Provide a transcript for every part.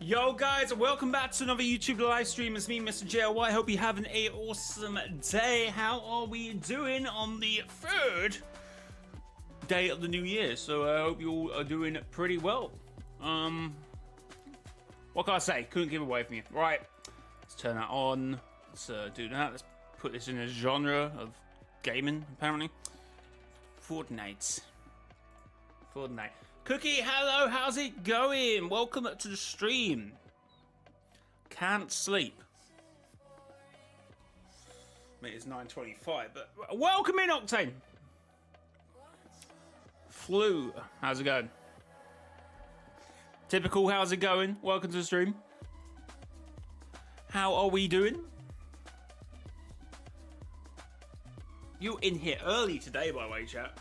Yo guys, welcome back to another YouTube live stream. It's me, mrjayowhy. Hope you're having an awesome day. How are we doing on the third day of the new year? So I hope you all are doing pretty well. What can I say? Couldn't give away from you. Right, let's turn that on. Let's do that. Let's put this in a genre of gaming, apparently. Fortnite. Cookie, hello, how's it going? Welcome to the stream. Can't sleep. I mean, it's 9:25, but welcome in, Octane. Flu, how's it going? Typical, how's it going? Welcome to the stream. How are we doing? You're in here early today, by the way, chat.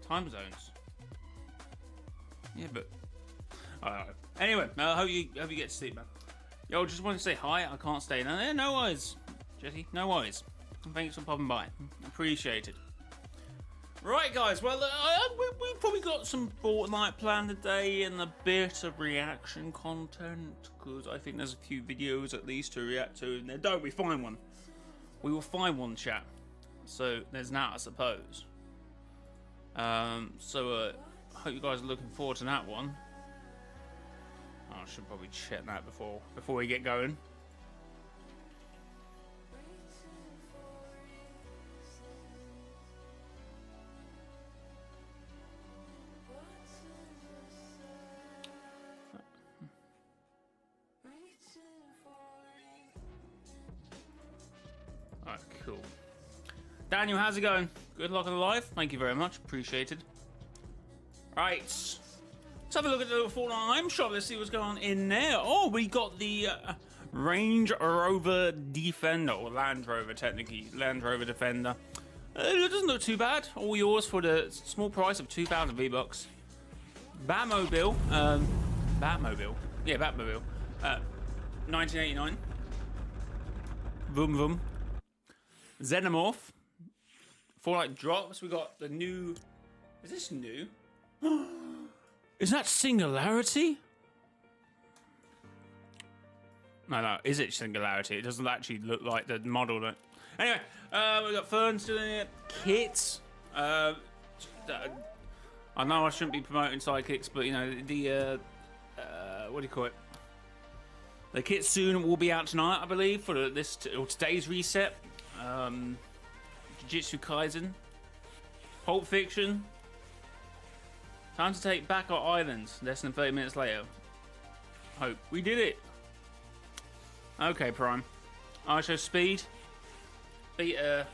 Time zones. Yeah, but anyway, I hope you get to sleep, man. Yo, just want to say hi. I can't stay. No worries, Jesse. No worries. Thanks for popping by. Appreciate it. Right, guys. Well, we've probably got some Fortnite planned today and a bit of reaction content because I think there's a few videos at least to react to. And don't we find one? We will find one, chat. So there's that, I suppose. I hope you guys are looking forward to that one. I should probably check that before we get going. Alright, cool. Daniel, how's it going? Good luck on the live. Thank you very much. Appreciated. Right. Let's have a look at the Fortnite shop. Let's see what's going on in there. Oh, we got the Range Rover Defender, or Land Rover, technically. Land Rover Defender. It doesn't look too bad. All yours for the small price of 2,000 V-Bucks. Batmobile. Batmobile. Yeah, Batmobile. 1989. Vroom vroom. Xenomorph. Fortnite drops. We got the new. Is this new? Is that Singularity? No. Is it Singularity? It doesn't actually look like the model. That... Anyway, we got Ferns doing it. Kits. I know I shouldn't be promoting sidekicks, but you know the what do you call it? The kit soon will be out tonight, I believe, for today's reset. Jujutsu Kaisen, Pulp Fiction. Time to take back our islands. Less than 30 minutes later. Hope we did it. Okay, Prime. I show speed. Beat a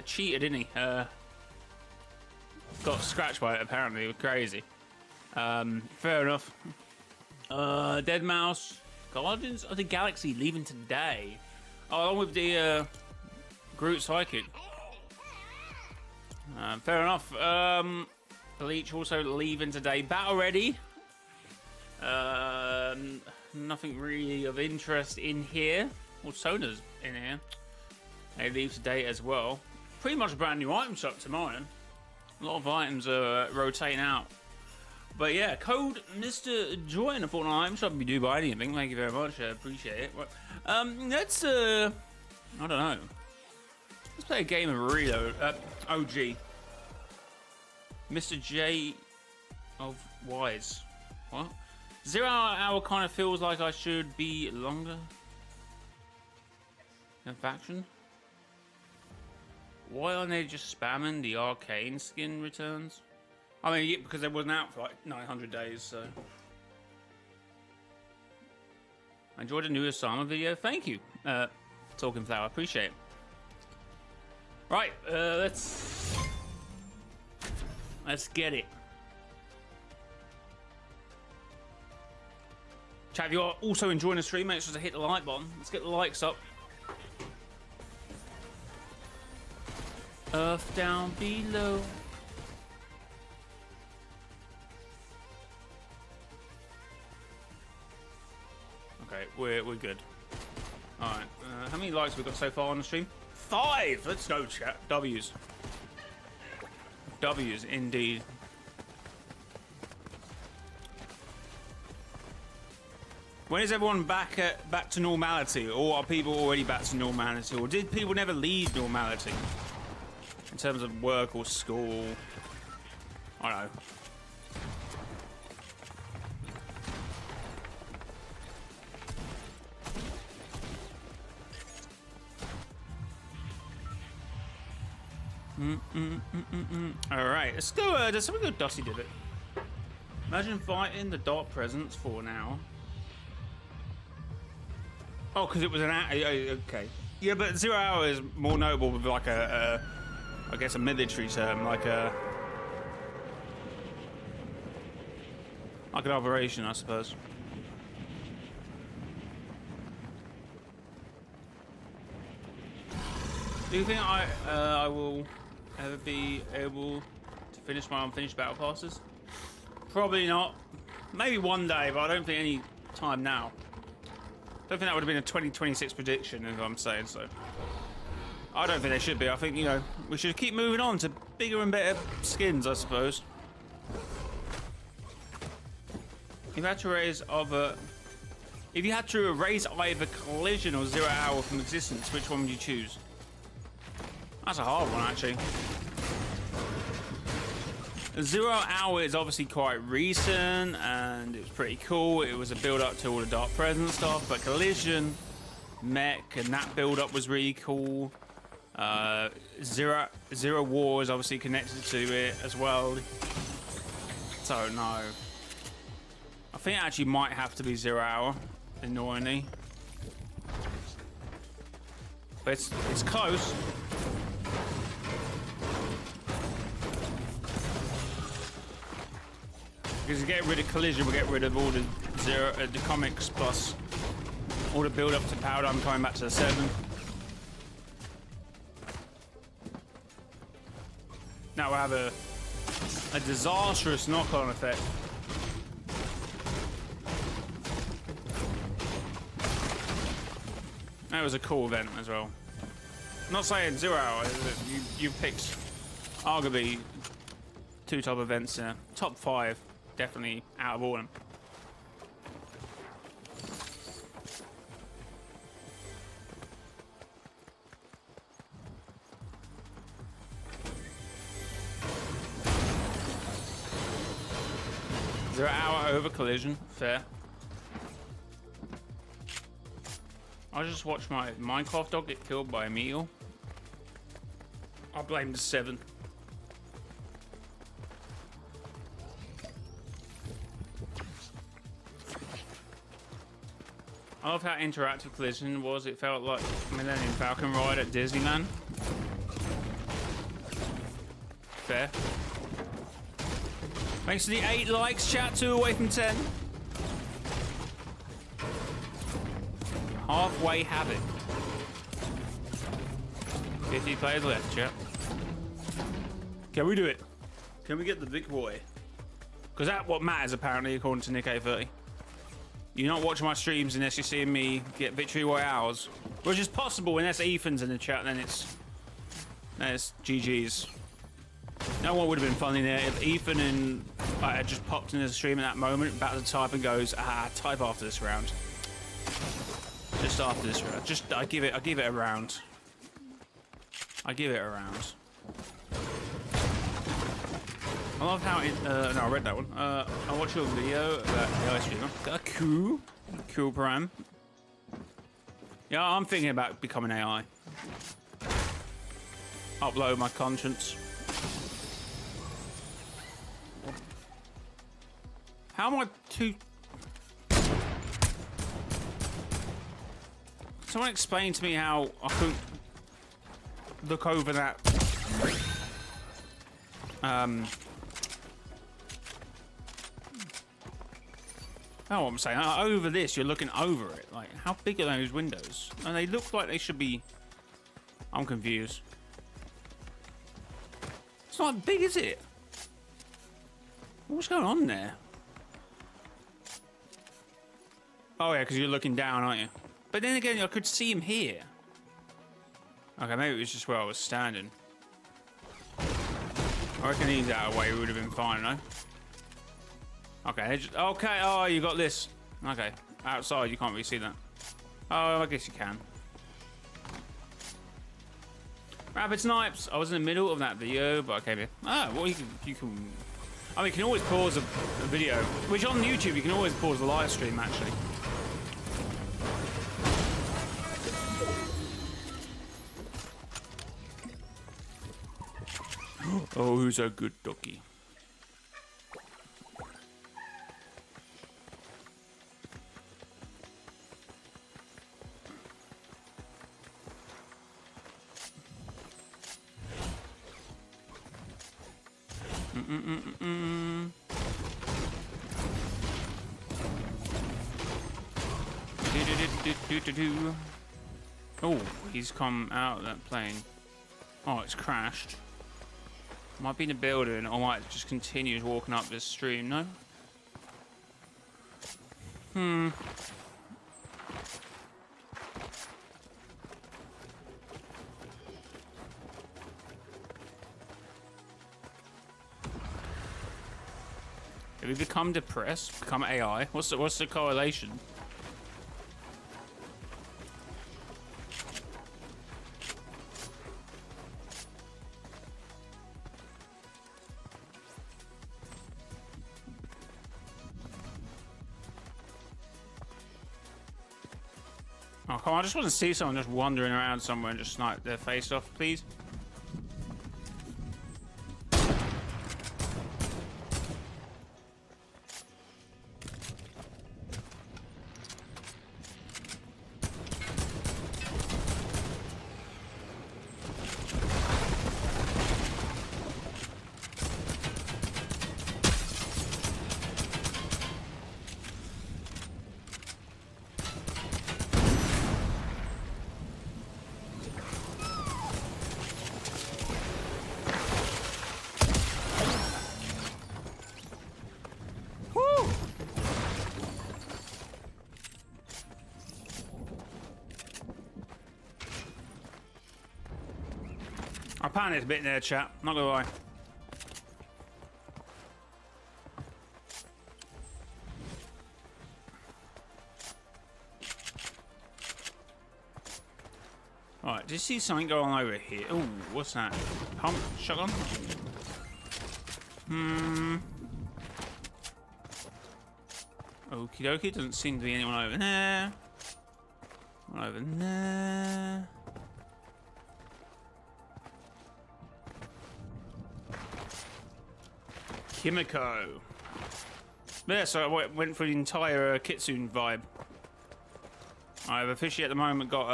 cheater, didn't he? Got scratched by it. Apparently, it was crazy. Fair enough. Dead Mouse. Guardians of the Galaxy leaving today. Oh, along with the Groot Psychic. Fair enough. Bleach also leaving today. Battle Ready. Nothing really of interest in here. Well, Sona's in here. They leave today as well. Pretty much a brand new item shop tomorrow. A lot of items are rotating out. But yeah, code Mr. Joy in the Fortnite item shop if you do buy anything. Thank you very much. I appreciate it. Let's I don't know. Let's play a game of Reload. OG. Mr. J of Wise. What? 0 hour kind of feels like I should be longer than faction. Why aren't they just spamming the arcane skin returns? I mean, yeah, because it wasn't out for like 900 days, so. I enjoyed the new Osama video. Thank you, Talking Flower. Appreciate it. Right, let's get it. Chat, if you're also enjoying the stream, make sure to hit the like button. Let's get the likes up. Earth down below. Okay, we're good. All right. How many likes have we got so far on the stream? 5! Let's go, chat. W's. W's, indeed. When is everyone back to normality, or are people already back to normality, or did people never leave normality in terms of work or school? I don't know. All right, let's go. Does someone go Dusty did it? Imagine fighting the Dark Presence for now. Oh, because it was an okay. Yeah, but 0 hour is more notable with like I guess a military term, like an operation, I suppose. Do you think I will ever be able to finish my unfinished battle passes? Probably not. Maybe one day, but I don't think any time now. Don't think that would have been a 2026 prediction, if I'm saying so. I don't think they should be. I think, you know, we should keep moving on to bigger and better skins, I suppose. If you had to erase either Collision or 0 hour from existence, which one would you choose? That's a hard one, actually. 0 hour is obviously quite recent, and it was pretty cool. It was a build-up to all the Dark Presence stuff, but Collision, Mech, and that build-up was really cool. Zero War is obviously connected to it as well. So, no. I think it actually might have to be 0 hour, annoyingly. But it's close. Because to get rid of Collision, we'll get rid of all the the comics plus all the build up to Powder. I'm coming back to the 7. Now we'll have a disastrous knock-on effect. That was a cool event as well. I'm not saying 0 hour. You picked arguably 2 top events. Top 5. Definitely out of all of them. Zero hour over Collision, fair. I just watched my Minecraft dog get killed by a meteor. I blame the 7. I love how interactive Collision was. It felt like Millennium Falcon ride at Disneyland. Fair. Thanks to the 8 likes, chat. 2 away from 10. Halfway Havoc. 50 players left, chat. Can we do it? Can we get the big boy? Because that's what matters, apparently, according to Nick A30. You're not watching my streams unless you're seeing me get victory royales, which is possible unless Ethan's in the chat. Then it's GG's. No one would have been funny there if Ethan and I had just popped into the stream at that moment, about to type, and goes, type after this round. Just after this round. Just I give it a round. I give it a round. I love how it, no, I read that one. I watched your video about the AI streamer. Cool Prime. Yeah, I'm thinking about becoming AI. Upload my conscience. How am I too... Someone explain to me how I couldn't look over that... Oh, what I'm saying, over this, you're looking over it. Like, how big are those windows? And they look like they should be... I'm confused. It's not big, is it? What's going on there? Oh, yeah, because you're looking down, aren't you? But then again, I could see him here. Okay, maybe it was just where I was standing. I reckon he's out of the way, we would have been fine, no? Okay, okay, oh, you got this. Okay. Outside, you can't really see that. Oh, I guess you can. Rapid snipes. I was in the middle of that video, but I came here. Ah, well, you can. I mean, you can always pause a video, which on YouTube you can always pause the live stream actually. Oh, who's a good doggy? Oh, he's come out of that plane. Oh, it's crashed. Might be in the building, or might just continue walking up this stream, no? Have we become depressed? Become AI? What's the correlation? Oh, come on, I just want to see someone just wandering around somewhere and just snipe their face off, please. I panicked a bit there, chat. Not gonna lie. Alright, did you see something going on over here? Oh, what's that? Pump shotgun? Okie dokie, doesn't seem to be anyone over there. One over there. Kimiko. Yeah, so I went for the entire Kitsune vibe. I've officially at the moment got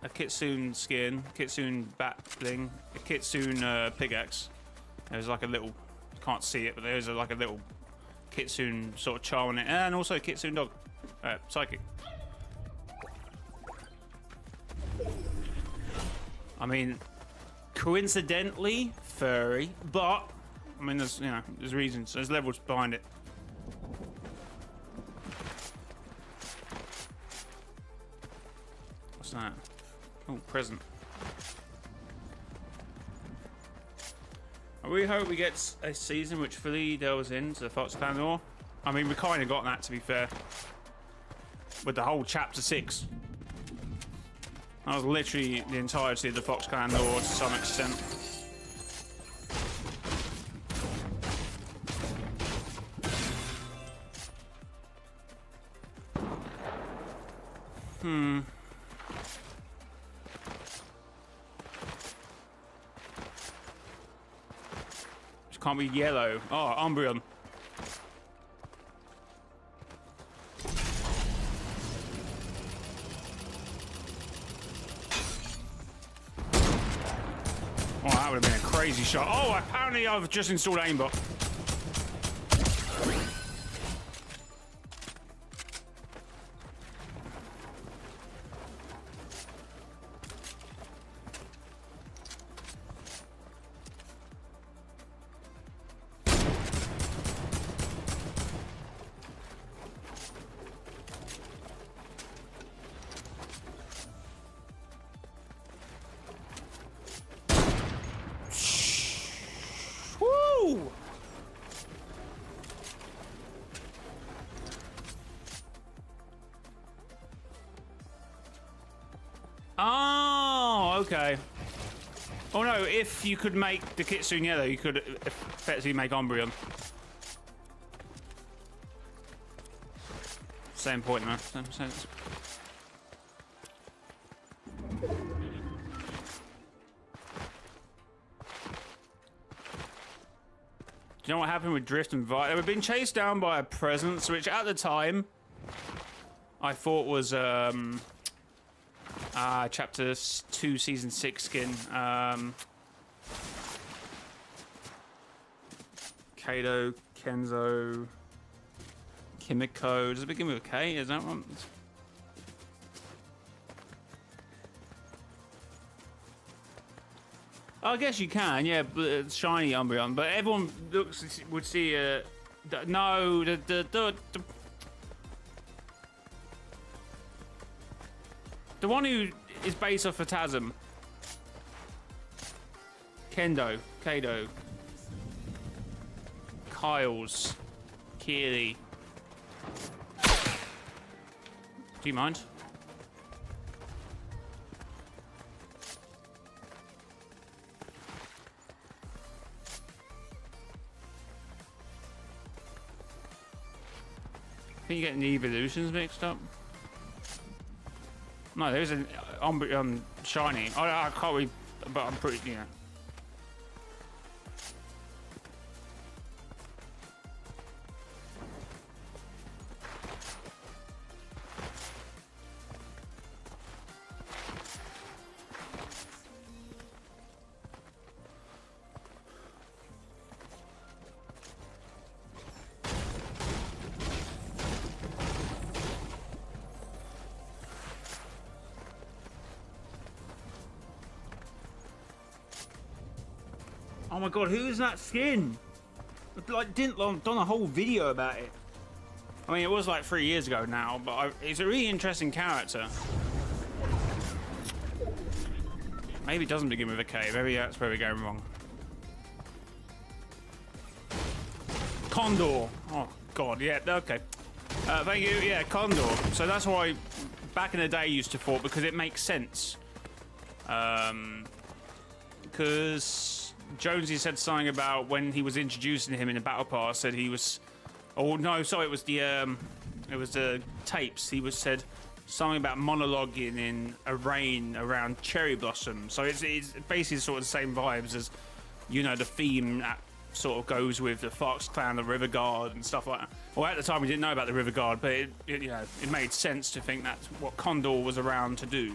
a Kitsune skin, Kitsune bat bling, a Kitsune pickaxe. There's like a little, you can't see it, but there's like a little Kitsune sort of charm on it, and also a Kitsune dog, psychic. I mean, coincidentally furry, but I mean, there's there's reasons, there's levels behind it. What's that? Oh, present. I really hope we get a season which fully delves into the Fox Clan lore. I mean, we kind of got that, to be fair, with the whole chapter 6. That was literally the entirety of the Fox Clan lore to some extent. Just can't be yellow. Oh, Umbreon. Oh, that would have been a crazy shot. Oh, apparently I've just installed aimbot. okay. Oh no, if you could make the Kitsune yellow, you could effectively make Umbreon. Same point, man. Same sense. Do you know what happened with Drift and Vi? They were being chased down by a presence, which at the time I thought was chapter 2, season 6 skin. Kado, Kenzo, Kimiko. Does it begin with a K? Is that one? I guess you can, yeah, but it's shiny Umbreon. But everyone would see no, the one who is based off Phantasm. Kado, Kyle's, Keely. Do you mind? I think you're getting the evolutions mixed up. No, there's an shiny. I can't read, but I'm pretty, you know. Oh my god, who is that skin? Like, didn't done a whole video about it. I mean, it was like 3 years ago now, but it's a really interesting character. Maybe it doesn't begin with a K. Maybe that's where we're going wrong. Condor. Oh god, yeah, okay. Thank you. Yeah, Condor. So that's why back in the day I used to thought, because it makes sense. Because Jonesy said something about when he was introducing him in the battle pass, said he was, oh no, sorry, it was the tapes. He said something about monologuing in a rain around cherry blossom. So it's basically sort of the same vibes as, you know, the theme that sort of goes with the Fox Clan, the River Guard and stuff like that. Well, at the time we didn't know about the River Guard, but you know, it made sense to think that's what Condor was around to do,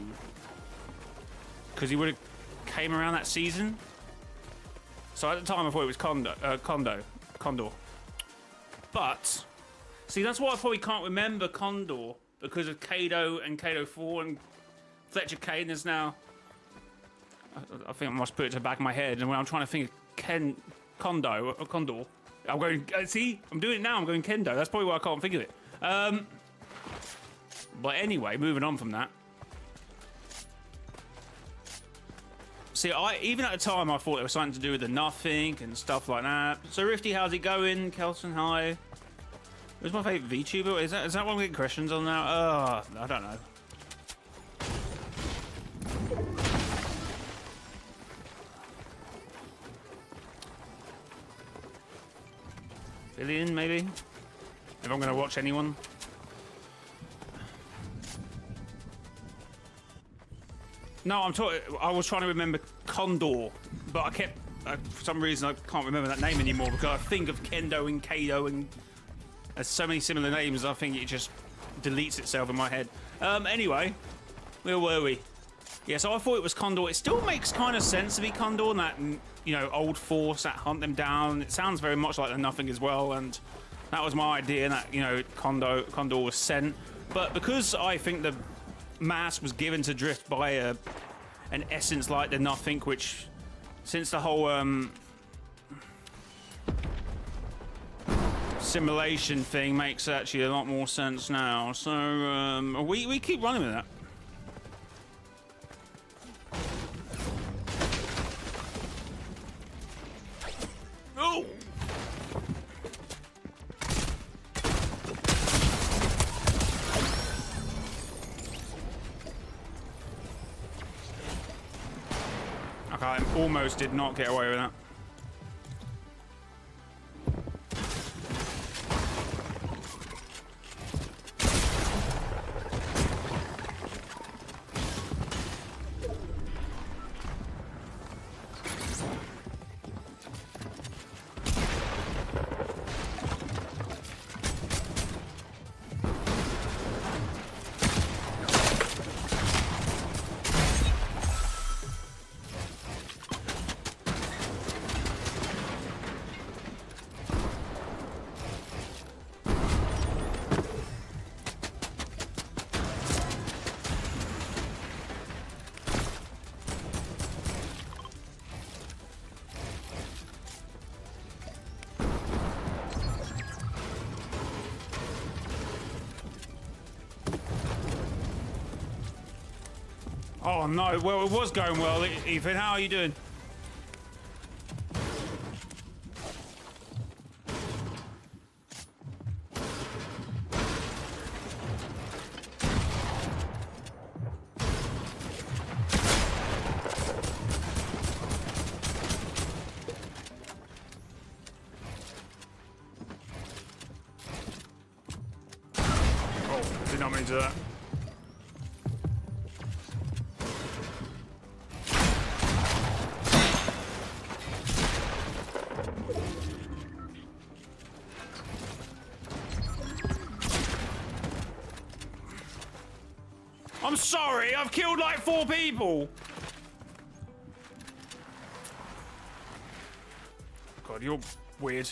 because he would have came around that season. So at the time I thought it was Condor. But, see, that's why I probably can't remember Condor, because of Kado and Kado 4 and Fletcher Cadence now. I think I must put it to the back of my head, and when I'm trying to think of Condor, I'm going, see, I'm doing it now, I'm going Kendo. That's probably why I can't think of it. But anyway, moving on from that. See, even at the time, I thought it was something to do with the nothing and stuff like that. So, Rifty, how's it going? Kelson, hi. Who's my favourite VTuber? Is that one we get questions on now? I don't know. Billion, maybe? If I'm going to watch anyone. No, I was trying to remember Condor, but for some reason I can't remember that name anymore, because I think of Kendo and Kado, and there's so many similar names, I think it just deletes itself in my head. Anyway, where were we? Yeah, so I thought it was Condor. It still makes kind of sense to be Condor, and that, you know, old force that hunt them down. It sounds very much like the Nothing as well, and that was my idea, that, you know, Condor was sent. But because I think the mask was given to Drift by an essence like the Nothing, which, since the whole simulation thing, makes actually a lot more sense now. So we keep running with that. Oh! Almost did not get away with that. Oh no, well it was going well, Ethan. How are you doing? Oh, did not mean to do that. I'm sorry, I've killed like 4 people. God, you're weird.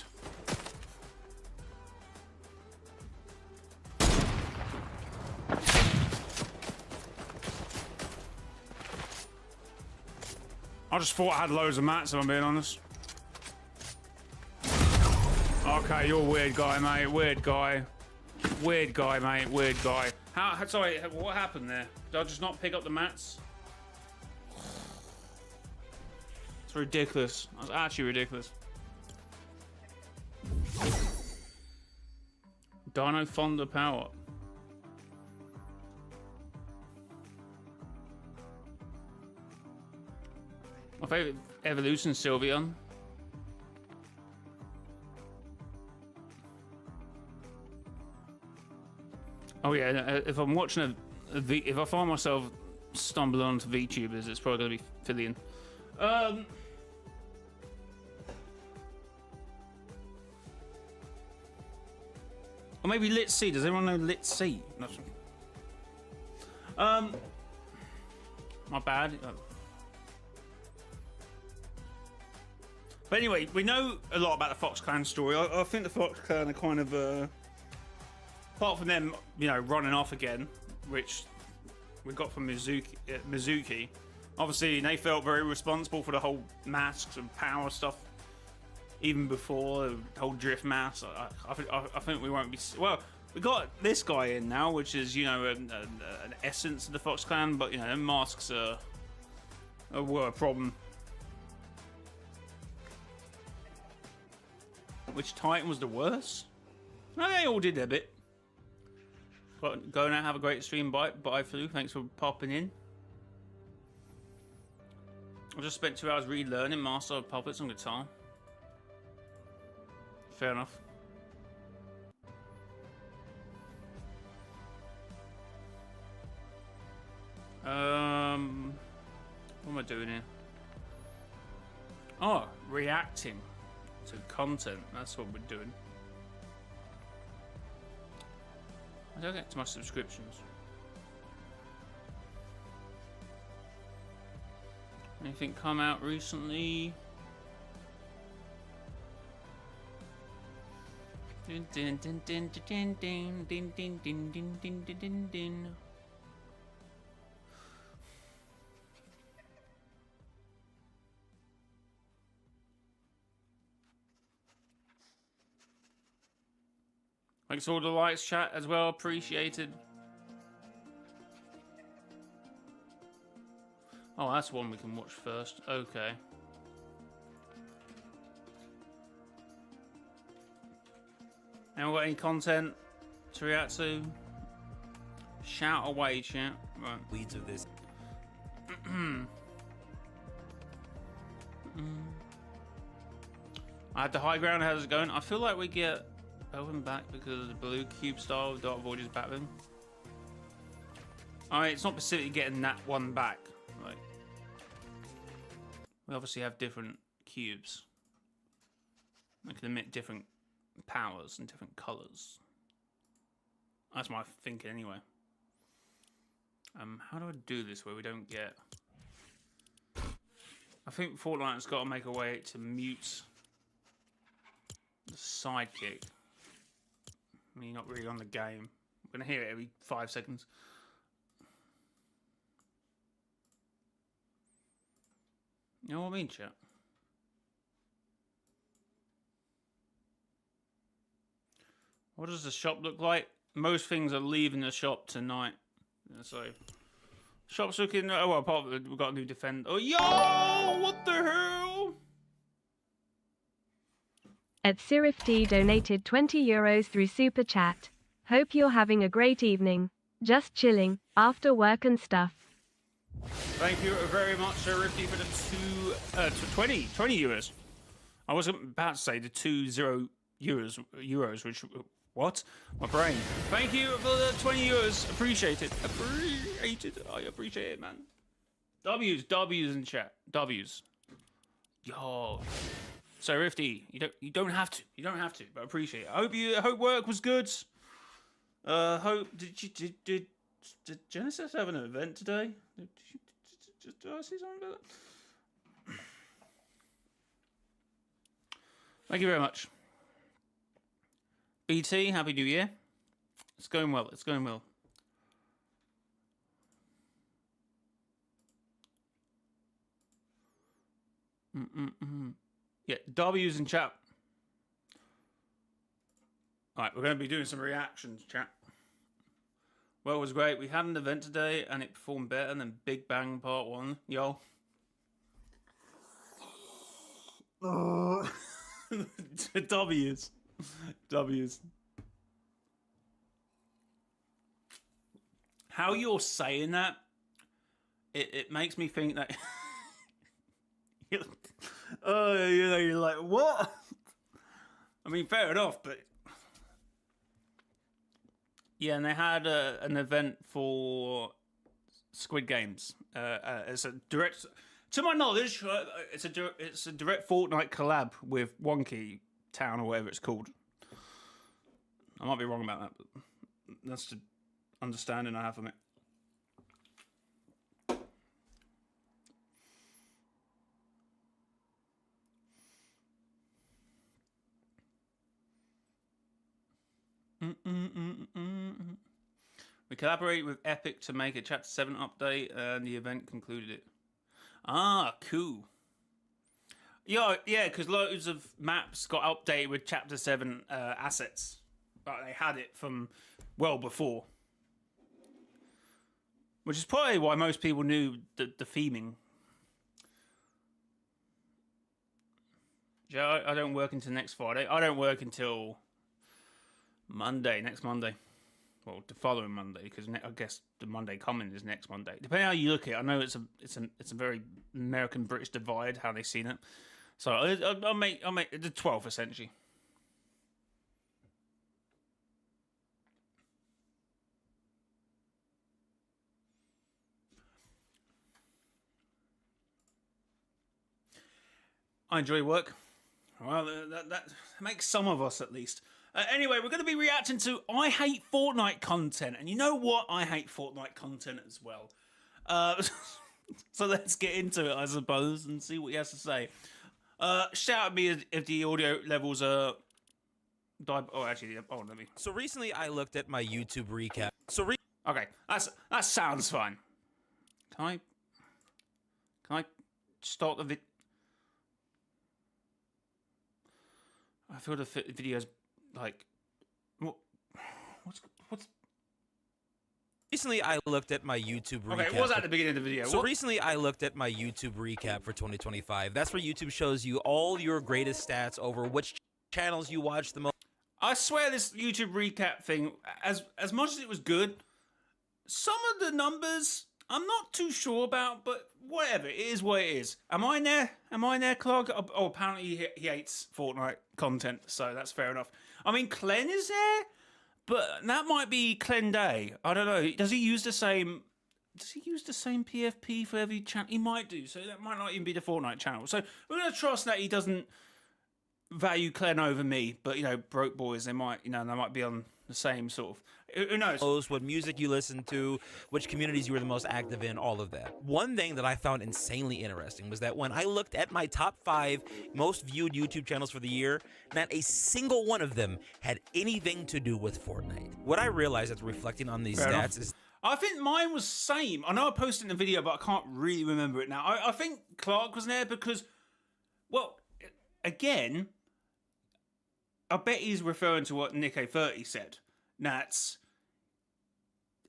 I just thought I had loads of mats, if I'm being honest. Okay, you're a weird guy, mate. Weird guy. Weird guy, mate. Weird guy. Sorry, what happened there? Did I just not pick up the mats? It's ridiculous. That's actually ridiculous. Dino Fonda power. My favourite evolution, Sylveon. Oh yeah, if I'm watching if I find myself stumbling onto VTubers, it's probably going to be Fillion. Or maybe Lit C. Does anyone know Lit C? My bad. But anyway, we know a lot about the Fox Clan story. I think the Fox Clan are kind of, apart from them, you know, running off again, which we got from Mizuki. Obviously, they felt very responsible for the whole masks and power stuff, even before the whole drift mask. I think we won't be. Well, we got this guy in now, which is, you know, an essence of the Fox Clan, but you know, them masks were a problem. Which Titan was the worst? No, they all did their bit. But go now, have a great stream. Bye, Flu. Thanks for popping in. I just spent 2 hours relearning Master of Puppets on guitar. Fair enough. What am I doing here? Oh, reacting to content. That's what we're doing. I don't get to my subscriptions. Anything come out recently? Din din din din din din din din din din din din din din. Thanks for all the likes, chat, as well. Appreciated. Oh, that's one we can watch first. Okay. Anyone got any content to react to? Shout away, chat. Right. Weeds of this. I had the high ground. How's it going? I feel like we get Owen back because of the blue cube style Dark Voyager's battling. Alright, it's not specifically getting that one back. Like, we obviously have different cubes. They can emit different powers and different colours. That's my thinking anyway. How do I do this where we don't get... I think Fortnite's got to make a way to mute the sidekick. I mean, you're not really on the game. I'm going to hear it every 5 seconds. You know what I mean, chat? What does the shop look like? Most things are leaving the shop tonight. So, shop's looking... Oh, well, apart from we've got a new defender. Oh, yo! What the hell? At Sirifd donated €20 through Super Chat. Hope you're having a great evening. Just chilling, after work and stuff. Thank you very much, Sir Rifty, for the 20 euros. I was about to say the 20 euros, which... What? My brain. Thank you for the 20 euros. Appreciate it. I appreciate it, man. W's in chat. W's. Yo. So Rifty, you don't have to. You don't have to, but I appreciate it. I hope work was good. Did Genesis have an event today? Did I see something about that? Thank you very much. BT, Happy New Year. It's going well. It's going well. Yeah, W's in chat. Alright, we're going to be doing some reactions, chat. Well, it was great. We had an event today and it performed better than Big Bang Part 1. Yo. Oh. W's. W's. How you're saying that, it makes me think that you're like, what? I mean, fair enough, but yeah, and they had an event for Squid Games. It's a direct, to my knowledge, it's a direct Fortnite collab with Wonky Town or whatever it's called. I might be wrong about that, but that's the understanding I have from it. We collaborated with Epic to make a Chapter 7 update, and the event concluded it. Ah, cool. Yeah, because loads of maps got updated with Chapter 7 assets. But they had it from well before. Which is probably why most people knew the theming. Yeah, I don't work until next Friday. I don't work until Monday, next Monday. Well, the following Monday, because I guess the Monday coming is next Monday. Depending on how you look at it, I know it's a very American-British divide, how they've seen it. So I'll make the 12th, essentially. I enjoy work. Well, that makes some of us, at least. Anyway, we're going to be reacting to I Hate Fortnite content. And you know what? I hate Fortnite content as well. So let's get into it, I suppose, and see what he has to say. Shout at me if the audio levels are... Oh, actually, let me... So recently I looked at my YouTube recap. Okay, that sounds fine. Can I start the vid... I feel the video's like... What's... Recently I looked at my YouTube recap. Okay, what was at the beginning of the video? So recently I looked at my YouTube recap for 2025. That's where YouTube shows you all your greatest stats over which channels you watch the most. I swear this YouTube recap thing, as much as it was good, some of the numbers I'm not too sure about, but whatever. It is what it is. Am I in there? Am I in there, Clark? Oh, apparently he hates Fortnite content, so that's fair enough. I mean, Clen is there, but that might be Clen Day. I don't know. Does he use the same... Does he use the same PFP for every channel? He might do, so that might not even be the Fortnite channel. So we're going to trust that he doesn't value Clen over me, but, you know, broke boys, they might be on the same sort of... Who knows? What music you listen to, which communities you were the most active in, all of that. One thing that I found insanely interesting was that when I looked at my top 5 most viewed YouTube channels for the year, not a single one of them had anything to do with Fortnite. What I realized after reflecting on these stats is... I think mine was same. I know I posted in the video, but I can't really remember it now. I think Clark was there because, well, again, I bet he's referring to what Nick A30 said. That's...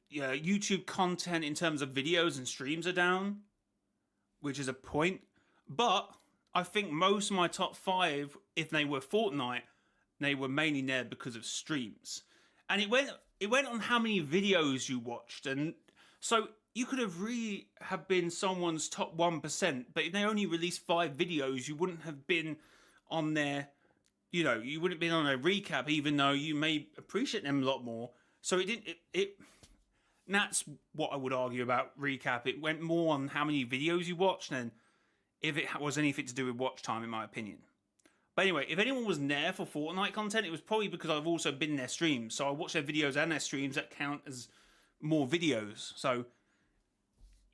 Yeah, YouTube content in terms of videos and streams are down, which is a point. But I think most of my top 5, if they were Fortnite, they were mainly there because of streams. And it went on how many videos you watched. And so you could have really have been someone's top 1%, but if they only released 5 videos, you wouldn't have been on their, you know, you wouldn't have been on a recap, even though you may appreciate them a lot more. So it didn't, that's what I would argue about recap. It went more on how many videos you watched than if it was anything to do with watch time, in my opinion. But anyway, if anyone was there for Fortnite content, it was probably because I've also been in their streams. So I watch their videos and their streams that count as more videos. So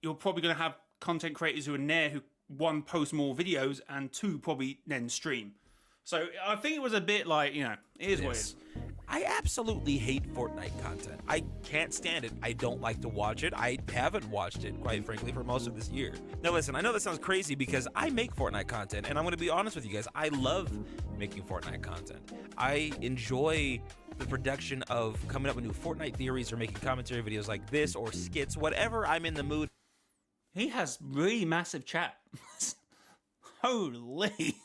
you're probably going to have content creators who are there who, 1, post more videos, and 2, probably then stream. So I think it was a bit like, you know, it is what it is. I absolutely hate Fortnite content. I can't stand it. I don't like to watch it. I haven't watched it, quite frankly, for most of this year. Now listen, I know that sounds crazy because I make Fortnite content, and I'm going to be honest with you guys. I love making Fortnite content. I enjoy the production of coming up with new Fortnite theories or making commentary videos like this or skits, whatever I'm in the mood. He has really massive chat. Holy...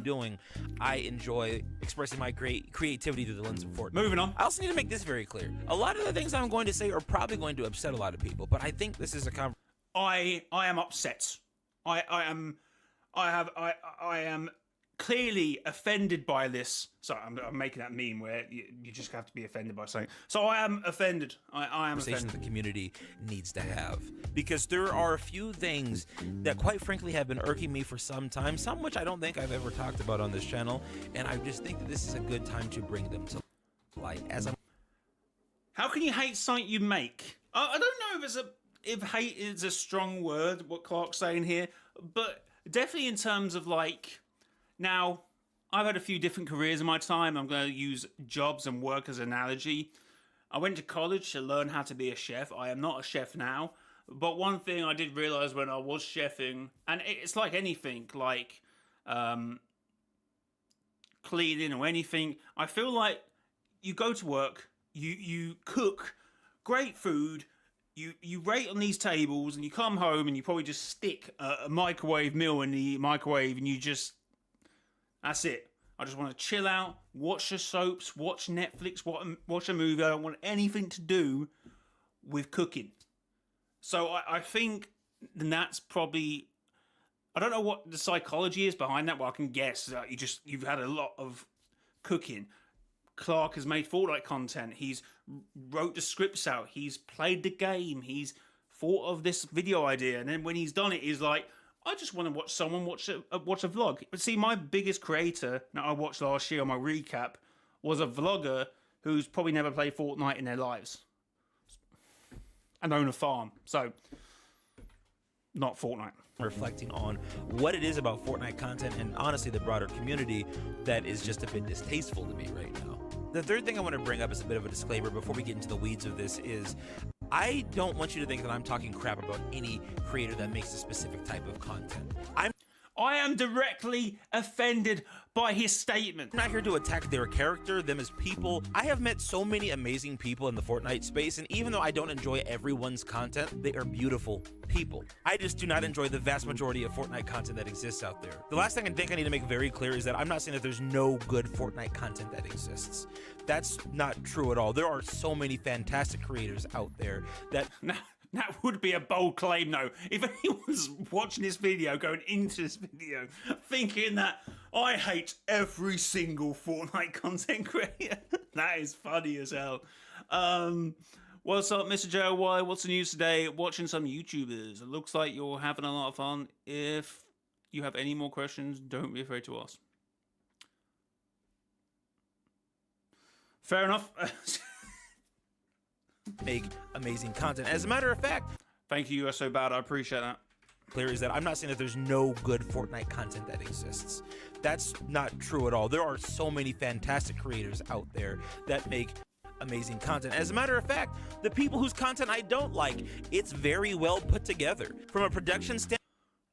doing. I enjoy expressing my great creativity through the lens of Fortnite. Moving on. I also need to make this very clear. A lot of the things I'm going to say are probably going to upset a lot of people, but I think this is a I am upset. I am clearly offended by this. Sorry, I'm making that meme where you just have to be offended by something. So I am offended. I am offended. The community needs to have, because there are a few things that quite frankly have been irking me for some time, some which I don't think I've ever talked about on this channel, and I just think that this is a good time to bring them to light. How can you hate something you make? I don't know if hate is a strong word, what Clark's saying here, but definitely in terms of like, now, I've had a few different careers in my time. I'm going to use jobs and work as an analogy. I went to college to learn how to be a chef. I am not a chef now. But one thing I did realize when I was chefing, and it's like anything, like cleaning or anything, I feel like you go to work, you cook great food, you rate on these tables, and you come home and you probably just stick a microwave meal in the microwave and you just... That's it. I just want to chill out, watch the soaps, watch Netflix, watch a movie. I don't want anything to do with cooking. So I think that's probably... I don't know what the psychology is behind that, but I can guess. You've had a lot of cooking. Clark has made Fortnite content. He's wrote the scripts out. He's played the game. He's thought of this video idea. And then when he's done it, he's like... I just want to watch someone watch a vlog. But see, my biggest creator that I watched last year on my recap was a vlogger who's probably never played Fortnite in their lives. And own a farm. So, not Fortnite. Reflecting on what it is about Fortnite content and honestly the broader community that is just a bit distasteful to me right now. The third thing I want to bring up as a bit of a disclaimer before we get into the weeds of this is I don't want you to think that I'm talking crap about any creator that makes a specific type of content. I am directly offended by his statement. I'm not here to attack their character, them as people. I have met so many amazing people in the Fortnite space, and even though I don't enjoy everyone's content, they are beautiful people. I just do not enjoy the vast majority of Fortnite content that exists out there. The last thing I think I need to make very clear is that I'm not saying that there's no good Fortnite content that exists. That's not true at all. There are so many fantastic creators out there that... That would be a bold claim, though. If anyone's watching this video, going into this video, thinking that I hate every single Fortnite content creator, that is funny as hell. What's up, Mr. Jayowhy? What's the news today? Watching some YouTubers. It looks like you're having a lot of fun. If you have any more questions, don't be afraid to ask. Fair enough. Make amazing content. As a matter of fact, thank you, you're so bad. I appreciate that. Clear is that I'm not saying that there's no good Fortnite content that exists. That's not true at all. There are so many fantastic creators out there that make amazing content. As a matter of fact, the people whose content I don't like, it's very well put together. From a production standpoint.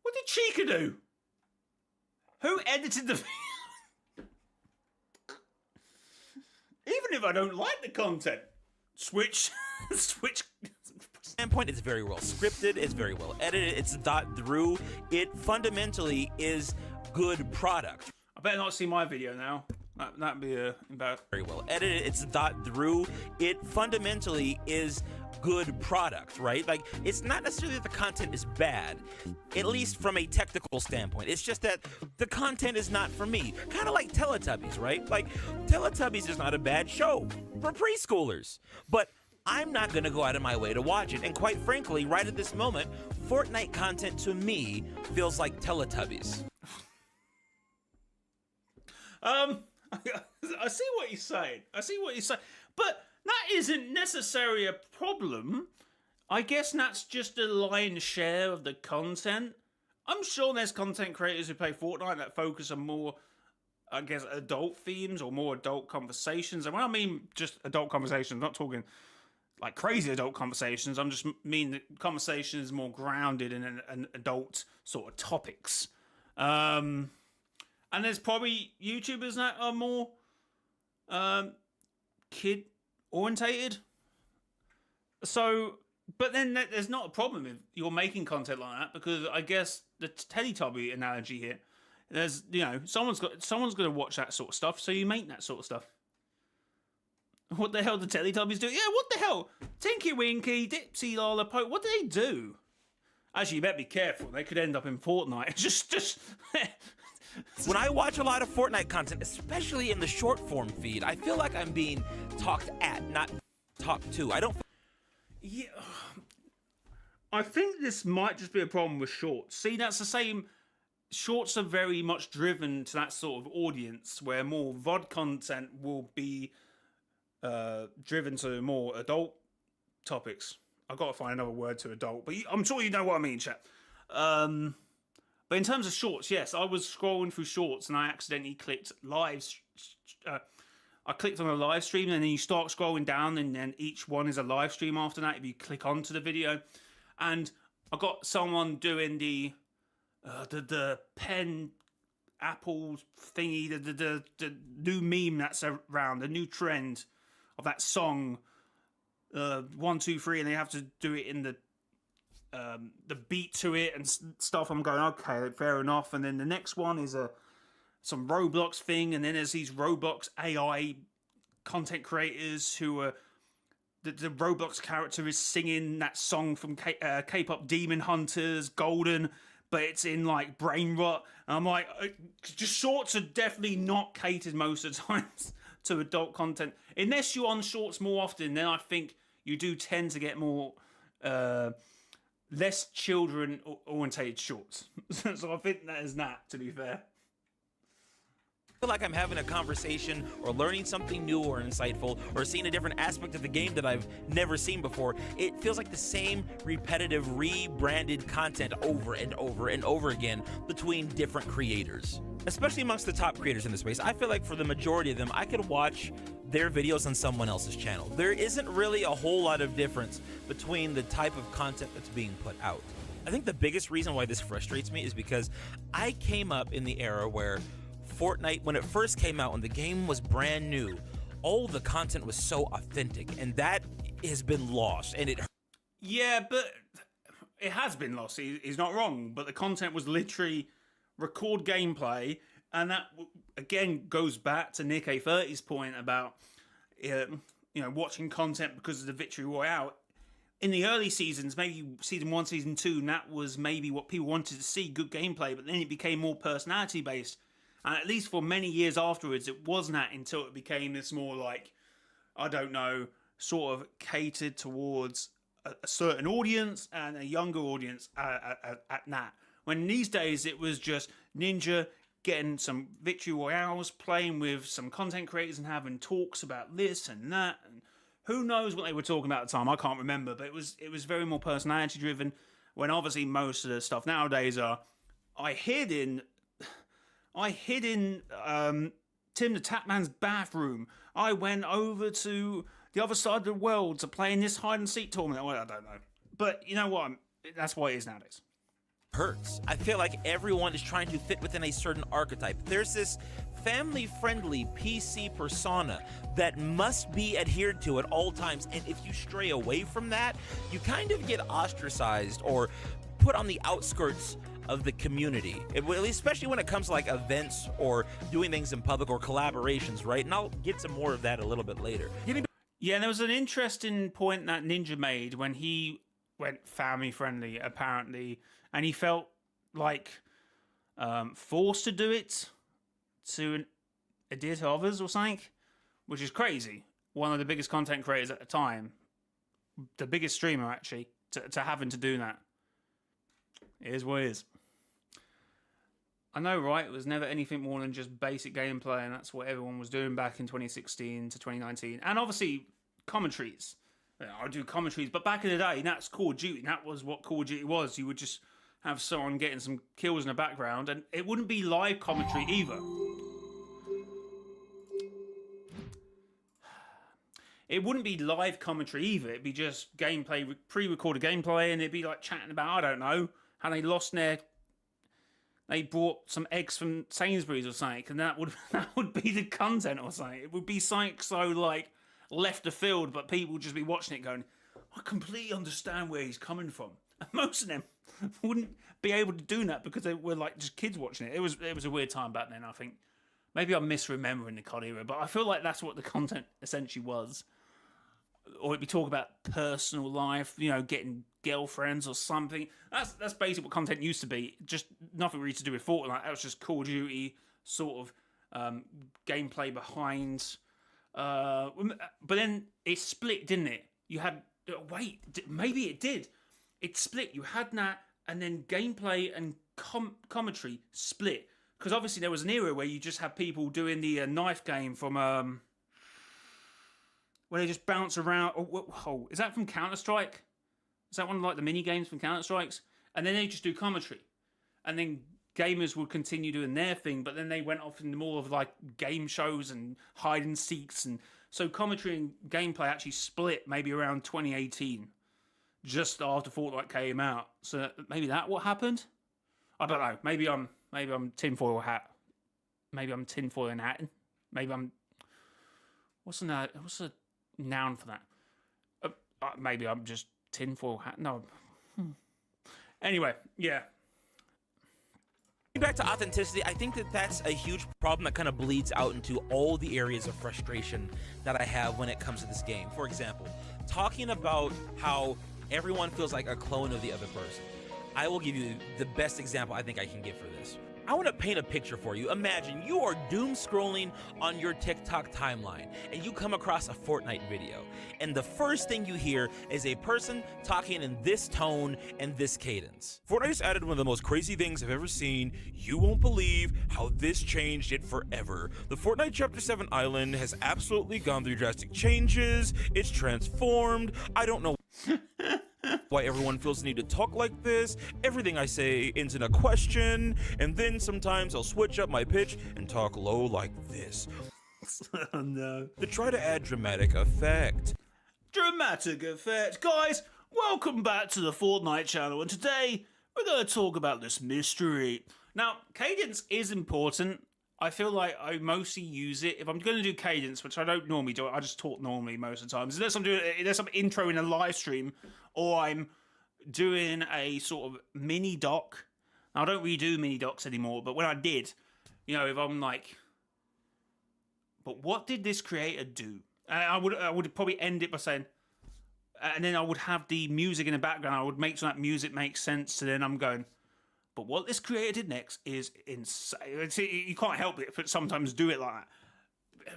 What did Chica do? Who edited the video? Even if I don't like the content, switch. Standpoint, it's very well scripted, it's very well edited, it's thought through. It fundamentally is good product. I better not see my video now. That'd be about very well edited, it's thought through. It fundamentally is good product, right? Like, it's not necessarily that the content is bad, at least from a technical standpoint. It's just that the content is not for me. Kind of like Teletubbies, right? Like, Teletubbies is not a bad show for preschoolers, but I'm not gonna go out of my way to watch it. And quite frankly, right at this moment, Fortnite content to me feels like Teletubbies. I see what you're saying. But that isn't necessarily a problem. I guess that's just a lion's share of the content. I'm sure there's content creators who play Fortnite that focus on more, I guess, adult themes or more adult conversations. And when I mean just adult conversations, I'm not talking like crazy adult conversations. I'm just mean that conversations more grounded in an adult sort of topics. And there's probably YouTubers that are more kid orientated. So, but then there's not a problem if you're making content like that, because I guess the Teletubby analogy here, there's, you know, someone's going to watch that sort of stuff, so you make that sort of stuff. What the hell do Teletubbies do? Yeah, what the hell? Tinky Winky, Dipsy Lollipop, what do they do? Actually, you better be careful. They could end up in Fortnite. just... When I watch a lot of Fortnite content, especially in the short form feed, I feel like I'm being talked at, not talked to. I don't... Yeah, I think this might just be a problem with shorts. See, that's the same... Shorts are very much driven to that sort of audience, where more VOD content will be driven to more adult topics. I've got to find another word to adult, but I'm sure you know what I mean, chat. But in terms of shorts, yes, I was scrolling through shorts and I accidentally clicked live. I clicked on a live stream, and then you start scrolling down, and then each one is a live stream after that if you click onto the video. And I got someone doing the pen apple thingy, the new meme that's around, the new trend of that song, 1, 2, 3, and they have to do it in the beat to it and stuff. I'm going, okay, fair enough. And then the next one is some Roblox thing, and then there's these Roblox AI content creators who are the Roblox character is singing that song from K-pop Demon Hunters, Golden, but it's in like brain rot. And I'm like, just shorts are definitely not catered most of the times to adult content, unless you're on shorts more often. Then I think you do tend to get more less children orientated shorts. So I think that is that, to be fair. I feel like I'm having a conversation or learning something new or insightful or seeing a different aspect of the game that I've never seen before. It feels like the same repetitive, rebranded content over and over and over again between different creators. Especially amongst the top creators in the space. I feel like for the majority of them, I could watch their videos on someone else's channel. There isn't really a whole lot of difference between the type of content that's being put out. I think the biggest reason why this frustrates me is because I came up in the era where Fortnite, when it first came out, when the game was brand new, all the content was so authentic, and that has been lost, and it. Yeah, but it has been lost. He's not wrong, but the content was literally record gameplay, and that again goes back to Nick A30's point about watching content because of the victory royale. In the early seasons, maybe season 1, season 2, and that was maybe what people wanted to see, good gameplay, but then it became more personality based. And at least for many years afterwards, it wasn't that until it became this more like, I don't know, sort of catered towards a certain audience and a younger audience at that. When these days it was just Ninja getting some victory royales, playing with some content creators and having talks about this and that. And who knows what they were talking about at the time? I can't remember, but it was very more personality driven. When obviously most of the stuff nowadays are, I hid in Tim the Tapman's bathroom. I went over to the other side of the world to play in this hide and seek tournament. Well, I don't know, but you know what? That's what it is nowadays. Hurts. I feel like everyone is trying to fit within a certain archetype. There's this family-friendly PC persona that must be adhered to at all times, and if you stray away from that, you kind of get ostracized or put on the outskirts of the community, especially when it comes to like events or doing things in public or collaborations, right? And I'll get to more of that a little bit later. Yeah, there was an interesting point that Ninja made when he went family friendly, apparently, and he felt like forced to do it to adhere to others or something, which is crazy. One of the biggest content creators at the time, the biggest streamer actually, to having to do that. It is what it is. I know, right? It was never anything more than just basic gameplay, and that's what everyone was doing back in 2016 to 2019. And obviously, commentaries. I do commentaries, but back in the day, that's Call of Duty. That was what Call of Duty was. You would just have someone getting some kills in the background, and it wouldn't be live commentary either. It wouldn't be live commentary either. It'd be just gameplay, pre-recorded gameplay, and it'd be like chatting about, I don't know, how they lost they brought some eggs from Sainsbury's or something, and that would be the content or something. It would be something so like left the field, but people would just be watching it going, I completely understand where he's coming from. And most of them wouldn't be able to do that because they were like just kids watching it. It was a weird time back then, I think. Maybe I'm misremembering the COD era, but I feel like that's what the content essentially was. Or it'd be talking about personal life, getting girlfriends or something. That's basically what content used to be. Just nothing really to do with Fortnite. That was just Call of Duty sort of gameplay behind. But then it split, didn't it? You had maybe it did. It split. You had that, and then gameplay and commentary split. Because obviously there was an era where you just had people doing the knife game from where they just bounce around. Oh, is that from Counter-Strike? Is that one of like the mini games from Counter-Strikes? And then they just do commentary, and then gamers would continue doing their thing. But then they went off into more of like game shows and hide and seeks, and so commentary and gameplay actually split maybe around 2018, just after Fortnite came out. So maybe that what happened. I don't know. Maybe I'm tinfoil hat. Maybe I'm tinfoil and hatting. Maybe I'm. What's a noun for that? Maybe I'm just tinfoil hat. No. Anyway, yeah. Back to authenticity, I think that's a huge problem that kind of bleeds out into all the areas of frustration that I have when it comes to this game. For example, talking about how everyone feels like a clone of the other person. I will give you the best example I think I can give for this. I want to paint a picture for you. Imagine you are doom scrolling on your TikTok timeline and you come across a Fortnite video, and the first thing you hear is a person talking in this tone and this cadence. Fortnite has added one of the most crazy things I've ever seen. You won't believe how this changed it forever. The Fortnite Chapter 7 island has absolutely gone through drastic changes. It's transformed. I don't know why everyone feels the need to talk like this. Everything I say ends in a question, and then sometimes I'll switch up my pitch and talk low like this. Oh no. To try to add dramatic effect. Dramatic effect. Guys, welcome back to the Fortnite channel, and today we're going to talk about this mystery. Now, cadence is important. I feel like I mostly use it if I'm going to do cadence, which I don't normally do. I just talk normally most of the times. Unless I'm intro in a live stream, or I'm doing a sort of mini doc. Now, I don't really do mini docs anymore, but when I did, if I'm like, but what did this creator do? And I would probably end it by saying, and then I would have the music in the background. I would make sure that music makes sense. So then I'm going, but what this creator did next is insane. You can't help it, but sometimes do it like that.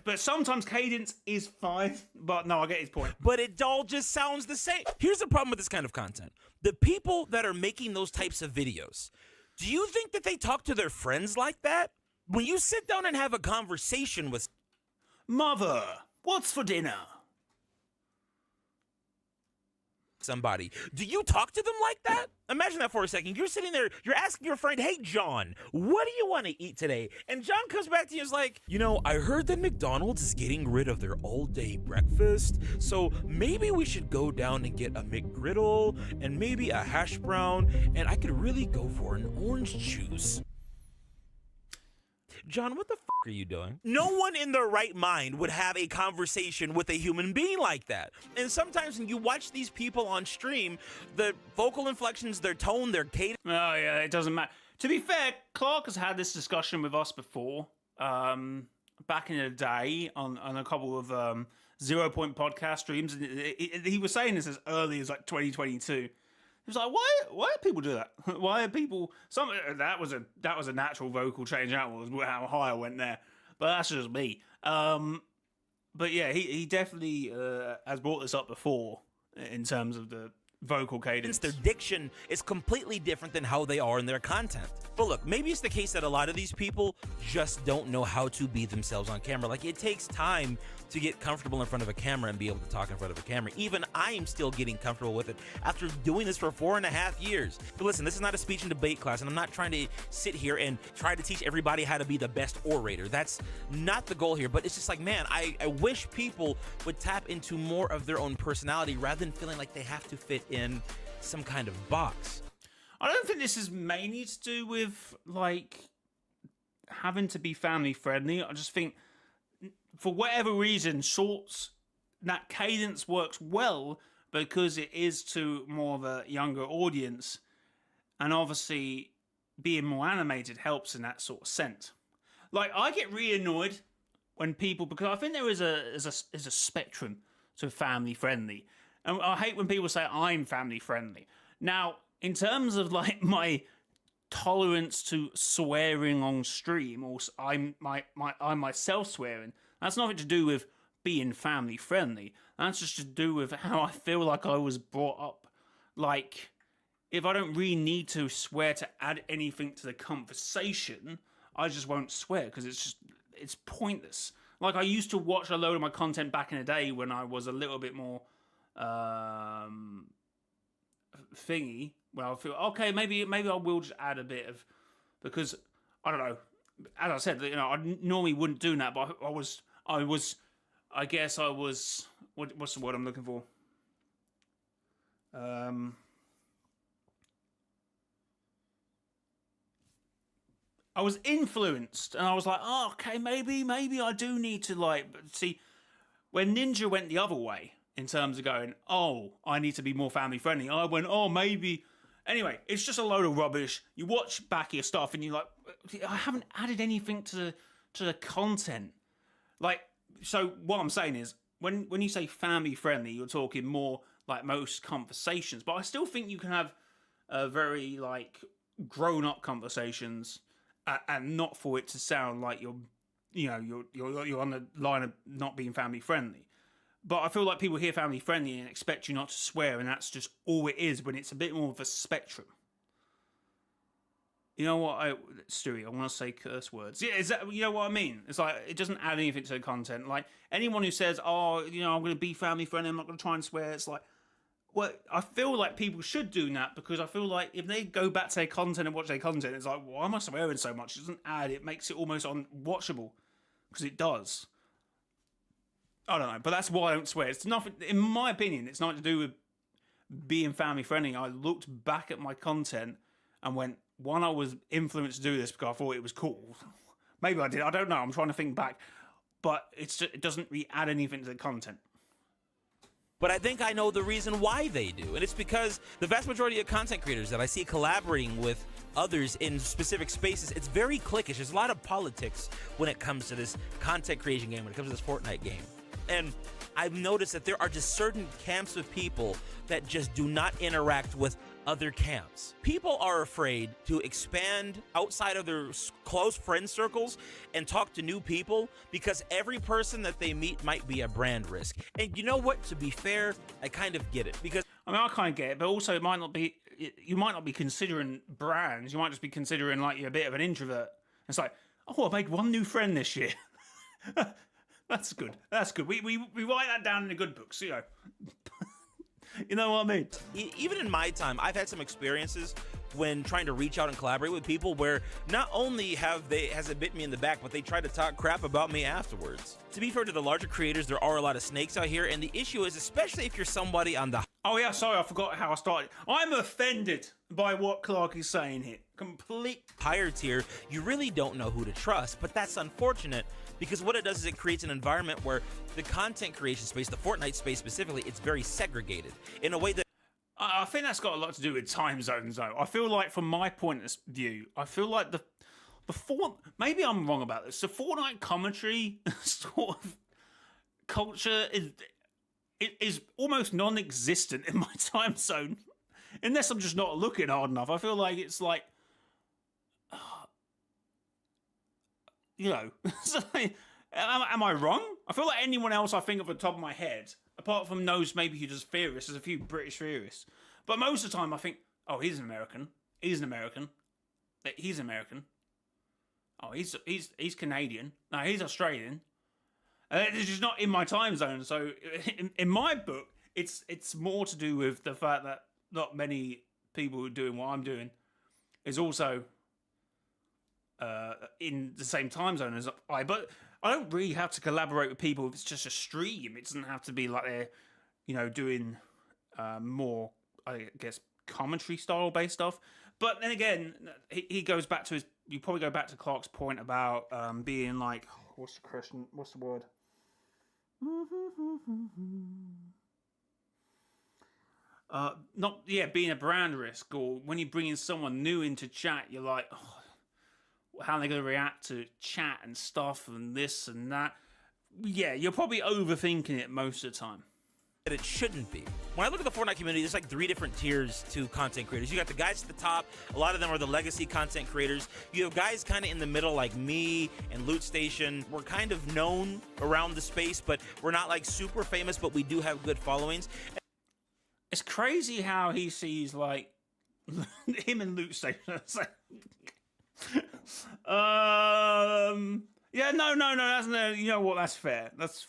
But sometimes cadence is fine. But no, I get his point. But it all just sounds the same. Here's the problem with this kind of content. The people that are making those types of videos, do you think that they talk to their friends like that? When you sit down and have a conversation with Mother, what's for dinner? somebody, do you talk to them like that? Imagine that for a second. You're sitting there, you're asking your friend, hey, John, what do you want to eat today? And John comes back to you and is like, I heard that McDonald's is getting rid of their all-day breakfast, so maybe we should go down and get a McGriddle and maybe a hash brown, and I could really go for an orange juice. John, what the are you doing? No one in their right mind would have a conversation with a human being like that. And sometimes when you watch these people on stream, the vocal inflections, their tone, their cadence. Oh, yeah, it doesn't matter. To be fair, Clark has had this discussion with us before, back in the day on a couple of 0 Point podcast streams. And he was saying this as early as like 2022. He was like, why do people do that? Why are people... That was a natural vocal change. That was how high I went there. But that's just me. But yeah, he definitely has brought this up before in terms of the vocal cadence. Their diction is completely different than how they are in their content. But look, maybe it's the case that a lot of these people just don't know how to be themselves on camera. Like, it takes time to get comfortable in front of a camera and be able to talk in front of a camera. Even I am still getting comfortable with it after doing this for 4.5 years. But listen, this is not a speech and debate class, and I'm not trying to sit here and try to teach everybody how to be the best orator. That's not the goal here, but it's just like, man, I wish people would tap into more of their own personality rather than feeling like they have to fit in some kind of box. I don't think this is mainly to do with, like, having to be family friendly. I just think, for whatever reason, shorts, that cadence works well because it is to more of a younger audience. And obviously, being more animated helps in that sort of sense. Like, I get really annoyed when people, because I think there is a spectrum to family friendly. And I hate when people say I'm family friendly. Now, in terms of like my tolerance to swearing on stream, or I'm myself swearing, that's nothing to do with being family friendly. That's just to do with how I feel like I was brought up. Like, if I don't really need to swear to add anything to the conversation, I just won't swear because it's pointless. Like, I used to watch a load of my content back in the day when I was a little bit more thingy, where I feel okay, maybe I will just add a bit of, because I don't know, as I said, I normally wouldn't do that, but I guess I was what's the word I'm looking for? I was influenced, and I was like, oh, okay, maybe I do need to, like, see, when Ninja went the other way, in terms of going, oh, I need to be more family friendly, I went, oh, maybe. Anyway, it's just a load of rubbish. You watch back your stuff and you're like, I haven't added anything to the content. Like, so what I'm saying is, when you say family friendly, you're talking more like most conversations. But I still think you can have very like grown up conversations, and not for it to sound like you're on the line of not being family friendly. But I feel like people hear family friendly and expect you not to swear, and that's just all it is when it's a bit more of a spectrum. You know what, Stewie, I want to say curse words. Yeah, is that, you know what I mean? It's like, it doesn't add anything to the content. Like, anyone who says, oh, I'm going to be family friendly, I'm not going to try and swear, it's like, well, I feel like people should do that, because I feel like if they go back to their content and watch their content, it's like, why am I swearing so much? It doesn't add, it makes it almost unwatchable, because it does. I don't know, but that's why I don't swear. It's nothing, in my opinion, it's nothing to do with being family friendly. I looked back at my content and went, one, I was influenced to do this because I thought it was cool. Maybe I did. I don't know. I'm trying to think back. But it doesn't really add anything to the content. But I think I know the reason why they do. And it's because the vast majority of content creators that I see collaborating with others in specific spaces, it's very cliquish. There's a lot of politics when it comes to this content creation game, when it comes to this Fortnite game. And I've noticed that there are just certain camps of people that just do not interact with other camps. People are afraid to expand outside of their close friend circles and talk to new people because every person that they meet might be a brand risk. And you know what? To be fair, I kind of get it because I mean, I kind of get it, but also it might not be. You might not be considering brands. You might just be considering like you're a bit of an introvert. It's like, oh, I made one new friend this year. That's good. That's good. We write that down in the good books, you know. You know what I mean? Even in my time, I've had some experiences when trying to reach out and collaborate with people where not only has it bit me in the back, but they try to talk crap about me afterwards. To be fair to the larger creators, there are a lot of snakes out here, and the issue is, especially if you're somebody on the Oh yeah, sorry, I forgot how I started. I'm offended by what Clark is saying here. Complete higher tier, you really don't know who to trust, but that's unfortunate because what it does is it creates an environment where the content creation space, the Fortnite space specifically, it's very segregated in a way that I think that's got a lot to do with time zones, though. I feel like, from my point of view, I feel like the maybe I'm wrong about this. The Fortnite commentary sort of culture is almost non-existent in my time zone, unless I'm just not looking hard enough. I feel like it's like, you know, am I wrong? I feel like anyone else I think of at the top of my head, apart from those maybe who just theorists, there's a few British theorists, but most of the time I think, oh, he's an American. He's an American. He's American. Oh, he's Canadian. No, he's Australian. It's just not in my time zone. So in my book, it's more to do with the fact that not many people who are doing what I'm doing is also in the same time zone as I. But I don't really have to collaborate with people if it's just a stream. It doesn't have to be like they're, you know, doing more, I guess, commentary style based stuff. But then again, he goes back to you probably go back to Clark's point about being like, what's the question? What's the word? Being a brand risk, or when you bring in someone new into chat, you're like, oh, how are they going to react to chat and stuff and this and that? Yeah, you're probably overthinking it most of the time. It shouldn't be. When I look at the Fortnite community, there's like 3 different tiers to content creators. You got the guys at the top. A lot of them are the legacy content creators. You have guys kind of in the middle like me and Loot Station. We're kind of known around the space, but we're not like super famous, but we do have good followings. It's crazy how he sees like him and Loot Station. Yeah, no. That's no. You know what? That's fair. That's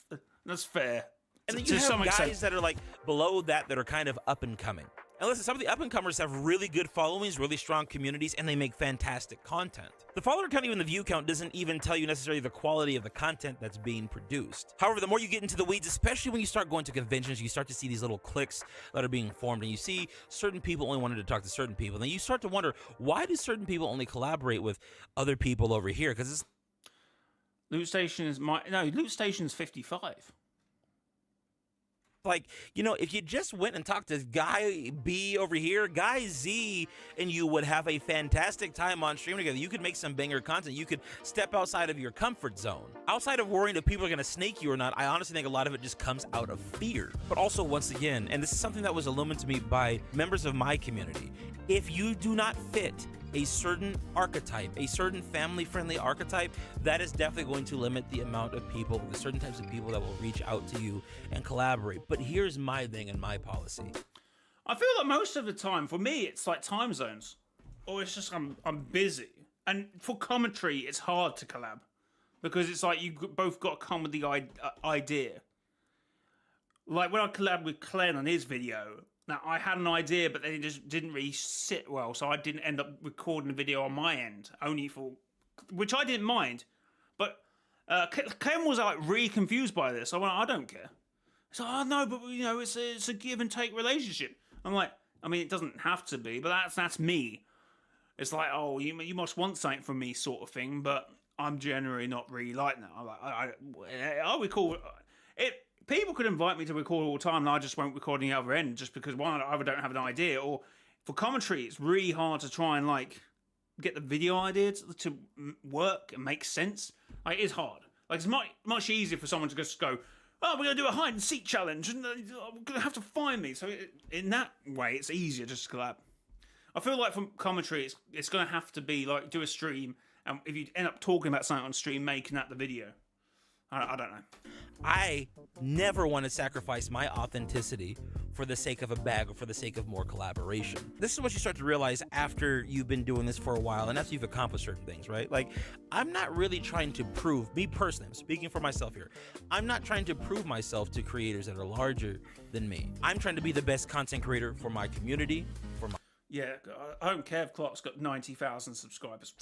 fair. And then you have guys that are like below that are kind of up and coming. And listen, some of the up and comers have really good followings, really strong communities, and they make fantastic content. The follower count, even the view count, doesn't even tell you necessarily the quality of the content that's being produced. However, the more you get into the weeds, especially when you start going to conventions, you start to see these little cliques that are being formed, and you see certain people only wanted to talk to certain people. And then you start to wonder, why do certain people only collaborate with other people over here? Because it's Loot Station is Loot Station's 55. Like, you know, if you just went and talked to Guy B over here, Guy Z, and you would have a fantastic time on stream together. You could make some banger content. You could step outside of your comfort zone. Outside of worrying if people are going to snake you or not, I honestly think a lot of it just comes out of fear. But also, once again, and this is something that was illuminated to me by members of my community, if you do not fit a certain archetype, a certain family-friendly archetype, that is definitely going to limit the amount of people, the certain types of people that will reach out to you and collaborate. But here's my thing and my policy. I feel like most of the time, for me, it's like time zones. Or it's just I'm busy. And for commentary, it's hard to collab. Because it's like you both got to come with the idea. Like when I collabed with Glenn on his video, now, I had an idea, but then it just didn't really sit well, so I didn't end up recording the video on my end, which I didn't mind. But Ken was like really confused by this. I went, I don't care. So, oh no, but you know, it's a give and take relationship. I'm like, I mean, it doesn't have to be, but that's me. It's like, oh, you must want something from me, sort of thing. But I'm generally not really like that. I'm like, I record it. People could invite me to record all the time, and I just won't record on the other end, just because one, I either don't have an idea, or for commentary, it's really hard to try and like get the video idea to work and make sense. Like, it is hard. Like, it's much easier for someone to just go, oh, we're gonna do a hide and seek challenge, and we're gonna have to find me. So in that way, it's easier just to collab. I feel like from commentary, it's gonna have to be like do a stream, and if you end up talking about something on stream, making that the video. I don't know. I never want to sacrifice my authenticity for the sake of a bag or for the sake of more collaboration. This is what you start to realize after you've been doing this for a while and after you've accomplished certain things, right? Like, I'm not really trying to prove, me personally, I'm speaking for myself here, I'm not trying to prove myself to creators that are larger than me. I'm trying to be the best content creator for my community, for my... Yeah, I don't care if Clark's got 90,000 subscribers.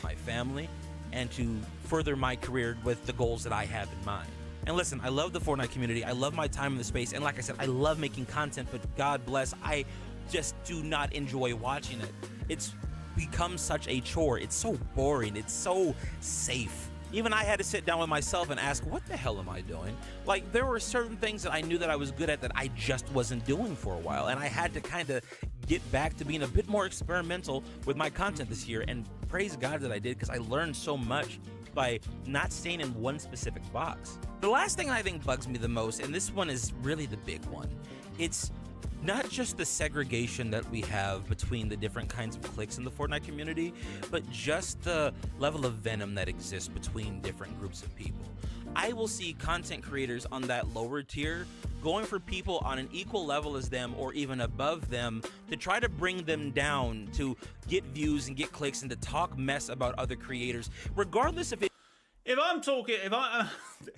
my family, and to further my career with the goals that I have in mind. And listen, I love the Fortnite community. I love my time in the space. And like I said, I love making content, but God bless, I just do not enjoy watching it. It's become such a chore. It's so boring. It's so safe. Even I had to sit down with myself and ask, what the hell am I doing? Like, there were certain things that I knew that I was good at that I just wasn't doing for a while. And I had to kind of get back to being a bit more experimental with my content this year. And praise God that I did, because I learned so much by not staying in one specific box. The last thing I think bugs me the most, and this one is really the big one, it's not just the segregation that we have between the different kinds of cliques in the Fortnite community, but just the level of venom that exists between different groups of people. I will see content creators on that lower tier going for people on an equal level as them or even above them to try to bring them down to get views and get clicks and to talk mess about other creators, regardless if it... If I'm talking about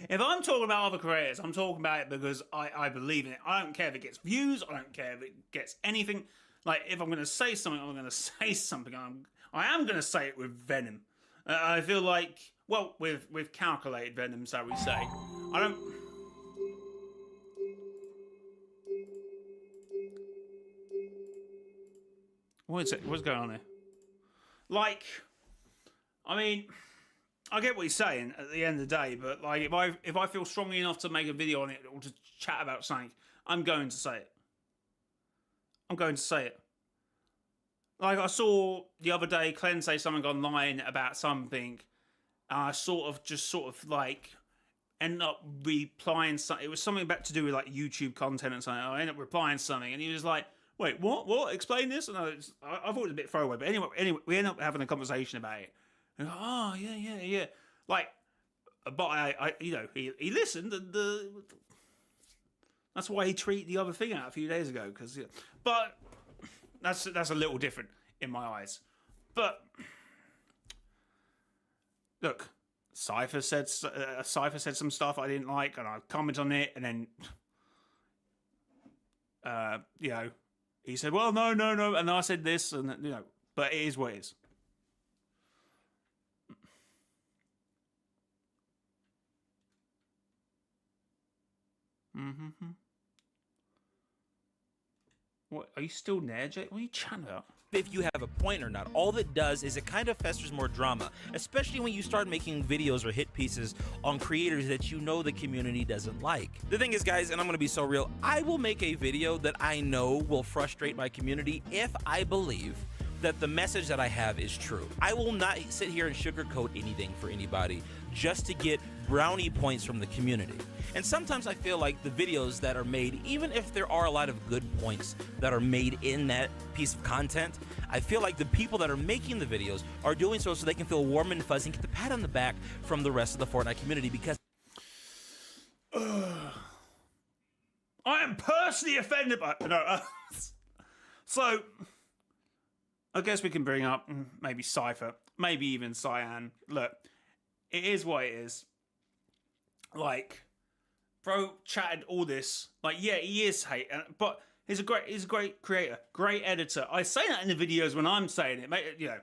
other creators, I'm talking about it because I believe in it. I don't care if it gets views. I don't care if it gets anything. Like, if I'm going to say something, I'm going to say something. I am going to say it with venom. I feel like, well, with calculated venom, so we say. I don't... What is it? What's going on here? Like, I mean... I get what he's saying at the end of the day, but like if I feel strongly enough to make a video on it or to chat about something, I'm going to say it. I'm going to say it. Like, I saw the other day Clen say something online about something, and I sort of like ended up replying something. It was something about to do with like YouTube content and something. I ended up replying something, and he was like, "Wait, what? Explain this?" And I thought it was a bit throwaway, but anyway, we ended up having a conversation about it. And go, oh yeah. Like, but I you know, he listened, and that's why he tweeted the other thing out a few days ago. Because, yeah. But that's a little different in my eyes. But look, Cypher said some stuff I didn't like, and I commented on it, and then you know, he said, well, no, and I said this, and you know, but it is what it is. What, are you still there, Jake? What are you chatting about? If you have a point or not, all it does is it kind of festers more drama, especially when you start making videos or hit pieces on creators that you know the community doesn't like. The thing is, guys, and I'm gonna be so real, I will make a video that I know will frustrate my community if I believe that the message that I have is true. I will not sit here and sugarcoat anything for anybody just to get brownie points from the community. And sometimes I feel like the videos that are made, even if there are a lot of good points that are made in that piece of content, I feel like the people that are making the videos are doing so they can feel warm and fuzzy and get the pat on the back from the rest of the Fortnite community, because I am personally offended by... No, so... I guess we can bring up maybe Cypher, maybe even Cyan. Look, it is what it is. Like, bro chatted all this. Like, yeah, he is hate, but he's a great creator, great editor. I say that in the videos when I'm saying it. You know,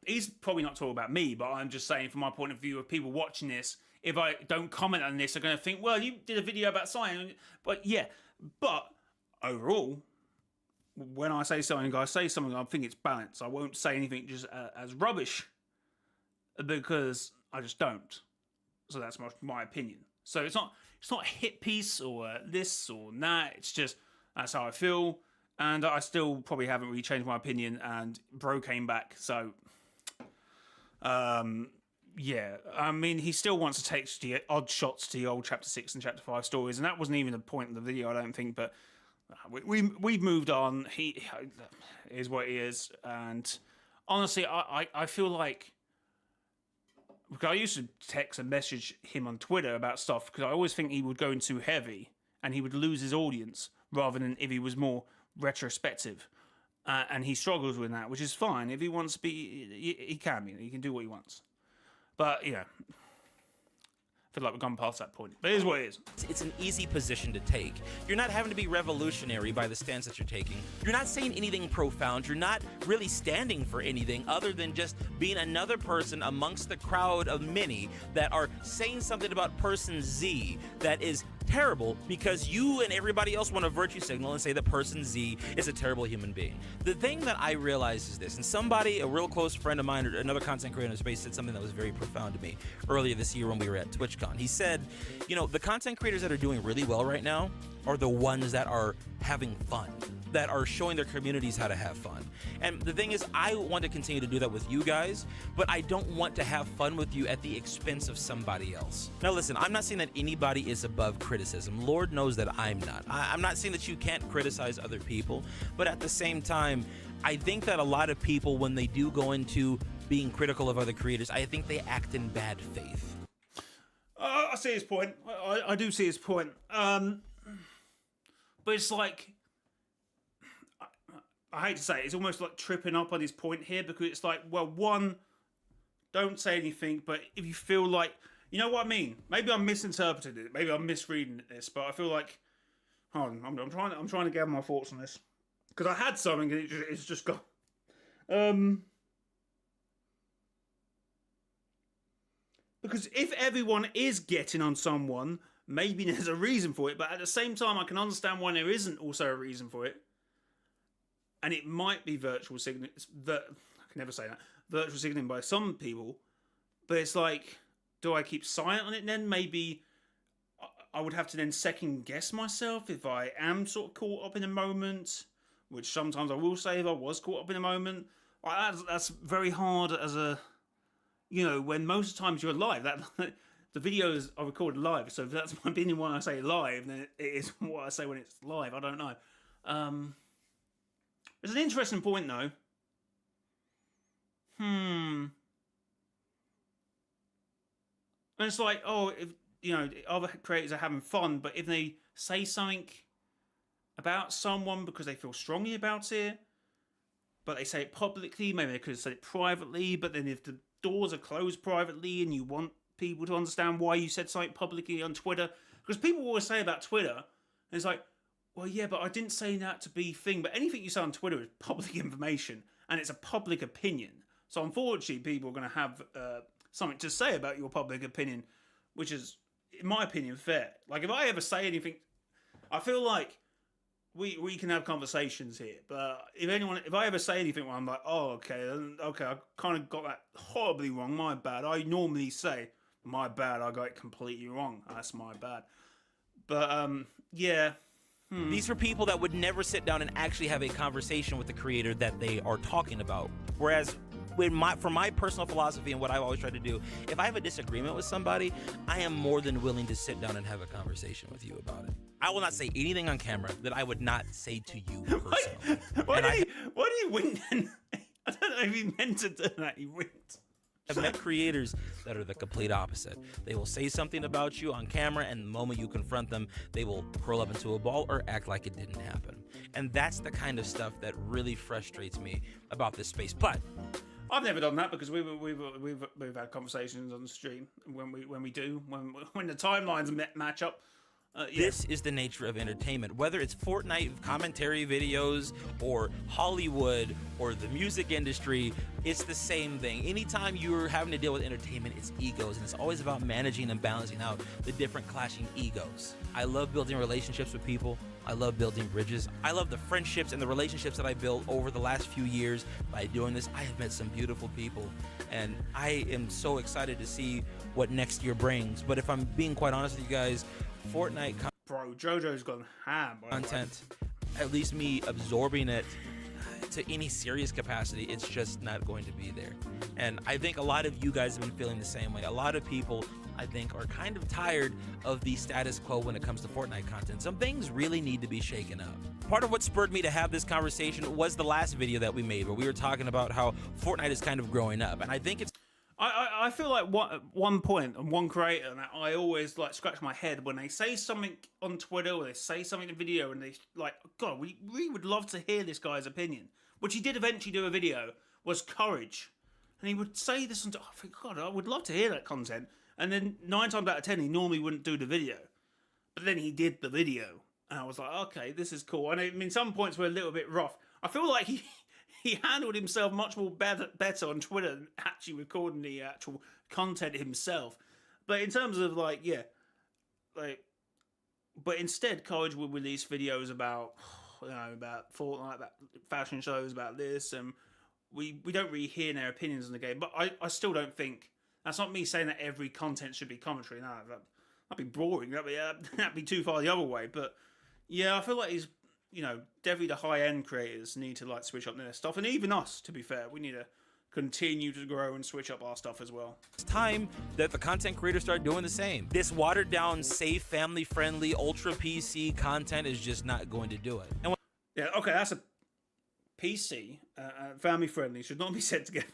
he's probably not talking about me, but I'm just saying from my point of view of people watching this. If I don't comment on this, they're going to think, well, you did a video about Cyan. But yeah, but overall, when I say something, I think it's balanced. I won't say anything just as rubbish because I just don't. So that's my opinion. So it's not a hit piece or this or that. It's just that's how I feel, and I still probably haven't really changed my opinion. And Bro came back, so yeah. I mean, he still wants to take the odd shots to the old Chapter 6 and Chapter 5 stories, and that wasn't even the point of the video, I don't think. But we've moved on. He is what he is, and honestly, I feel like. Because I used to text and message him on Twitter about stuff because I always think he would go in too heavy and he would lose his audience rather than if he was more retrospective. And he struggles with that, which is fine. If he wants to be, he can be. He can do what he wants. But, yeah. I feel like we've gone past that point. But it is what it is. It's an easy position to take. You're not having to be revolutionary by the stance that you're taking. You're not saying anything profound. You're not really standing for anything other than just being another person amongst the crowd of many that are saying something about person Z that is terrible because you and everybody else want to virtue signal and say that person Z is a terrible human being. The thing that I realize is this, and somebody, a real close friend of mine or another content creator in the space said something that was very profound to me earlier this year when we were at TwitchCon. He said, you know, the content creators that are doing really well right now are the ones that are having fun, that are showing their communities how to have fun. And the thing is, I want to continue to do that with you guys, but I don't want to have fun with you at the expense of somebody else. Now listen, I'm not saying that anybody is above criticism. Lord knows that I'm not. I'm not saying that you can't criticize other people, but at the same time, I think that a lot of people, when they do go into being critical of other creators, I think they act in bad faith. I see his point. I do see his point. But it's like, I hate to say it, it's almost like tripping up on his point here because it's like, well, one, don't say anything, but if you feel like, you know what I mean? Maybe I'm misinterpreting it. Maybe I'm misreading this, but I feel like, hold on, I'm trying to gather my thoughts on this because I had something and it's just gone. Because if everyone is getting on someone, maybe there's a reason for it, but at the same time, I can understand why there isn't also a reason for it. And it might be virtual signaling. I can never say that. Virtual signaling by some people. But it's like, do I keep silent on it then? Maybe I would have to then second guess myself if I am sort of caught up in a moment, which sometimes I will say if I was caught up in a moment. That's very hard as a, you know, when most of the times you're live, that the videos are recorded live. So if that's my opinion when I say live, then it is what I say when it's live. I don't know. It's an interesting point, though. And it's like, oh, if you know, other creators are having fun, but if they say something about someone because they feel strongly about it, but they say it publicly, maybe they could have said it privately, but then if the doors are closed privately and you want people to understand why you said something publicly on Twitter, because people always say about Twitter, and it's like, well, yeah, but I didn't say that to be thing. But anything you say on Twitter is public information, and it's a public opinion. So unfortunately, people are going to have something to say about your public opinion, which is, in my opinion, fair. Like, if I ever say anything, I feel like we can have conversations here. But if I ever say anything where I'm like, oh, okay, I kind of got that horribly wrong, my bad. I normally say, my bad, I got it completely wrong. That's my bad. But, yeah. These are people that would never sit down and actually have a conversation with the creator that they are talking about. Whereas, for my personal philosophy and what I've always tried to do, if I have a disagreement with somebody, I am more than willing to sit down and have a conversation with you about it. I will not say anything on camera that I would not say to you personally. Why did he wink then? I don't know if he meant to do that. He winked. I've met creators that are the complete opposite. They will say something about you on camera, and the moment you confront them, they will curl up into a ball or act like it didn't happen. And that's the kind of stuff that really frustrates me about this space. But I've never done that because we've had conversations on the stream when the timelines match up. Yeah. This is the nature of entertainment. Whether it's Fortnite commentary videos or Hollywood or the music industry, it's the same thing. Anytime you're having to deal with entertainment, it's egos, and it's always about managing and balancing out the different clashing egos. I love building relationships with people. I love building bridges. I love the friendships and the relationships that I built over the last few years by doing this. I have met some beautiful people, and I am so excited to see what next year brings. But if I'm being quite honest with you guys, Fortnite Bro, JoJo's gone ham, by the way. content, at least me absorbing it to any serious capacity, it's just not going to be there. And I think a lot of you guys have been feeling the same way. A lot of people, I think, are kind of tired of the status quo when it comes to Fortnite content. Some things really need to be shaken up. Part of what spurred me to have this conversation was the last video that we made, where we were talking about how Fortnite is kind of growing up. And I think it's I feel like one point and one creator, and I always like scratch my head when they say something on Twitter or they say something in a video, and they like, God, we would love to hear this guy's opinion, which he did eventually do a video, was courage. And he would say this, and I think, God, I would love to hear that content. And then 9 times out of 10, he normally wouldn't do the video. But then he did the video. And I was like, okay, this is cool. And I mean, some points were a little bit rough. I feel like he handled himself much more better on Twitter than actually recording the actual content himself. But in terms of like, yeah, like, but instead, Courage will release videos about, you know, about Fortnite, about fashion shows, about this, and we don't really hear their opinions on the game. But I still don't think, that's not me saying that every content should be commentary. No, that'd be boring. That'd be too far the other way. But yeah, I feel like he's, you know, definitely the high-end creators need to like switch up their stuff, and even us, to be fair, we need to continue to grow and switch up our stuff as well. It's time that the content creators start doing the same. This watered-down, safe, family-friendly, ultra PC content is just not going to do it. And yeah, okay, that's a PC, family-friendly, should not be said together.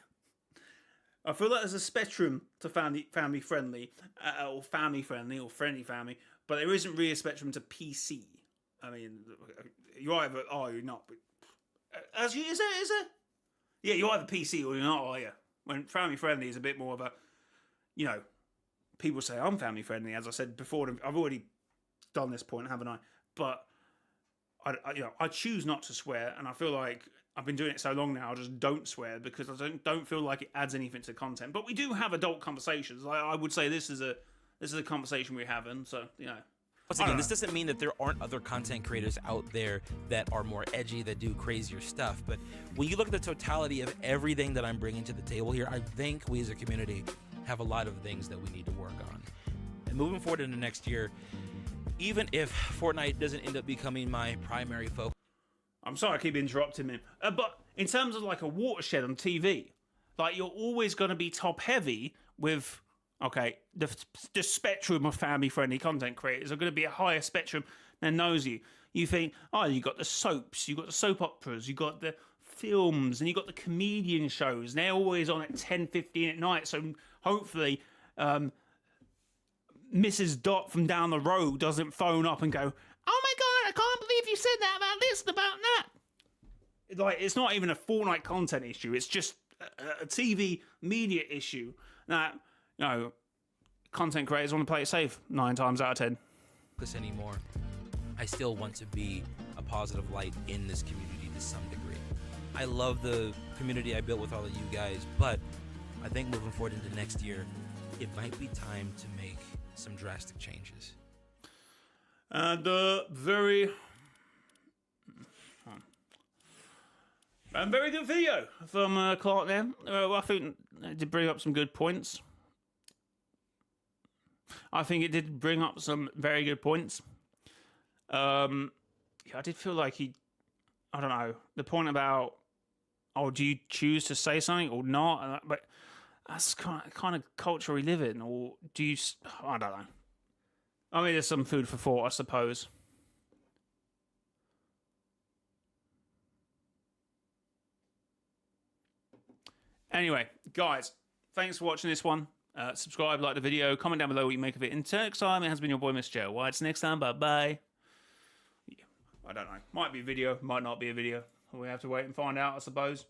I feel like there's a spectrum to family-friendly, or family-friendly, or friendly family, but there isn't really a spectrum to PC. I mean, you either are or you're not. But is there? Yeah, you're either PC or you're not, are you? When family friendly is a bit more of a, you know, people say I'm family friendly. As I said before, I've already done this point, haven't I? But I choose not to swear, and I feel like I've been doing it so long now, I just don't swear because I don't feel like it adds anything to content. But we do have adult conversations. I would say this is a conversation we're having. So you know. once again, this doesn't mean that there aren't other content creators out there that are more edgy, that do crazier stuff. But when you look at the totality of everything that I'm bringing to the table here, I think we as a community have a lot of things that we need to work on. And moving forward into next year, even if Fortnite doesn't end up becoming my primary focus. I'm sorry I keep interrupting him. But in terms of like a watershed on TV, like you're always going to be top heavy with... Okay, the spectrum of family-friendly content creators are going to be a higher spectrum than those of you. You think, oh, you got the soaps, you got the soap operas, you got the films, and you got the comedian shows. And they're always on at 10:15 at night. So hopefully, Mrs. Dot from down the road doesn't phone up and go, "Oh my God, I can't believe you said that about this and about that." Like, it's not even a Fortnite content issue. It's just a TV media issue that... No, content creators want to play it safe 9 times out of 10. This anymore. I still want to be a positive light in this community to some degree. I love the community I built with all of you guys, but I think moving forward into next year, it might be time to make some drastic changes. And very good video from Clark there. I think it did bring up some good points. I think it did bring up some very good points. Yeah, I did feel like I don't know, the point about, oh, do you choose to say something or not? But that's kind of culture we live in. Or do you, I don't know. I mean, there's some food for thought, I suppose. Anyway, guys, thanks for watching this one. Subscribe, like the video, comment down below what you make of it. Until next time, it has been your boy, Mr. Jayowhy. It's next time, bye-bye. Yeah, I don't know. Might be a video, might not be a video. We have to wait and find out, I suppose.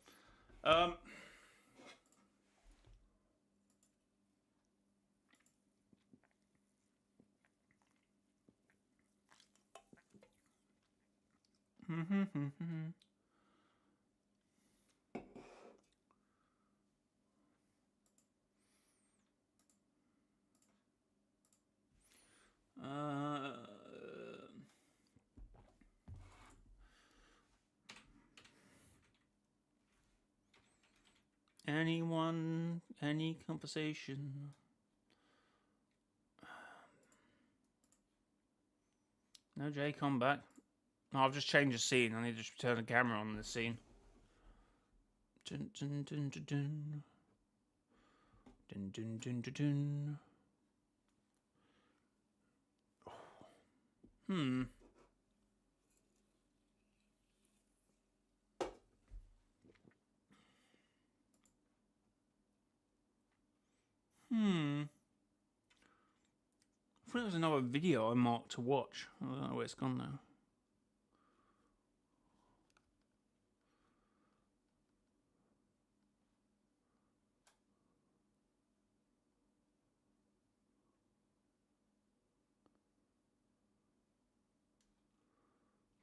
Anyone? Any conversation? No, Jay, come back. No, I've just changed the scene. I need to just turn the camera on the scene. Dun, dun, dun, dun, dun. Dun, dun, dun, dun, dun. Hmm. I thought there was another video I marked to watch. I don't know where it's gone now.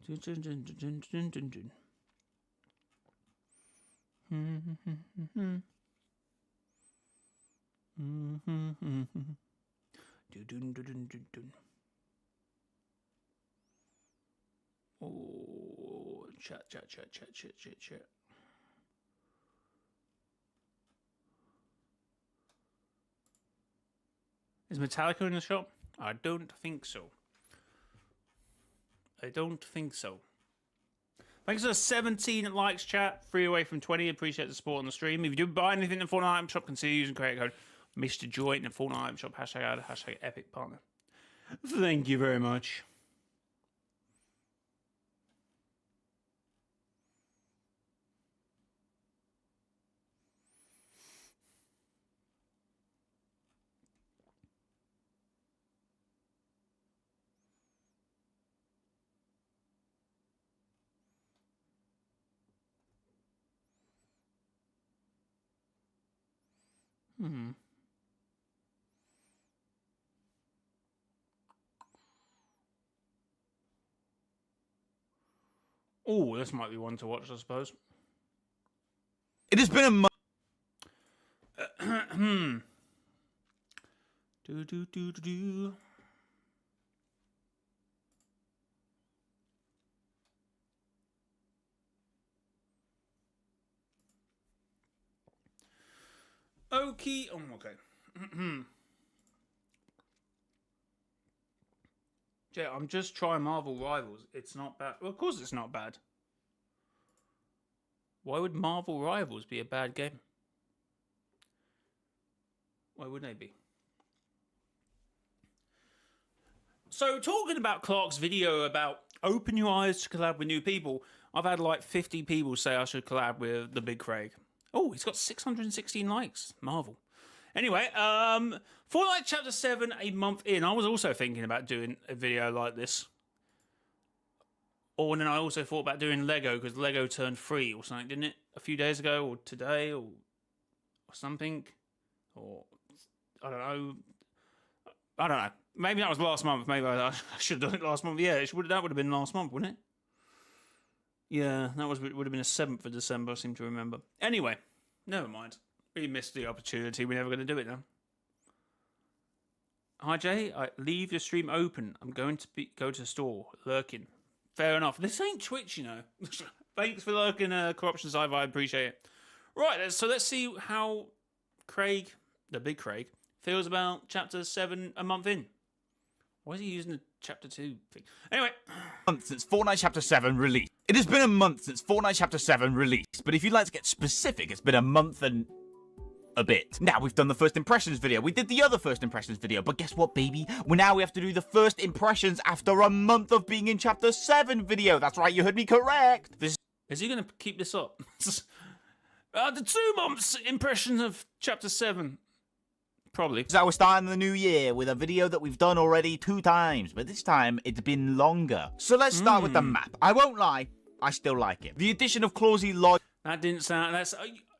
Dun, dun, dun, dun, dun, dun, dun. Oh, chat. Is Metallica in the shop? I don't think so. Thanks for the 17 likes, chat. 3 away from 20. Appreciate the support on the stream. If you do buy anything in the Fortnite item shop, consider using credit code Mr. Joy in the Fortnite item shop. #ad, #epic partner. Thank you very much. Oh, this might be one to watch, I suppose. It has been a month. Do. Okay. Oh, okay. Yeah, I'm just trying Marvel Rivals. It's not bad. Well, of course it's not bad. Why would Marvel Rivals be a bad game? Why would they be? So, talking about Clark's video about open your eyes to collab with new people, I've had like 50 people say I should collab with the Big Craig. Oh, he's got 616 likes. Marvel. Anyway, Fortnite Chapter 7, a month in. I was also thinking about doing a video like this. Or then I also thought about doing Lego, because Lego turned free or something, didn't it? A few days ago, or today, or something. Or, I don't know. Maybe that was last month. Maybe I should have done it last month. Yeah, that would have been last month, wouldn't it? Yeah, that would have been the 7th of December, I seem to remember. Anyway, never mind. We missed the opportunity. We're never going to do it now. Hi, Jay. Leave your stream open. I'm going to go to the store. Lurking. Fair enough. This ain't Twitch, you know. Thanks for lurking, Corruption Sci-Fi. I appreciate it. Right, so let's see how Craig, the Big Craig, feels about Chapter 7 a month in. Why is he using the Chapter 2 thing? Anyway. Month since Fortnite Chapter 7 released. It has been a month since Fortnite Chapter 7 released, but if you'd like to get specific, it's been a month and a bit. Now, we've done the first impressions video. We did the other first impressions video, but guess what, baby? We have to do the first impressions after a month of being in Chapter 7 video. That's right, you heard me correct. Is he going to keep this up? The 2 months impressions of Chapter 7. Probably. So we're starting the new year with a video that we've done already 2 times, but this time it's been longer. So let's start with the map. I won't lie, I still like it. The addition of Clausey Lodge. That didn't sound...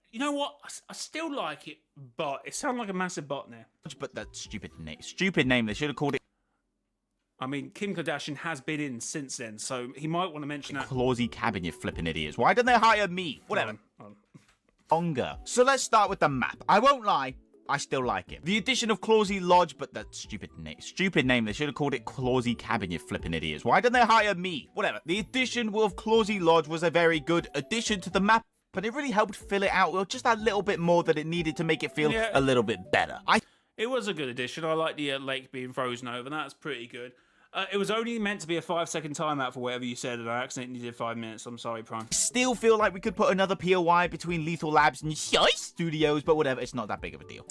You know what? I still like it, but it sounded like a massive bot now. But that stupid name. They should have called it I mean, Kim Kardashian has been in since then, so he might want to mention that. Clausy cabin, you flipping idiots. Why don't they hire me? Whatever. Longer. So let's start with the map. I won't lie, I still like it. The addition of Clausy Lodge, but that stupid name. They should have called it Clausy Cabin, you flipping idiots. Why don't they hire me? Whatever. The addition of Clausy Lodge was a very good addition to the map, but it really helped fill it out just a little bit more than it needed to make it feel a little bit better. It was a good addition. I like the lake being frozen over. That's pretty good. It was only meant to be a 5-second timeout for whatever you said, and I accidentally did 5 minutes. I'm sorry, Prime. Still feel like we could put another POI between Lethal Labs and Studios, but whatever. It's not that big of a deal.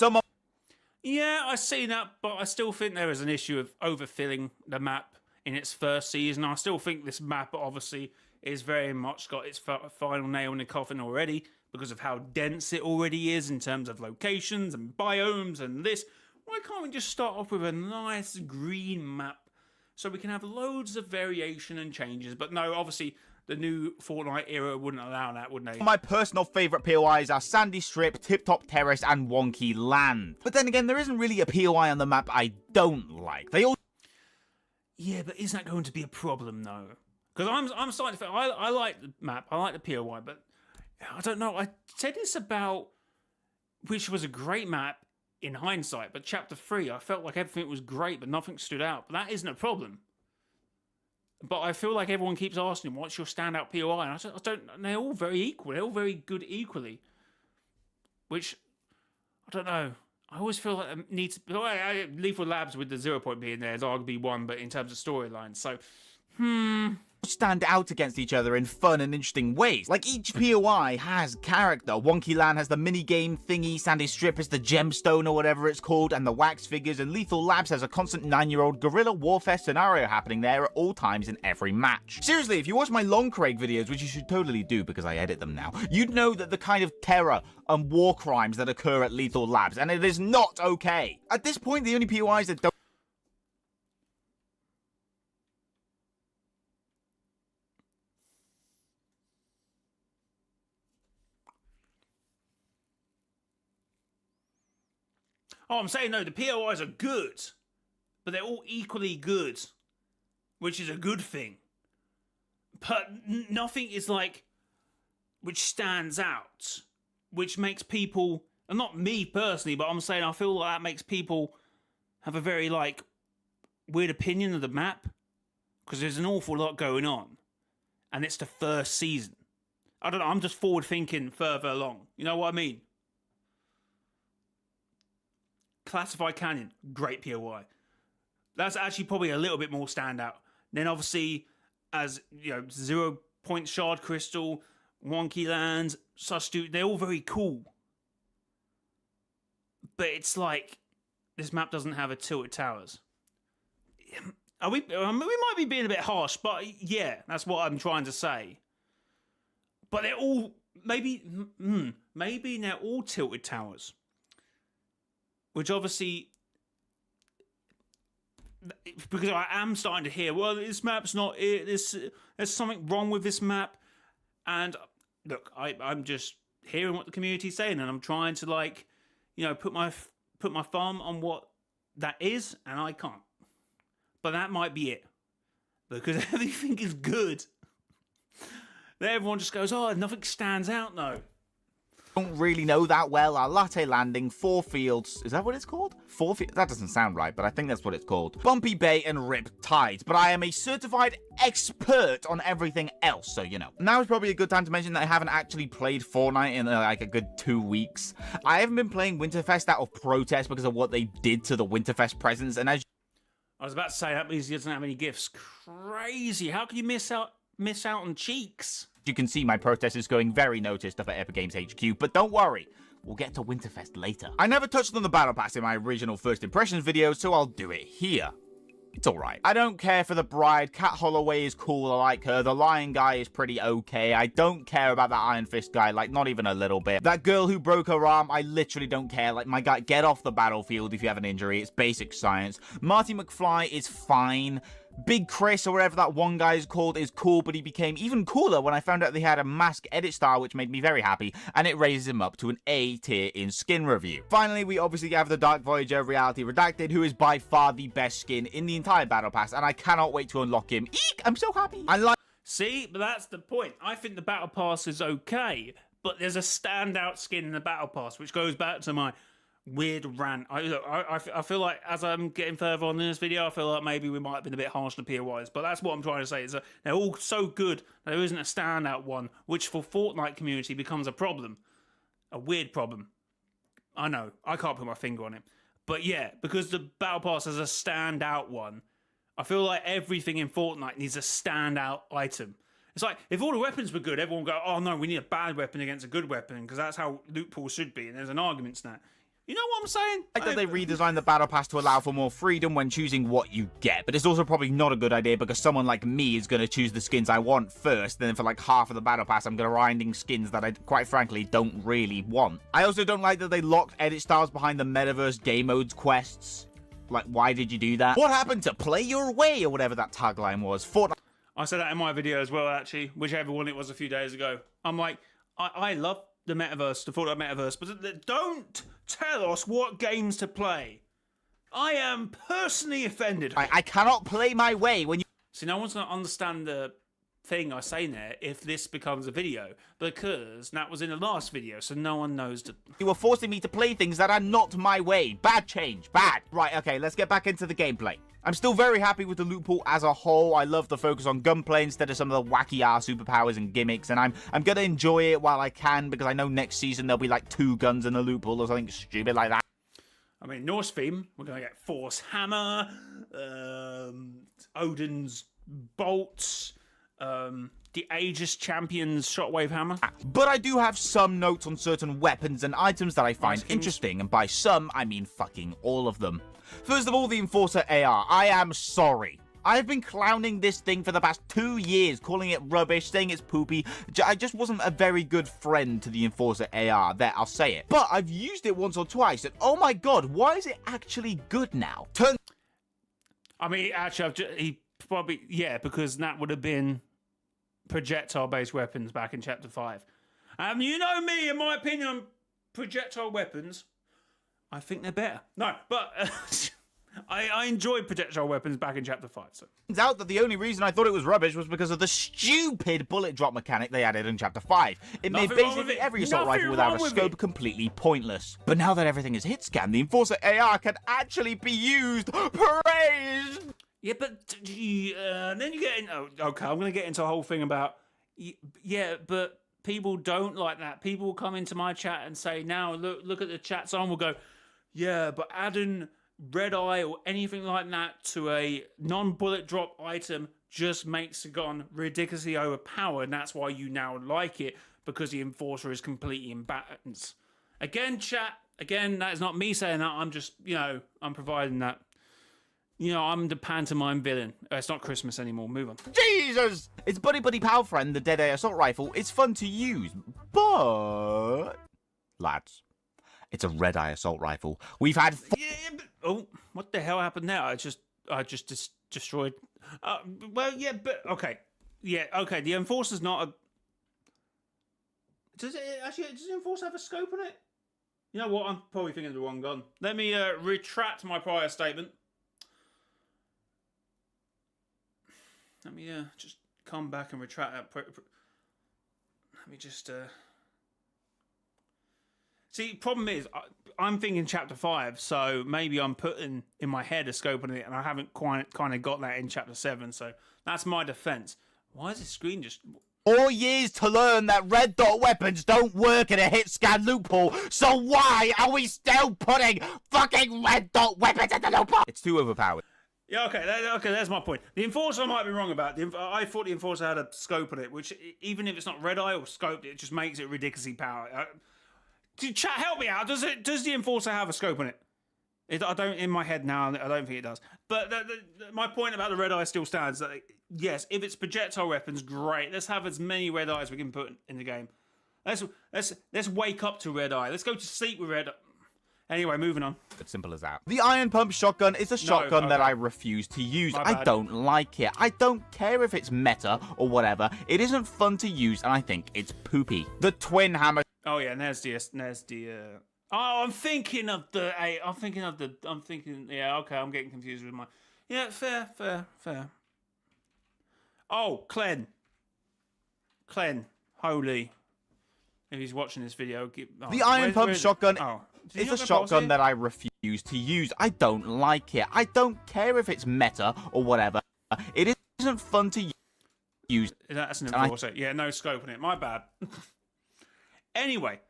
Yeah, I see that, but I still think there is an issue of overfilling the map in its first season. I still think this map, obviously, is very much got its final nail in the coffin already because of how dense it already is in terms of locations and biomes and this. Why can't we just start off with a nice green map so we can have loads of variation and changes? But no, obviously, the new Fortnite era wouldn't allow that, wouldn't they? My personal favourite POIs are Sandy Strip, Tip Top Terrace, and Wonky Land. But then again, there isn't really a POI on the map I don't like. They all... Yeah, but is that going to be a problem, though? Because I'm starting to feel... I like the map, I like the POI, but I don't know. I said this about... which was a great map in hindsight, but Chapter 3, I felt like everything was great, but nothing stood out. But that isn't a problem. But I feel like everyone keeps asking, what's your standout POI? And I don't, they're all very equal. They're all very good equally. Which, I don't know. I always feel like it needs... Lethal Labs with the 0 point being there is arguably one, but in terms of storyline. So, stand out against each other in fun and interesting ways. Like, each POI has character. Wonky Land has the minigame thingy, Sandy Strip is the gemstone or whatever it's called, and the wax figures, and Lethal Labs has a constant 9-year-old guerrilla warfare scenario happening there at all times in every match. Seriously, if you watch my Long Craig videos, which you should totally do because I edit them now, you'd know that the kind of terror and war crimes that occur at Lethal Labs, and it is not okay. At this point, the only POIs that don't... Oh, I'm saying no, the POIs are good, but they're all equally good, which is a good thing. But nothing is like, which stands out, which makes people, and not me personally, but I'm saying I feel like that makes people have a very like weird opinion of the map, because there's an awful lot going on, and it's the first season. I don't know, I'm just forward thinking further along. You know what I mean? Classified Canyon, great POI. That's actually probably a little bit more standout. Then obviously, as you know, 0 Point Shard Crystal, Wonky Lands, they're all very cool. But it's like, this map doesn't have a tilted towers. We might be being a bit harsh, but yeah, that's what I'm trying to say. But they're all, maybe they're all tilted towers. Which obviously, because I am starting to hear, well, this map's not it. There's something wrong with this map. And look, I'm just hearing what the community's saying, and I'm trying to like, you know, put my thumb on what that is, and I can't. But that might be it, because everything is good. Then everyone just goes, oh, nothing stands out, no. Don't really know that well. Our Latte Landing, 4 Fields, is that what it's called? 4 Fields, that doesn't sound right, but I think that's what it's called. Bumpy Bay and Rip Tides, but I am a certified expert on everything else, so you know. Now is probably a good time to mention that I haven't actually played Fortnite in like a good 2 weeks. I haven't been playing Winterfest out of protest because of what they did to the Winterfest presents, and as I was about to say, that means he doesn't have any gifts. Crazy. How can you miss out on cheeks? you can see, my protest is going very noticed up at Epic Games HQ, but don't worry, we'll get to Winterfest later. I never touched on the Battle Pass in my original First Impressions video, so I'll do it here. It's alright. I don't care for the bride. Kat Holloway is cool, I like her. The lion guy is pretty okay. I don't care about that Iron Fist guy, like, not even a little bit. That girl who broke her arm, I literally don't care. Like, my guy, get off the battlefield if you have an injury. It's basic science. Marty McFly is fine. Big Chris, or whatever that one guy is called, is cool, but he became even cooler when I found out they had a mask edit style, which made me very happy, and it raises him up to an A tier in skin review. Finally, we obviously have the Dark Voyager Reality Redacted, who is by far the best skin in the entire Battle Pass, and I cannot wait to unlock him. Eek! I'm so happy. I like. See, but that's the point. I think the Battle Pass is okay, but there's a standout skin in the Battle Pass, which goes back to my weird rant. I feel like as I'm getting further on in this video, I feel like maybe we might have been a bit harsh on the POIs, but that's what I'm trying to say, is that they're all so good, there isn't a standout one, which for Fortnite community becomes a problem. A weird problem. I know, I can't put my finger on it. But yeah, because the Battle Pass has a standout one, I feel like everything in Fortnite needs a standout item. It's like, if all the weapons were good, everyone would go, oh no, we need a bad weapon against a good weapon, because that's how loot pools should be, and there's an argument to that. You know what I'm saying? Like that they redesigned the Battle Pass to allow for more freedom when choosing what you get, but it's also probably not a good idea because someone like me is going to choose the skins I want first, then for like half of the Battle Pass I'm going to grinding skins that I, quite frankly, don't really want. I also don't like that they locked edit styles behind the Metaverse Game Modes quests. Like, why did you do that? What happened to play your way, or whatever that tagline was? Fortnite. I said that in my video as well, actually, whichever one it was a few days ago. I'm like, I love the Metaverse, the Fortnite Metaverse, but don't tell us what games to play. I am personally offended. I cannot play my way when you... See, no one's going to understand the thing I say there if this becomes a video, because that was in the last video, so no one knows to... You were forcing me to play things that are not my way. Bad change. Bad. Right, okay, let's get back into the gameplay. I'm still very happy with the loot pool as a whole. I love the focus on gunplay instead of some of the wacky ass superpowers and gimmicks, and I'm gonna enjoy it while I can, because I know next season there'll be like 2 guns in the loot pool or something stupid like that. I mean, Norse theme, we're gonna get Force Hammer, Odin's bolts, the Aegis Champion's Shockwave Hammer. But I do have some notes on certain weapons and items that I find interesting, and by some, I mean fucking all of them. First of all, the Enforcer AR. I am sorry. I've been clowning this thing for the past 2 years, calling it rubbish, saying it's poopy. I just wasn't a very good friend to the Enforcer AR. There, I'll say it. But I've used it once or twice, and oh my god, why is it actually good now? I mean, actually, he probably, yeah, because that would have been projectile-based weapons back in Chapter 5. You know me, in my opinion, on projectile weapons, I think they're better. No, but I enjoyed projectile weapons back in Chapter 5. So. Turns out that the only reason I thought it was rubbish was because of the stupid bullet drop mechanic they added in Chapter 5. It made basically every assault rifle without a scope completely pointless. But now that everything is hit scan, the Enforcer AR can actually be used. Praised! Yeah, but then you get in... Oh, okay, I'm going to get into a whole thing about... Yeah, but people don't like that. People will come into my chat and say, now, look at the chat. Someone will go, yeah, but adding Red Eye or anything like that to a non-bullet drop item just makes the gun ridiculously overpowered, and that's why you now like it, because the Enforcer is completely imbalanced. Again, chat, that is not me saying that. I'm just, I'm providing that. I'm the pantomime villain. It's not Christmas anymore. Move on. Jesus! It's Buddy Buddy Pal Friend, the Dead-Eye Assault Rifle. It's fun to use, but... Lads, it's a Red-Eye Assault Rifle. We've had... Oh, what the hell happened there? I just destroyed... well, yeah, but... Okay. Yeah, okay. The Enforcer's not a... Does the Enforcer have a scope on it? You know what? I'm probably thinking of the wrong gun. Let me retract my prior statement. Let me just come back and retract that. Let me just... See, problem is, I'm thinking Chapter 5, so maybe I'm putting in my head a scope on it, and I haven't kind of got that in Chapter 7, so that's my defense. Why is the screen just... 4 years to learn that red dot weapons don't work in a hit scan loophole, so why are we still putting fucking red dot weapons in the loophole? It's too overpowered. Yeah, okay, that's my point. The Enforcer I might be wrong about. I thought the Enforcer had a scope on it, which, even if it's not red eye or scoped, it just makes it ridiculously powered. Chat, help me out. Does the Enforcer have a scope on it? I don't, in my head now, I don't think it does. But my point about the red eye still stands. That, yes, if it's projectile weapons, great. Let's have as many red eyes we can put in the game. Let's wake up to red eye. Let's go to sleep with red eye. Anyway, moving on. It's simple as that. The iron pump shotgun is a shotgun that I refuse to use. My I bad. don't like it. I don't care if it's meta or whatever. It isn't fun to use, and I think it's poopy. The twin hammer. Oh yeah, and there's the. Oh, I'm thinking. Yeah, okay, I'm getting confused with my. Yeah, fair. Oh, Clen, holy. If he's watching this video, The iron pump shotgun is is a shotgun that I refuse to use. I don't like it. I don't care if it's meta or whatever. It isn't fun to use. That's an enforcer. Yeah, no scope on it. My bad. Anyway,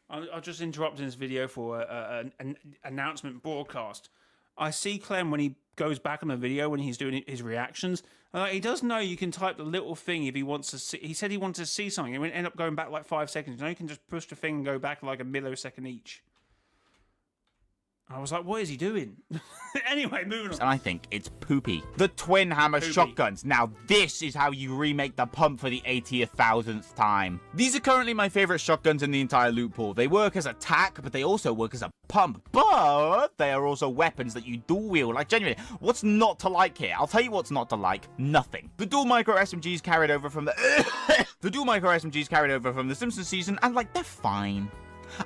I'll just interrupt in this video for an announcement broadcast. I see Clem when he goes back on the video when he's doing his reactions. He does know you can type the little thing if he wants to see. He said he wanted to see something. It would end up going back like 5 seconds. You can just push the thing and go back like a millisecond each. I was like, what is he doing? Anyway, moving on. And I think it's poopy. The twin hammer shotguns. Now, this is how you remake the pump for the 80,000th time. These are currently my favorite shotguns in the entire loot pool. They work as attack, but they also work as a pump. But they are also weapons that you dual wield. Like, genuinely, what's not to like here? I'll tell you what's not to like. Nothing. The dual micro SMGs carried over from the... the dual micro SMGs carried over from the Simpsons season, and, like, they're fine.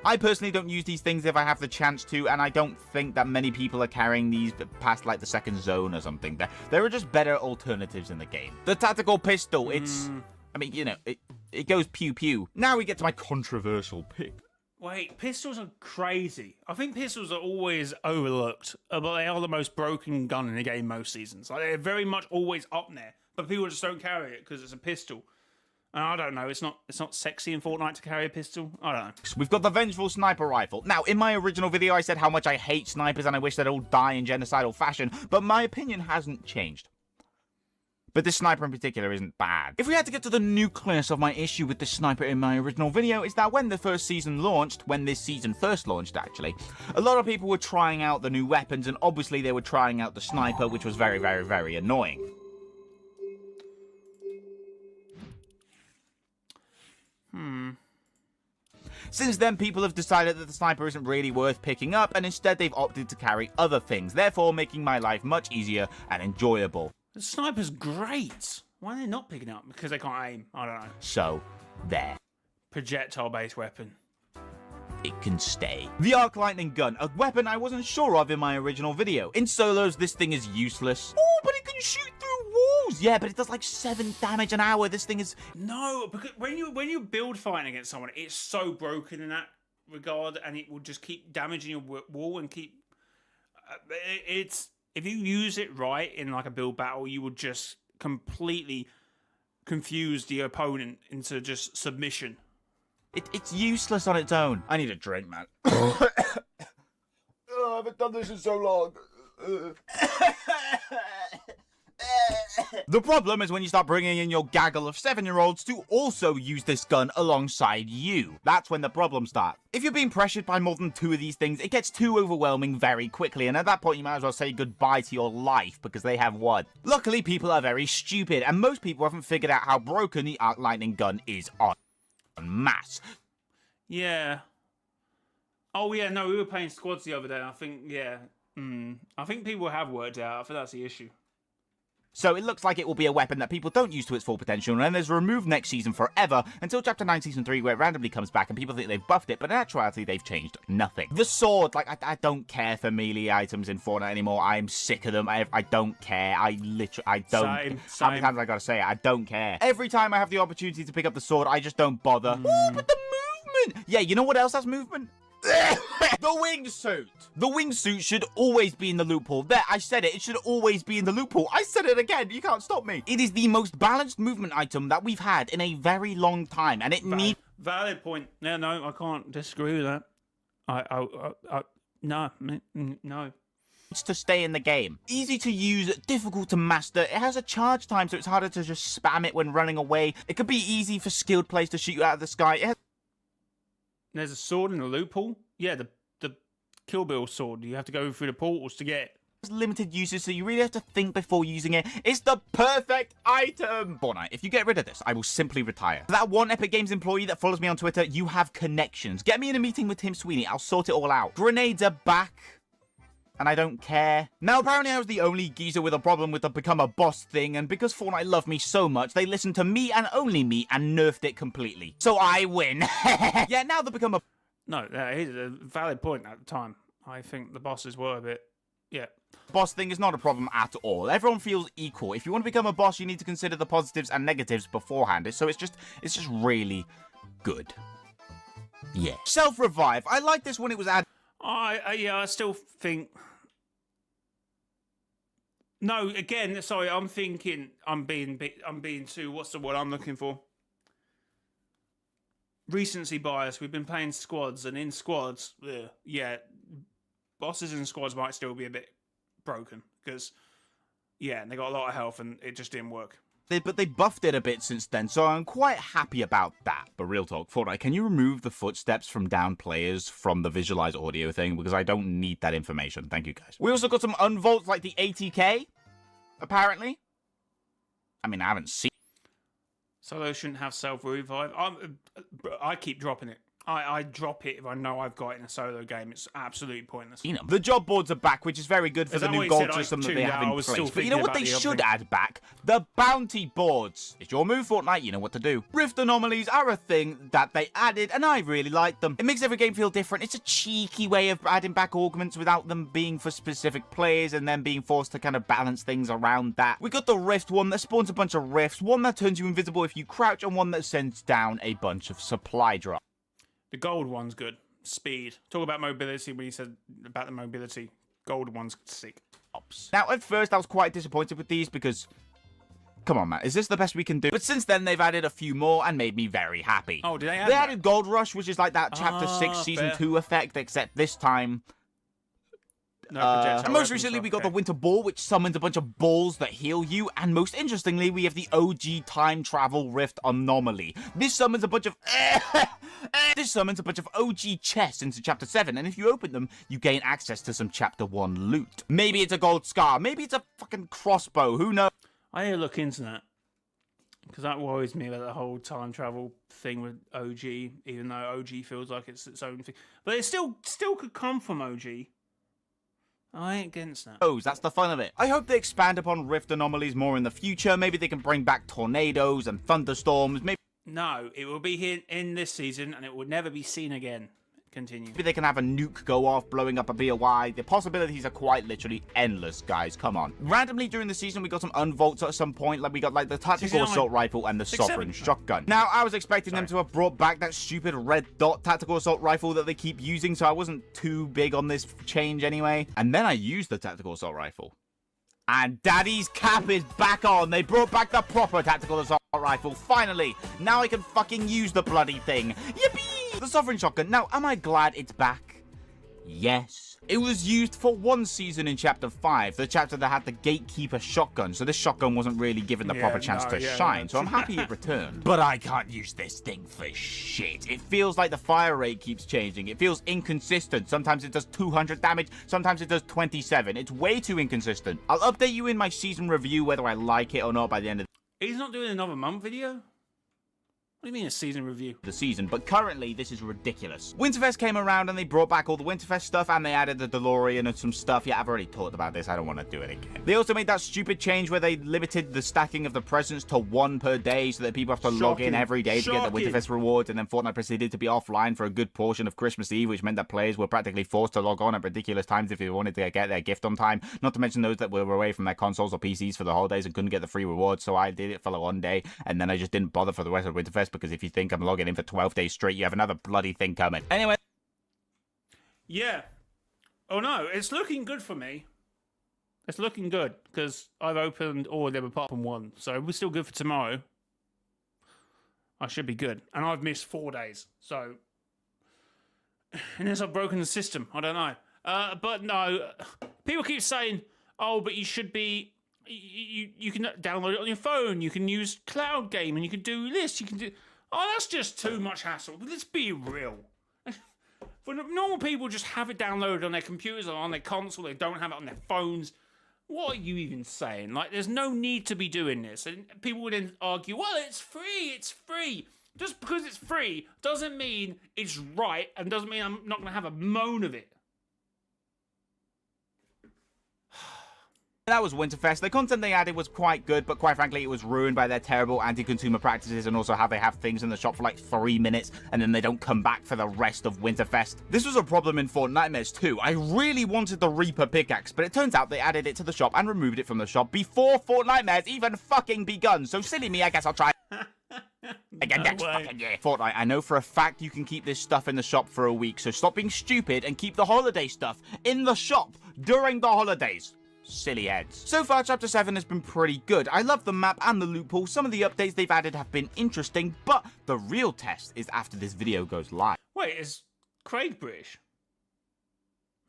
I personally don't use these things if I have the chance to, and I don't think that many people are carrying these past like the second zone or something. There are just better alternatives in the game. The tactical pistol, it's... I mean, you know, it goes pew-pew. Now we get to my controversial pick. Wait, pistols are crazy. I think pistols are always overlooked, but they are the most broken gun in the game most seasons. Like, they're very much always up there, but people just don't carry it because it's a pistol. I don't know, it's not sexy in Fortnite to carry a pistol. I don't know. We've got the Vengeful Sniper Rifle. Now, in my original video, I said how much I hate snipers and I wish they'd all die in genocidal fashion, but my opinion hasn't changed. But this sniper in particular isn't bad. If we had to get to the nucleus of my issue with the sniper in my original video, is that when the first season launched, when this season first launched actually, a lot of people were trying out the new weapons, and obviously they were trying out the sniper, which was very, very, very annoying. Since then, people have decided that the sniper isn't really worth picking up, and instead they've opted to carry other things, therefore making my life much easier and enjoyable. The sniper's great. Why are they not picking up? Because they can't aim. I don't know. So, there. Projectile-based weapon. It can stay. The Arc Lightning Gun, a weapon I wasn't sure of in my original video. In solos, this thing is useless. Oh, but it can shoot through walls! Yeah, but it does like 7 damage an hour. This thing is... No, because when you build fighting against someone, it's so broken in that regard, and it will just keep damaging your wall and keep... It's... If you use it right in like a build battle, you will just completely confuse the opponent into just submission. It's useless on its own. I need a drink, man. Oh, I haven't done this in so long. The problem is when you start bringing in your gaggle of 7-year-olds to also use this gun alongside you. That's when the problems start. If you're being pressured by more than 2 of these things, it gets too overwhelming very quickly, and at that point you might as well say goodbye to your life because they have won. Luckily, people are very stupid, and most people haven't figured out how broken the Arc Lightning Gun is on mass. Yeah. Oh yeah, no, we were playing squads the other day. I think, yeah. I think people have worked out. I think that's the issue. So it looks like it will be a weapon that people don't use to its full potential, and then is removed next season forever until Chapter 9 Season 3, where it randomly comes back and people think they've buffed it, but in actuality they've changed nothing. The sword, like, I don't care for melee items in Fortnite anymore. I'm sick of them. I don't care. I don't. Same. How many times I gotta say it? I don't care. Every time I have the opportunity to pick up the sword, I just don't bother. Ooh, but the movement! Yeah, you know what else has movement? The wingsuit! The wingsuit should always be in the loot pool. There, I said it. It should always be in the loot pool. I said it again. You can't stop me. It is the most balanced movement item that we've had in a very long time, and it needs... Valid point. Yeah, no, I can't disagree with that. No. to stay in the game. Easy to use, difficult to master. It has a charge time, so it's harder to just spam it when running away. It could be easy for skilled players to shoot you out of the sky. It has... There's a sword in the loot pool. Yeah, the Kill Bill sword. You have to go through the portals to get. limited uses, so you really have to think before using it. It's the perfect item. Fortnite, if you get rid of this, I will simply retire. For that one Epic Games employee that follows me on Twitter, you have connections. Get me in a meeting with Tim Sweeney. I'll sort it all out. Grenades are back, and I don't care. Now, apparently I was the only geezer with a problem with the become a boss thing, and because Fortnite loved me so much, they listened to me and only me and nerfed it completely. So I win. Yeah, now they become a... No, that is a valid point at the time. I think the bosses were a bit... Yeah. boss thing is not a problem at all. Everyone feels equal. If you want to become a boss, you need to consider the positives and negatives beforehand. So it's just really good. Yeah. Self-revive. I like this when it was added. Yeah, I still think... No, again, sorry, I'm thinking I'm being too... What's the word I'm looking for? Recency bias. We've been playing squads, and in squads, yeah, bosses in squads might still be a bit broken because, yeah, they got a lot of health and it just didn't work. But they buffed it a bit since then, so I'm quite happy about that. But real talk, Fortnite, can you remove the footsteps from down players from the visualize audio thing? Because I don't need that information. Thank you, guys. We also got some unvaults like the 80k, apparently. I mean, I haven't seen... Solo shouldn't have self-revive. I keep dropping it. I drop it if I know I've got it in a solo game. It's absolutely pointless. The job boards are back, which is very good for the new gold system that they have in place. But you know what they should add back? The bounty boards. It's your move, Fortnite. You know what to do. Rift anomalies are a thing that they added, and I really like them. It makes every game feel different. It's a cheeky way of adding back augments without them being for specific players and then being forced to kind of balance things around that. We got the Rift one that spawns a bunch of rifts, one that turns you invisible if you crouch, and one that sends down a bunch of supply drops. The gold one's good. Speed. Talk about mobility when you said about the mobility. Gold one's sick. Now, at first, I was quite disappointed with these because... Come on, man. Is this the best we can do? But since then, they've added a few more and made me very happy. Oh, did they add They added Gold Rush, which is like that Chapter 6 Season fair. 2 effect, except this time... No projectile and most weapons, recently, we got okay. the Winter Ball, which summons a bunch of balls that heal you. And most interestingly, we have the OG Time Travel Rift Anomaly. This summons a bunch of... This summons a bunch of OG chests into Chapter 7. And if you open them, you gain access to some Chapter 1 loot. Maybe it's a gold scar. Maybe it's a fucking crossbow. Who knows? I need to look into that. Because that worries me about the whole time travel thing with OG. Even though OG feels like it's its own thing. But it still could come from OG. I ain't against that. That's the fun of it. I hope they expand upon Rift anomalies more in the future. Maybe they can bring back tornadoes and thunderstorms. Maybe No, it will be here in this season and it will never be seen again. Continue. they can have a nuke go off, blowing up a BOY. The possibilities are quite literally endless, guys. Come on. Randomly during the season, we got some unvaults at some point. Like, we got, like, the tactical 69. assault rifle and the 67. sovereign shotgun. Now, I was expecting them to have brought back that stupid red dot tactical assault rifle that they keep using, so I wasn't too big on this change anyway. And then I used the tactical assault rifle. And Daddy's cap is back on. They brought back the proper tactical assault rifle. Finally. Now I can fucking use the bloody thing. Yippee! The sovereign shotgun. Now, am I glad it's back? Yes. It was used for one season in Chapter 5, the chapter that had the Gatekeeper shotgun, so this shotgun wasn't really given the proper chance to shine, so I'm happy it returned. But I can't use this thing for shit. It feels like the fire rate keeps changing. It feels inconsistent. Sometimes it does 200 damage, sometimes it does 27. It's way too inconsistent. I'll update you in my season review whether I like it or not by the end of He's not doing another month video? What do you mean a season review? the season, but currently this is ridiculous. Winterfest came around and they brought back all the Winterfest stuff and they added the DeLorean and some stuff. Yeah, I've already talked about this. I don't want to do it again. They also made that stupid change where they limited the stacking of the presents to 1 per day so that people have to log in every day to get the Winterfest rewards, and then Fortnite proceeded to be offline for a good portion of Christmas Eve, which meant that players were practically forced to log on at ridiculous times if they wanted to get their gift on time, not to mention those that were away from their consoles or PCs for the holidays and couldn't get the free rewards. So I did it for the 1 day and then I just didn't bother for the rest of Winterfest, because if you think I'm logging in for 12 days straight, you have another bloody thing coming. Anyway. Yeah. Oh no, it's looking good for me. It's looking good, because I've opened all of them apart from one. So we're still good for tomorrow. I should be good. And I've missed 4 days. So, unless I've broken the system, I don't know. But no, people keep saying, oh, but you should be... You can download it on your phone. You can use cloud game, and you can do this. You can do... Oh, that's just too much hassle. Let's be real. For normal people, just have it downloaded on their computers or on their console. They don't have it on their phones. What are you even saying? Like, there's no need to be doing this. And people would then argue, well, it's free, it's free. Just because it's free doesn't mean it's right and doesn't mean I'm not going to have a moan of it. That was Winterfest. The content they added was quite good, but quite frankly, it was ruined by their terrible anti-consumer practices and also how they have things in the shop for like 3 minutes and then they don't come back for the rest of Winterfest. This was a problem in Fortnite too. I really wanted the Reaper pickaxe, but it turns out they added it to the shop and removed it from the shop before Fortnite even fucking begun. So silly me, I guess I'll try again next fucking year. Fortnite, I know for a fact you can keep this stuff in the shop for a week, so stop being stupid and keep the holiday stuff in the shop during the holidays. Silly heads. So far, Chapter 7 has been pretty good. I love the map and the loophole. Some of the updates they've added have been interesting, but the real test is after this video goes live. Wait, is Craig British?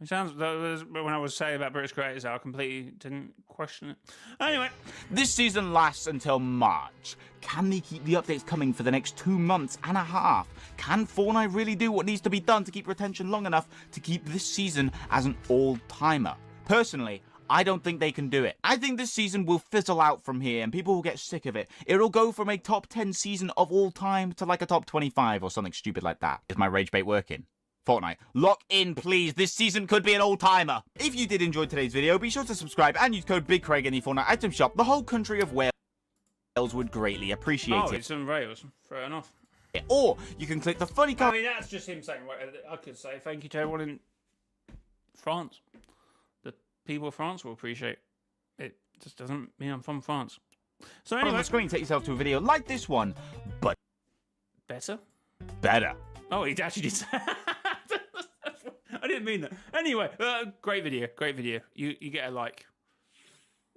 It sounds, when I was saying about British creators, I completely didn't question it. Anyway. This season lasts until March. Can they keep the updates coming for the next 2 months and a half? Can Fortnite really do what needs to be done to keep retention long enough to keep this season as an all-timer? Personally, I don't think they can do it. I think this season will fizzle out from here and people will get sick of it. It'll go from a top 10 season of all time to like a top 25 or something stupid like that. Is my rage bait working? Fortnite, lock in please. This season could be an all-timer. If you did enjoy today's video, be sure to subscribe and use code BigCraig in the Fortnite item shop. The whole country of Wales would greatly appreciate it. Oh, it's in Wales. Fair enough. Or you can click the funny I card. mean, that's just him saying, I could say thank you to everyone in France. The people of France will appreciate it. Just doesn't mean I'm from France. So on anyway. the screen, take yourself to a video like this one, but Better? better. Oh, he actually did say I didn't mean that. Anyway, great video. Great video. You get a like.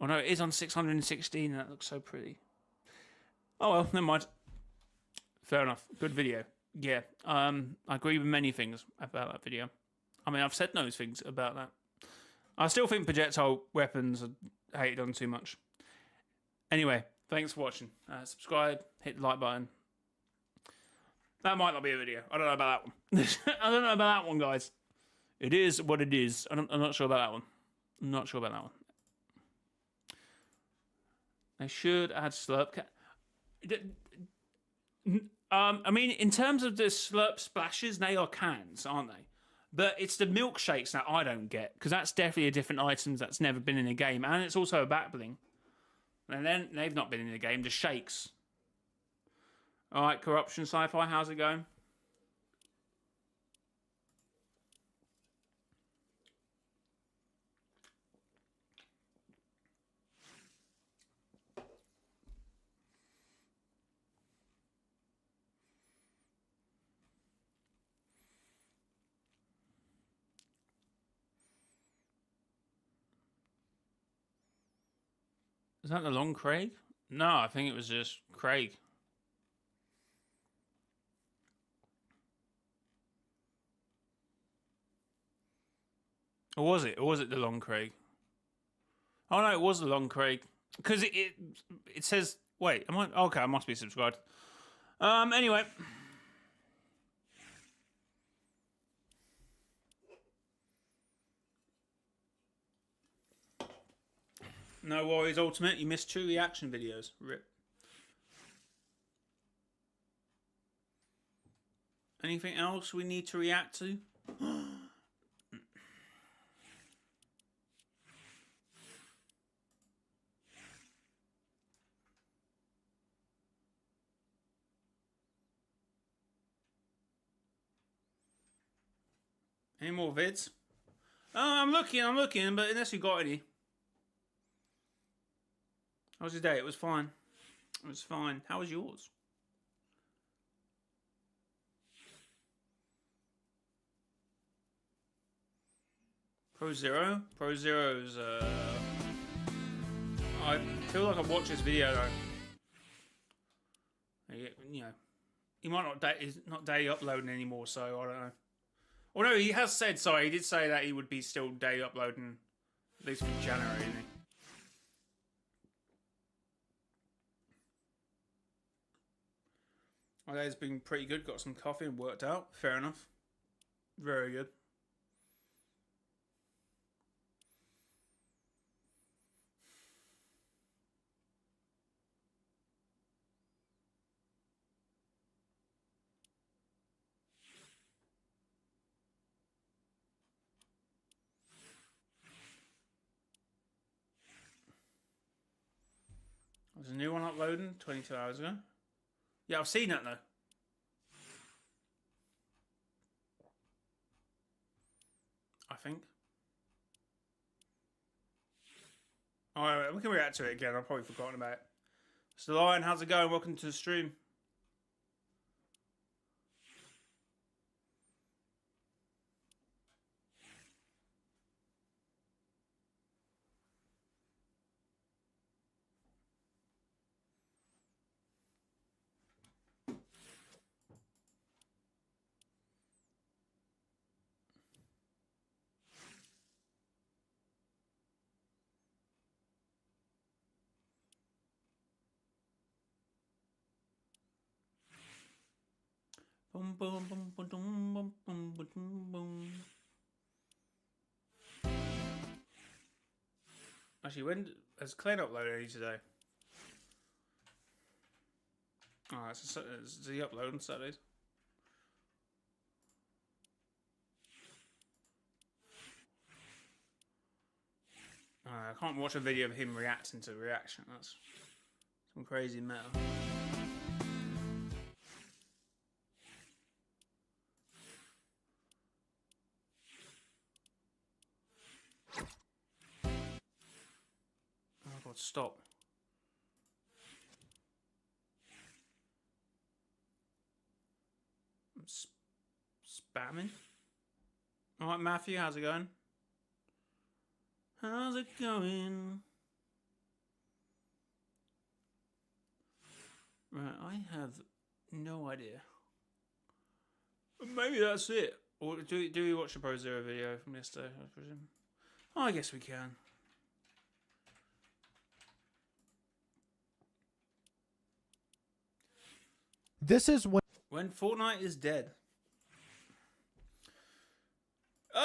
Oh no, it is on 616 and that looks so pretty. Oh well, never mind. Fair enough. Good video. Yeah. I agree with many things about that video. I mean, I've said those things about that. I still think projectile weapons are hated on too much. Anyway, thanks for watching. Subscribe, hit the like button. That might not be a video. I don't know about that one. I don't know about that one, guys. It is what it is. I'm not sure about that one. I'm not sure about that one. They should add slurp. I mean, in terms of the slurp splashes, they are cans, aren't they? But it's the milkshakes that I don't get, because that's definitely a different item that's never been in a game, and it's also a back bling. And then they've not been in the game, the shakes. All right, Corruption Sci-Fi, how's it going? Is that the long Craig? No, I think it was just Craig. Or was it? Or was it the long Craig? Oh no, it was the long Craig. Because it says, wait, am I? Okay, I must be subscribed. Anyway. No worries, Ultimate. You missed 2 reaction videos. Rip. Anything else we need to react to? Any more vids? Oh, I'm looking, but unless you got any. How was your day? It was fine. It was fine. How was yours? Pro Zero? Pro Zero's, I feel like I've watched this video, though. You know, he might not, he's not daily uploading anymore, so I don't know. Well, no, he has said, sorry, he did say that he would be still daily uploading, at least for January, didn't he? My day's been pretty good. Got some coffee and worked out. Fair enough. Very good. There's a new one uploading 22 hours ago. Yeah, I've seen that though. I think. Alright, we can react to it again. I've probably forgotten about it. So, Lion, how's it going? Welcome to the stream. Boom, boom, boom, boom, boom, boom, boom, boom, boom. Actually, when has Clay uploaded any today? Oh, it's the upload on Saturdays. I can't watch a video of him reacting to reaction. That's some crazy metal. Oh god, stop. I'm spamming. Alright, Matthew, how's it going? How's it going? Right, I have no idea. Maybe that's it. Or do we watch the Pro Zero video from yesterday, I presume? Oh, I guess we can. This is When Fortnite is dead.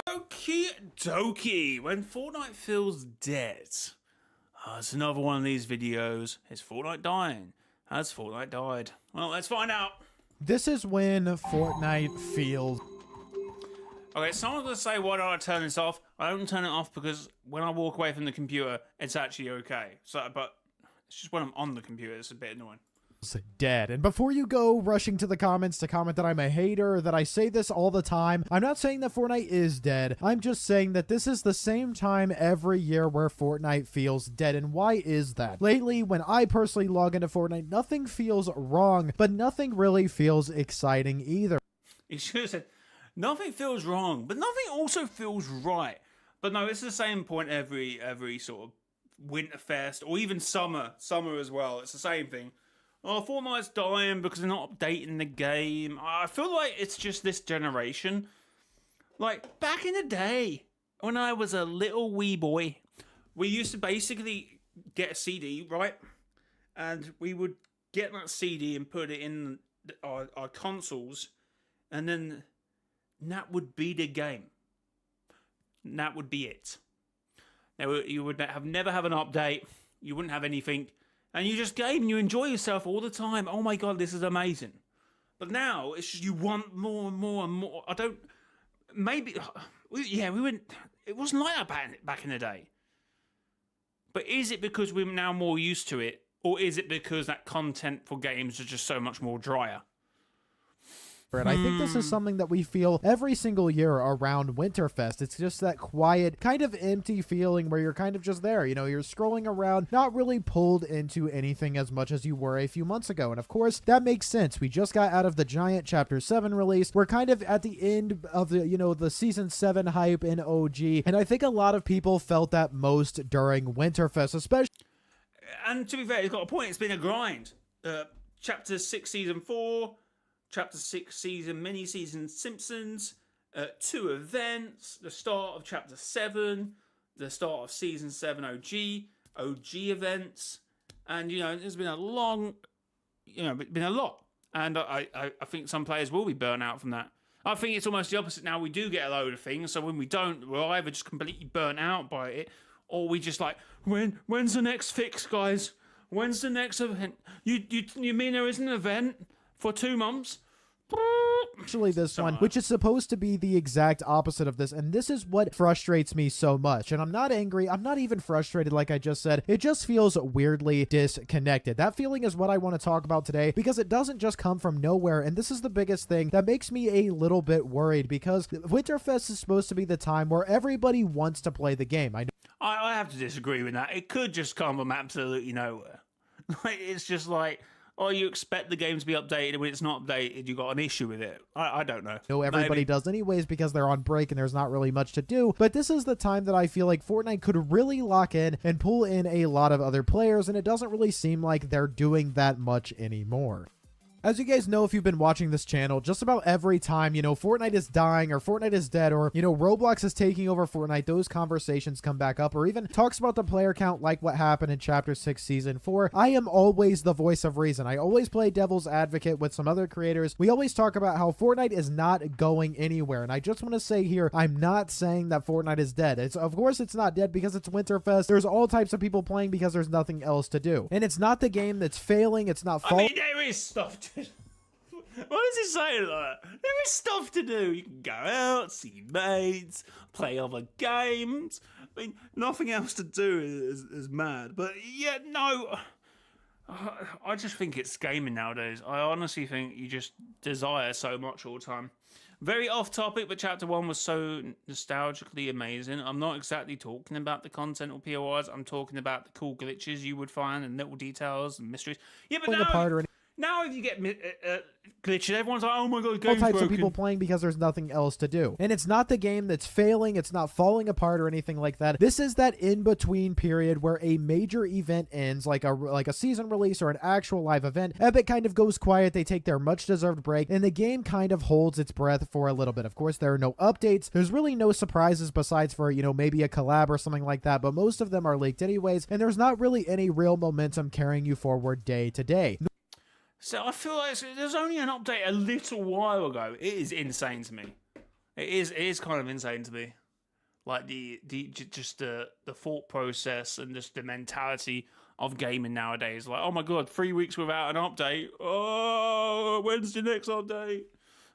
Okie dokie. When Fortnite feels dead. It's another one of these videos. Is Fortnite dying? Has Fortnite died? Well, let's find out. This is when Fortnite feels. Okay, someone's going to say, why don't I turn this off? I don't turn it off because when I walk away from the computer, it's actually okay. So, but it's just when I'm on the computer, it's a bit annoying. Dead. And before you go rushing to the comments to comment that I'm a hater, that I say this all the time, I'm not saying that Fortnite is dead. I'm just saying that this is the same time every year where Fortnite feels dead. And why is that? Lately, when I personally log into Fortnite, nothing feels wrong, but nothing really feels exciting either. You should have said, nothing feels wrong, but nothing also feels right. But no, it's the same point every sort of Winterfest or even summer as well. It's the same thing. Oh, Fortnite's dying because they're not updating the game. I feel like it's just this generation. Like, back in the day, when I was a little wee boy, we used to basically get a CD, right? And we would get that CD and put it in our consoles, and then that would be the game. And that would be it. Now, you would never have an update. You wouldn't have anything. And you just game and you enjoy yourself all the time. Oh my god, this is amazing. But now it's just you want more and more and more. I don't. Maybe. Yeah, we went. It wasn't like that back in the day. But is it because we're now more used to it, or is it because that content for games is just so much more drier? And I think this is something that we feel every single year around Winterfest. It's just that quiet, kind of empty feeling where you're kind of just there. You know, you're scrolling around, not really pulled into anything as much as you were a few months ago. And of course, that makes sense. We just got out of the giant Chapter 7 release. We're kind of at the end of the, the Season 7 hype in OG. And I think a lot of people felt that most during Winterfest, especially. And to be fair, it's got a point. It's been a grind. Chapter 6, Season 4... Chapter 6 season, mini-season Simpsons, 2 events, the start of Chapter 7, the start of Season 7 OG events, and, there's been a long, been a lot. And I think some players will be burnt out from that. I think it's almost the opposite now. We do get a load of things, so when we don't, we're either just completely burnt out by it, or we just like, when's the next fix, guys? When's the next event? You mean there isn't an event for 2 months? Actually, this one, which is supposed to be the exact opposite of this, and this is what frustrates me so much. And I'm not angry, I'm not even frustrated like I just said, it just feels weirdly disconnected. That feeling is what I want to talk about today, because it doesn't just come from nowhere, and this is the biggest thing that makes me a little bit worried, because Winterfest is supposed to be the time where everybody wants to play the game. I have to disagree with that. It could just come from absolutely nowhere. Like, it's just like, oh, you expect the game to be updated, and when it's not updated, you got an issue with it. I don't know. No, everybody does anyways because they're on break and there's not really much to do. But this is the time that I feel like Fortnite could really lock in and pull in a lot of other players, and it doesn't really seem like they're doing that much anymore. As you guys know, if you've been watching this channel, just about every time, Fortnite is dying or Fortnite is dead or, Roblox is taking over Fortnite, those conversations come back up, or even talks about the player count like what happened in Chapter 6, Season 4. I am always the voice of reason. I always play devil's advocate with some other creators. We always talk about how Fortnite is not going anywhere, and I just want to say here, I'm not saying that Fortnite is dead. Of course it's not dead because it's Winterfest. There's all types of people playing because there's nothing else to do. And it's not the game that's failing, it's not I mean, there is stuff to What does he say like that? There is stuff to do. You can go out, see mates, play other games. I mean, nothing else to do is mad. But yeah, no. I just think it's gaming nowadays. I honestly think you just desire so much all the time. Very off topic, but Chapter 1 was so nostalgically amazing. I'm not exactly talking about the content or POIs. I'm talking about the cool glitches you would find and little details and mysteries. Yeah, but now if you get glitches, everyone's like, oh my god, the game's all types broken. of people playing because there's nothing else to do. And it's not the game that's failing, it's not falling apart or anything like that. This is that in-between period where a major event ends, like a season release or an actual live event. Epic kind of goes quiet, they take their much-deserved break, and the game kind of holds its breath for a little bit. Of course, there are no updates. There's really no surprises besides for, maybe a collab or something like that, but most of them are leaked anyways, and there's not really any real momentum carrying you forward day to day. So I feel like there's only an update a little while ago. It is insane to me. It is kind of insane to me. Like the thought process and just the mentality of gaming nowadays. Like, oh my god, 3 weeks without an update. Oh, when's the next update?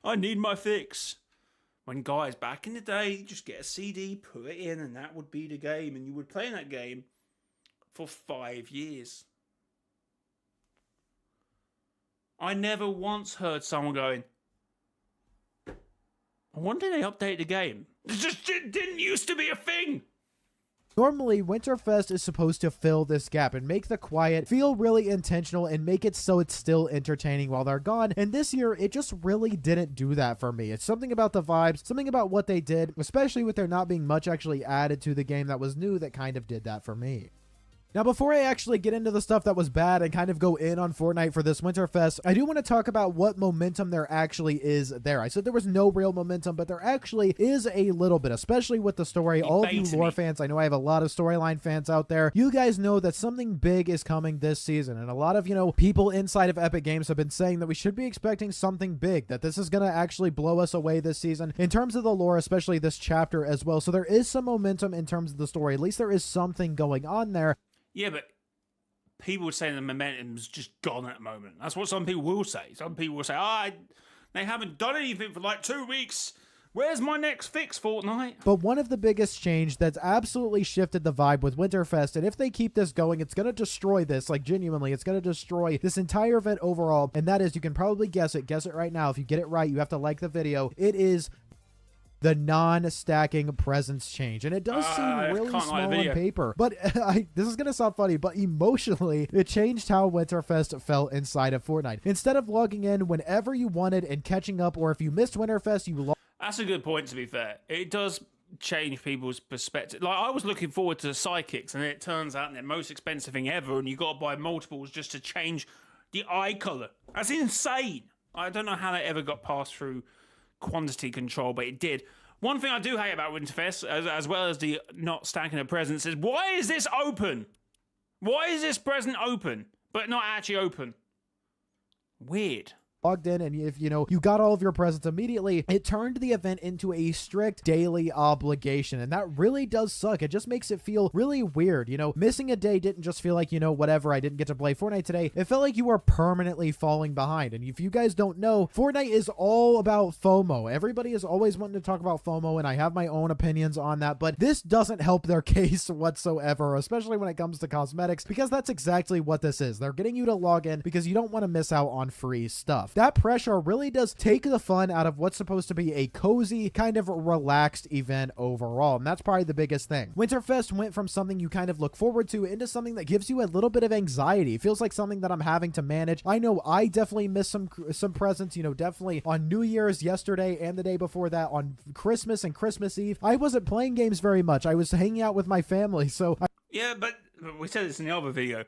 I need my fix. When guys, back in the day, you just get a CD, put it in, and that would be the game, and you would play that game for 5 years. I never once heard someone going, I wonder they update the game. It just didn't used to be a thing. Normally, Winterfest is supposed to fill this gap and make the quiet feel really intentional and make it so it's still entertaining while they're gone. And this year, it just really didn't do that for me. It's something about the vibes, something about what they did, especially with there not being much actually added to the game that was new, that kind of did that for me. Now, before I actually get into the stuff that was bad and kind of go in on Fortnite for this Winterfest, I do want to talk about what momentum there actually is there. I said there was no real momentum, but there actually is a little bit, especially with the story. All of you lore fans, I know I have a lot of storyline fans out there. You guys know that something big is coming this season, and a lot of, people inside of Epic Games have been saying that we should be expecting something big, that this is going to actually blow us away this season in terms of the lore, especially this chapter as well. So there is some momentum in terms of the story. At least there is something going on there. Yeah, but people would say the momentum's just gone at the moment. That's what some people will say. Some people will say, they haven't done anything for like 2 weeks. Where's my next fix, Fortnite? But one of the biggest change that's absolutely shifted the vibe with Winterfest, and if they keep this going, it's going to destroy this, like genuinely, it's going to destroy this entire event overall, and that is, you can probably guess it right now. If you get it right, you have to like the video. It is the non-stacking presence change, and it does seem really small on paper, but this is gonna sound funny, but emotionally it changed how Winterfest felt inside of Fortnite. Instead of logging in whenever you wanted and catching up, or if you missed Winterfest, that's a good point, to be fair. It does change people's perspective. Like, I was looking forward to psychics, and it turns out they're the most expensive thing ever, and you got to buy multiples just to change the eye color. That's insane. I don't know how that ever got passed through quantity control, but it did. One thing I do hate about Winterfest, as well as the not stacking of presents, is why is this open? Why is this present open, but not actually open? Weird. logged in and if you got all of your presents immediately, it turned the event into a strict daily obligation, and that really does suck. It just makes it feel really weird. Missing a day didn't just feel like, whatever, I didn't get to play Fortnite today. It felt like you were permanently falling behind. And if you guys don't know, Fortnite is all about FOMO. Everybody is always wanting to talk about FOMO, and I have my own opinions on that, but this doesn't help their case whatsoever, especially when it comes to cosmetics, because that's exactly what this is. They're getting you to log in because you don't want to miss out on free stuff. That pressure really does take the fun out of what's supposed to be a cozy, kind of relaxed event overall, and that's probably the biggest thing. Winterfest went from something you kind of look forward to into something that gives you a little bit of anxiety. It feels like something that I'm having to manage. I know I definitely missed some presents, definitely on New Year's yesterday and the day before that, on Christmas and Christmas Eve. I wasn't playing games very much. I was hanging out with my family, so Yeah, but we said this in the other video.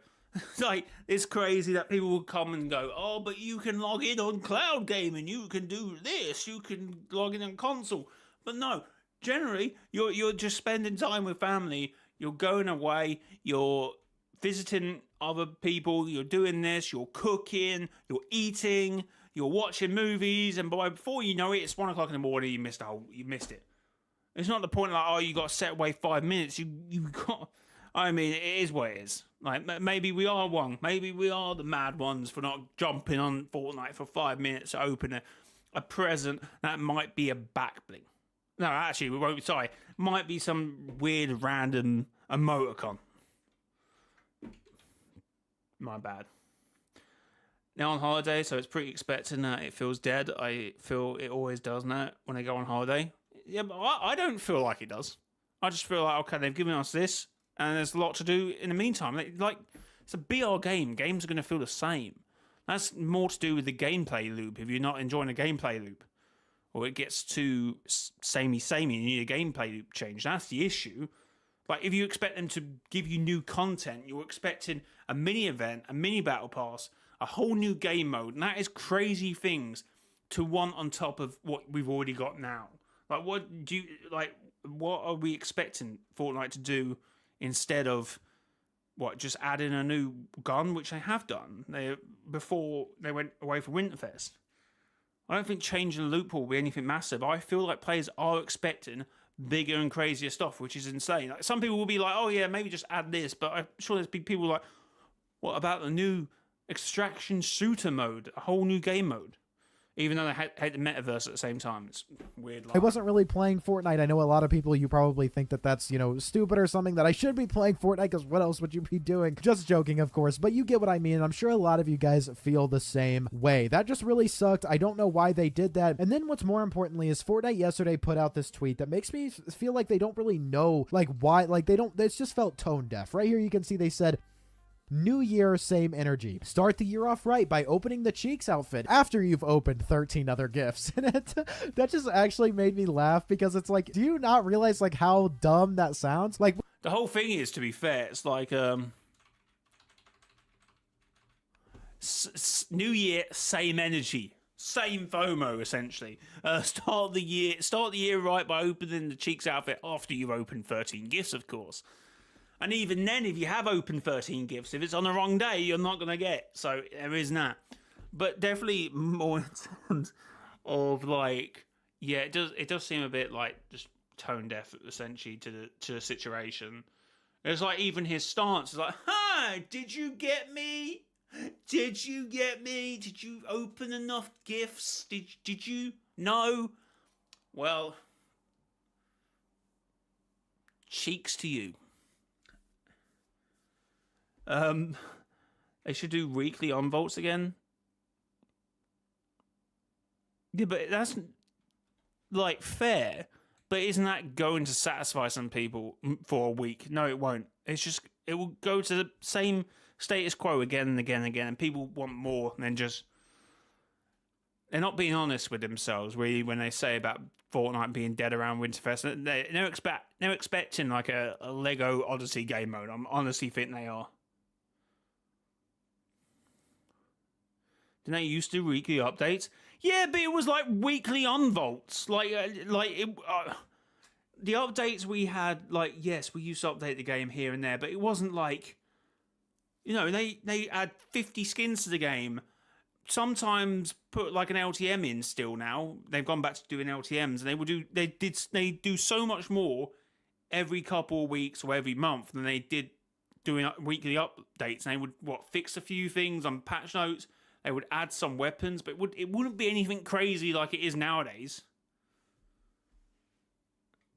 Like, it's crazy that people will come and go, oh, but you can log in on cloud gaming, you can do this, you can log in on console. But no, generally, you're just spending time with family, you're going away, you're visiting other people, you're doing this, you're cooking, you're eating, you're watching movies, and before you know it, it's 1 o'clock in the morning, you missed it. It's not the point like, oh, you got to set away 5 minutes, you got... I mean, it is what it is. Like, maybe we are one. Maybe we are the mad ones for not jumping on Fortnite for 5 minutes to open a present that might be a back bling. No, actually, we won't. Sorry, might be some weird random emoticon. My bad. Now on holiday, so it's pretty expecting that it feels dead. I feel it always does now when I go on holiday. Yeah, but I don't feel like it does. I just feel like, okay, they've given us this, and there's a lot to do in the meantime. Like, it's a BR game. Games are going to feel the same. That's more to do with the gameplay loop. If you're not enjoying a gameplay loop, or it gets too samey, you need a gameplay loop change. That's the issue. Like, if you expect them to give you new content, you're expecting a mini event, a mini battle pass, a whole new game mode, and that is crazy things to want on top of what we've already got now. Like, what are we expecting Fortnite to do instead of just adding a new gun, which they have done before they went away for Winterfest? I don't think changing the loop will be anything massive. I feel like players are expecting bigger and crazier stuff, which is insane. Like, some people will be like, oh yeah, maybe just add this, but I'm sure there's people like, what about the new extraction shooter mode, a whole new game mode? Even though they hate the metaverse at the same time. It's weird. I wasn't really playing Fortnite. I know a lot of people, you probably think that that's, stupid or something, that I should be playing Fortnite because what else would you be doing? Just joking, of course, but you get what I mean. I'm sure a lot of you guys feel the same way. That just really sucked. I don't know why they did that. And then what's more importantly is Fortnite yesterday put out this tweet that makes me feel like they don't really know, why, it's just felt tone deaf. Right here you can see they said, New Year, same energy. Start the year off right by opening the Cheeks outfit after you've opened 13 other gifts. And that just actually made me laugh because it's like, do you not realize how dumb that sounds? Like, the whole thing is, to be fair, it's like New Year, same energy, same FOMO essentially. Start the year right by opening the Cheeks outfit after you've opened 13 gifts, of course. And even then, if you have opened 13 gifts, if it's on the wrong day, you're not going to get. So there is that. But definitely more in terms of it does seem a bit just tone deaf essentially to the situation. It's like even his stance is like, "Hi, did you get me? Did you get me? Did you open enough gifts? Did you? No? Well, cheeks to you." They should do weekly unvaults again. Yeah, but that's fair. But isn't that going to satisfy some people for a week? No, it won't. It will go to the same status quo again and again and again, and people want more than just. They're not being honest with themselves, really, when they say about Fortnite being dead around Winterfest. They're expecting a Lego Odyssey game mode. I'm honestly think they are. Didn't they used to do weekly updates? Yeah, but it was weekly unvaults. The updates we had, yes, we used to update the game here and there, but it wasn't they add 50 skins to the game, sometimes put like an LTM in still now. They've gone back to doing LTMs, and they do so much more every couple of weeks or every month than they did doing weekly updates. And they would fix a few things on patch notes. They would add some weapons, but it wouldn't be anything crazy like it is nowadays.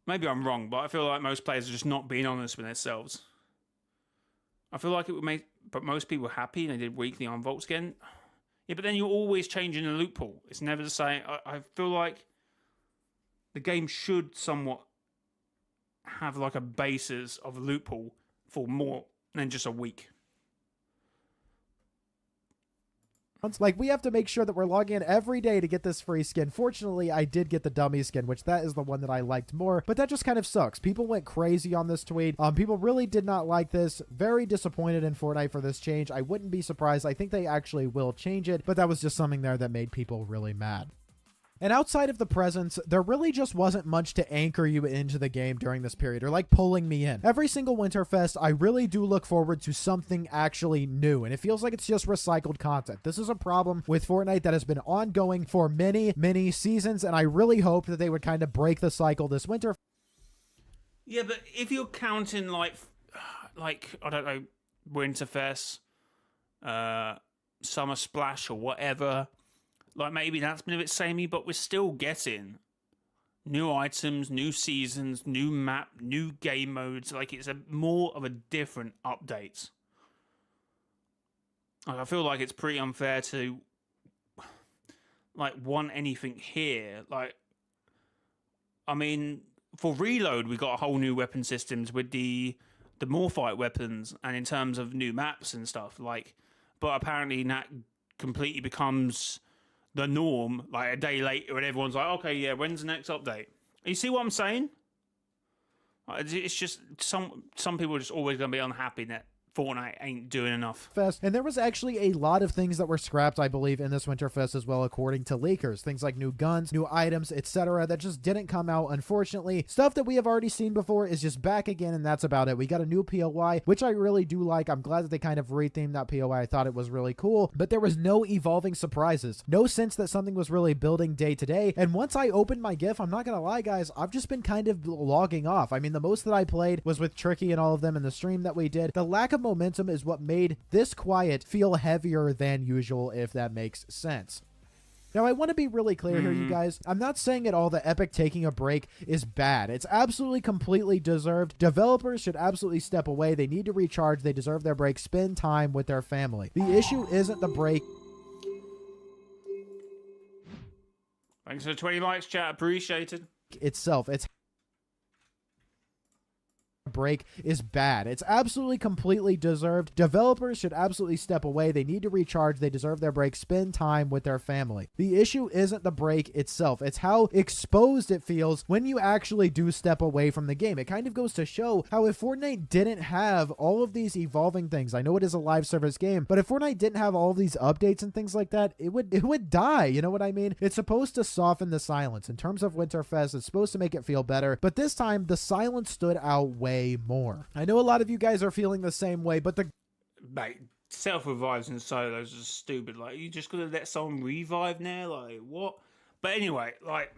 Maybe I'm wrong, but I feel like most players are just not being honest with themselves. I feel like it would make most people happy, and they did weekly on Vaults again. Yeah, but then you're always changing the loot pool. It's never the same. I feel like the game should somewhat have like a basis of a loot pool for more than just a week. Like, we have to make sure that we're logging in every day to get this free skin. Fortunately, I did get the dummy skin, which that is the one that I liked more, but that just kind of sucks. People went crazy on this tweet. People really did not like this. Very disappointed in Fortnite for this change. I wouldn't be surprised. I think they actually will change it, but that was just something there that made people really mad. And outside of the presents, there really just wasn't much to anchor you into the game during this period, or like pulling me in. Every single Winterfest, I really do look forward to something actually new, and it feels like it's just recycled content. This is a problem with Fortnite that has been ongoing for many, many seasons, and I really hope that they would kind of break the cycle this winter. Yeah, but if you're counting like I don't know, Winterfest, Summer Splash, or whatever. Like, maybe that's been a bit samey, but we're still getting new items, new seasons, new map, new game modes. Like, it's more of a different update. Like, I feel like it's pretty unfair to, like, want anything here. Like, I mean, for Reload, we got a whole new weapon systems with the Morphite weapons, and in terms of new maps and stuff. Like, but apparently that completely becomes the norm, like a day later, and everyone's like, okay, yeah, when's the next update? You see what I'm saying? It's just some people are just always going to be unhappy that Fortnite ain't doing enough. And there was actually a lot of things that were scrapped, I believe, in this Winterfest as well, according to leakers. Things like new guns, new items, etc. that just didn't come out, unfortunately. Stuff that we have already seen before is just back again, and that's about it. We got a new POI, which I really do like. I'm glad that they kind of rethemed that POI. I thought it was really cool, but there was no evolving surprises. No sense that something was really building day to day, and once I opened my GIF, I'm not gonna lie, guys, I've just been kind of logging off. I mean, the most that I played was with Tricky and all of them in the stream that we did. The lack of momentum is what made this quiet feel heavier than usual, if that makes sense. Now, I want to be really clear here, you guys. I'm not saying at all that Epic taking a break is bad. It's absolutely completely deserved. Developers should absolutely step away. They need to recharge. They deserve their break. Spend time with their family. The issue isn't the break Thanks for the 20 likes, chat. Appreciated. itself. It's break is bad. It's absolutely completely deserved. Developers should absolutely step away. They need to recharge. They deserve their break. Spend time with their family. The issue isn't the break itself. It's how exposed it feels when you actually do step away from the game. It kind of goes to show how if Fortnite didn't have all of these evolving things, I know it is a live service game, but if Fortnite didn't have all of these updates and things like that, it would die. You know what I mean? It's supposed to soften the silence. In terms of Winterfest, it's supposed to make it feel better, but this time the silence stood out way more. I know a lot of you guys are feeling the same way, but Mate, self-revives and solos are stupid. Like, you just gonna let someone revive now? Like, what? But anyway, like,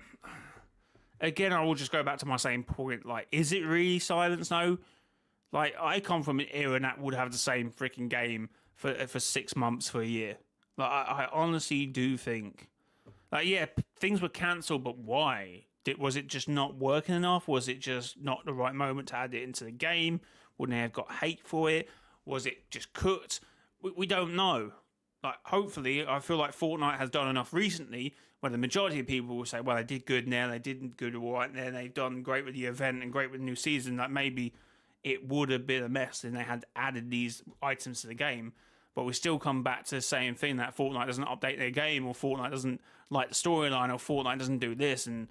again, I will just go back to my same point. Like, is it really silence? No. Like, I come from an era that would have the same freaking game for 6 months, for a year. Like, I honestly do think, like, yeah, things were cancelled, but why? Was it just not working enough? Was it just not the right moment to add it into the game? Wouldn't they have got hate for it? Was it just cooked? We don't know. Like, hopefully, I feel like Fortnite has done enough recently where the majority of people will say, well, they did good now, they did good all right there, they've done great with the event and great with the new season, that maybe it would have been a mess and they had added these items to the game. But we still come back to the same thing, that Fortnite doesn't update their game, or Fortnite doesn't like the storyline, or Fortnite doesn't do this, and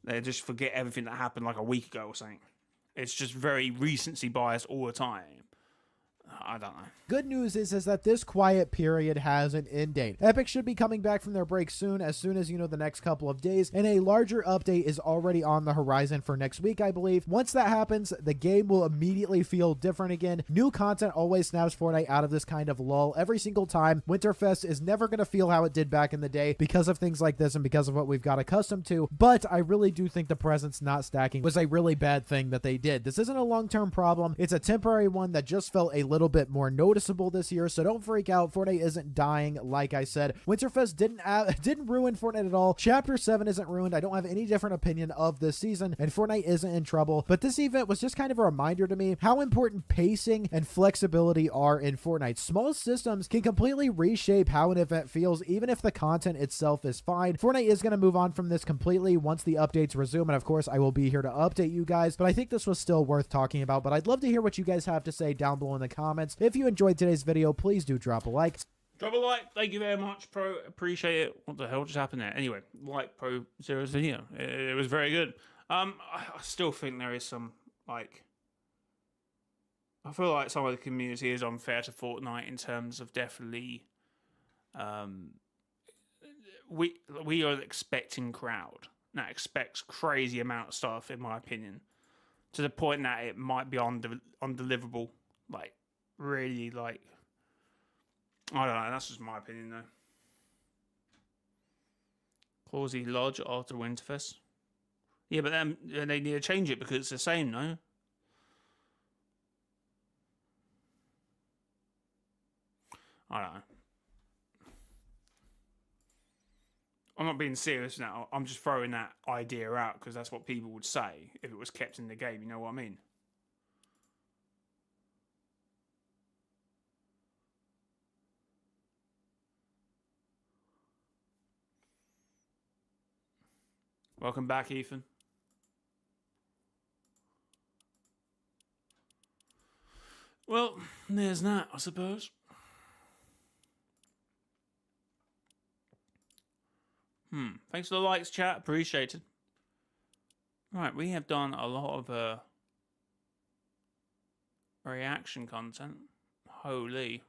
they just forget everything that happened like a week ago or something. It's just very recency bias all the time. I don't know. Good news is that this quiet period has an end date. Epic should be coming back from their break soon as the next couple of days, and a larger update is already on the horizon for next week, I believe. Once that happens, the game will immediately feel different again. New content always snaps Fortnite out of this kind of lull every single time. Winterfest is never going to feel how it did back in the day because of things like this and because of what we've got accustomed to, but I really do think the presents not stacking was a really bad thing that they did. This isn't a long-term problem. It's a temporary one that just felt a little bit more noticeable this year, so don't freak out. Fortnite isn't dying, like I said. Winterfest didn't ruin Fortnite at all. Chapter 7 isn't ruined. I don't have any different opinion of this season, and Fortnite isn't in trouble, but this event was just kind of a reminder to me how important pacing and flexibility are in Fortnite. Small systems can completely reshape how an event feels, even if the content itself is fine. Fortnite is going to move on from this completely once the updates resume, and of course, I will be here to update you guys, but I think this was still worth talking about, but I'd love to hear what you guys have to say down below in the comments. If you enjoyed today's video, please do drop a like. Drop a like. Thank you very much, Pro. Appreciate it. What the hell just happened there? Anyway, like Pro Zero's video. It was very good. I still think there is some, like... I feel like some of the community is unfair to Fortnite in terms of definitely... we are an expecting crowd that expects crazy amount of stuff, in my opinion. To the point that it might be undeliverable. Like... really, like, I don't know, that's just my opinion though. Causey Lodge after Winterfest. Yeah, but then they need to change it because it's the same, no? I don't know. I'm not being serious now, I'm just throwing that idea out because that's what people would say if it was kept in the game, you know what I mean? Welcome back, Ethan. Well, there's that, I suppose. Thanks for the likes, chat. Appreciated. Right, we have done a lot of reaction content. Holy.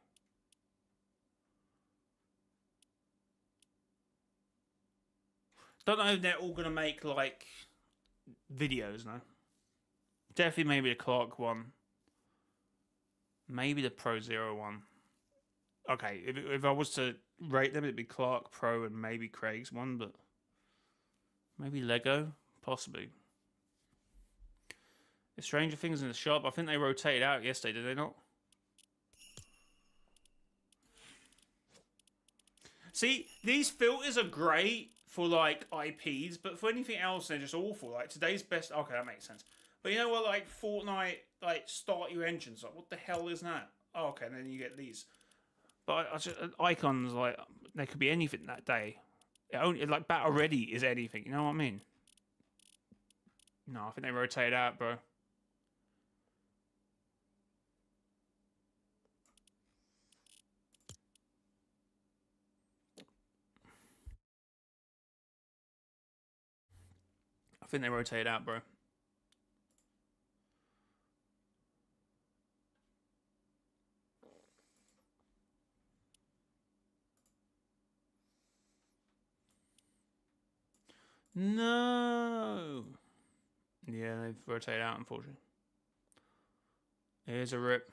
Don't know if they're all going to make, like, videos, no? Definitely maybe the Clark one. Maybe the Pro Zero one. Okay, if I was to rate them, it'd be Clark, Pro, and maybe Craig's one, but... maybe Lego? Possibly. Is Stranger Things in the shop? I think they rotated out yesterday, did they not? See, these filters are great for, like, IPs, but for anything else, they're just awful. Like, today's best... okay, that makes sense. But you know what, like, Fortnite, like, start your engines. Like, what the hell is that? Oh, okay, and then you get these. But icons, like, they could be anything that day. It only, like, Battle Ready is anything. You know what I mean? No, I think they rotate out, bro. I think they rotate out, bro. No. Yeah, they've rotated out, unfortunately. Here's a rip.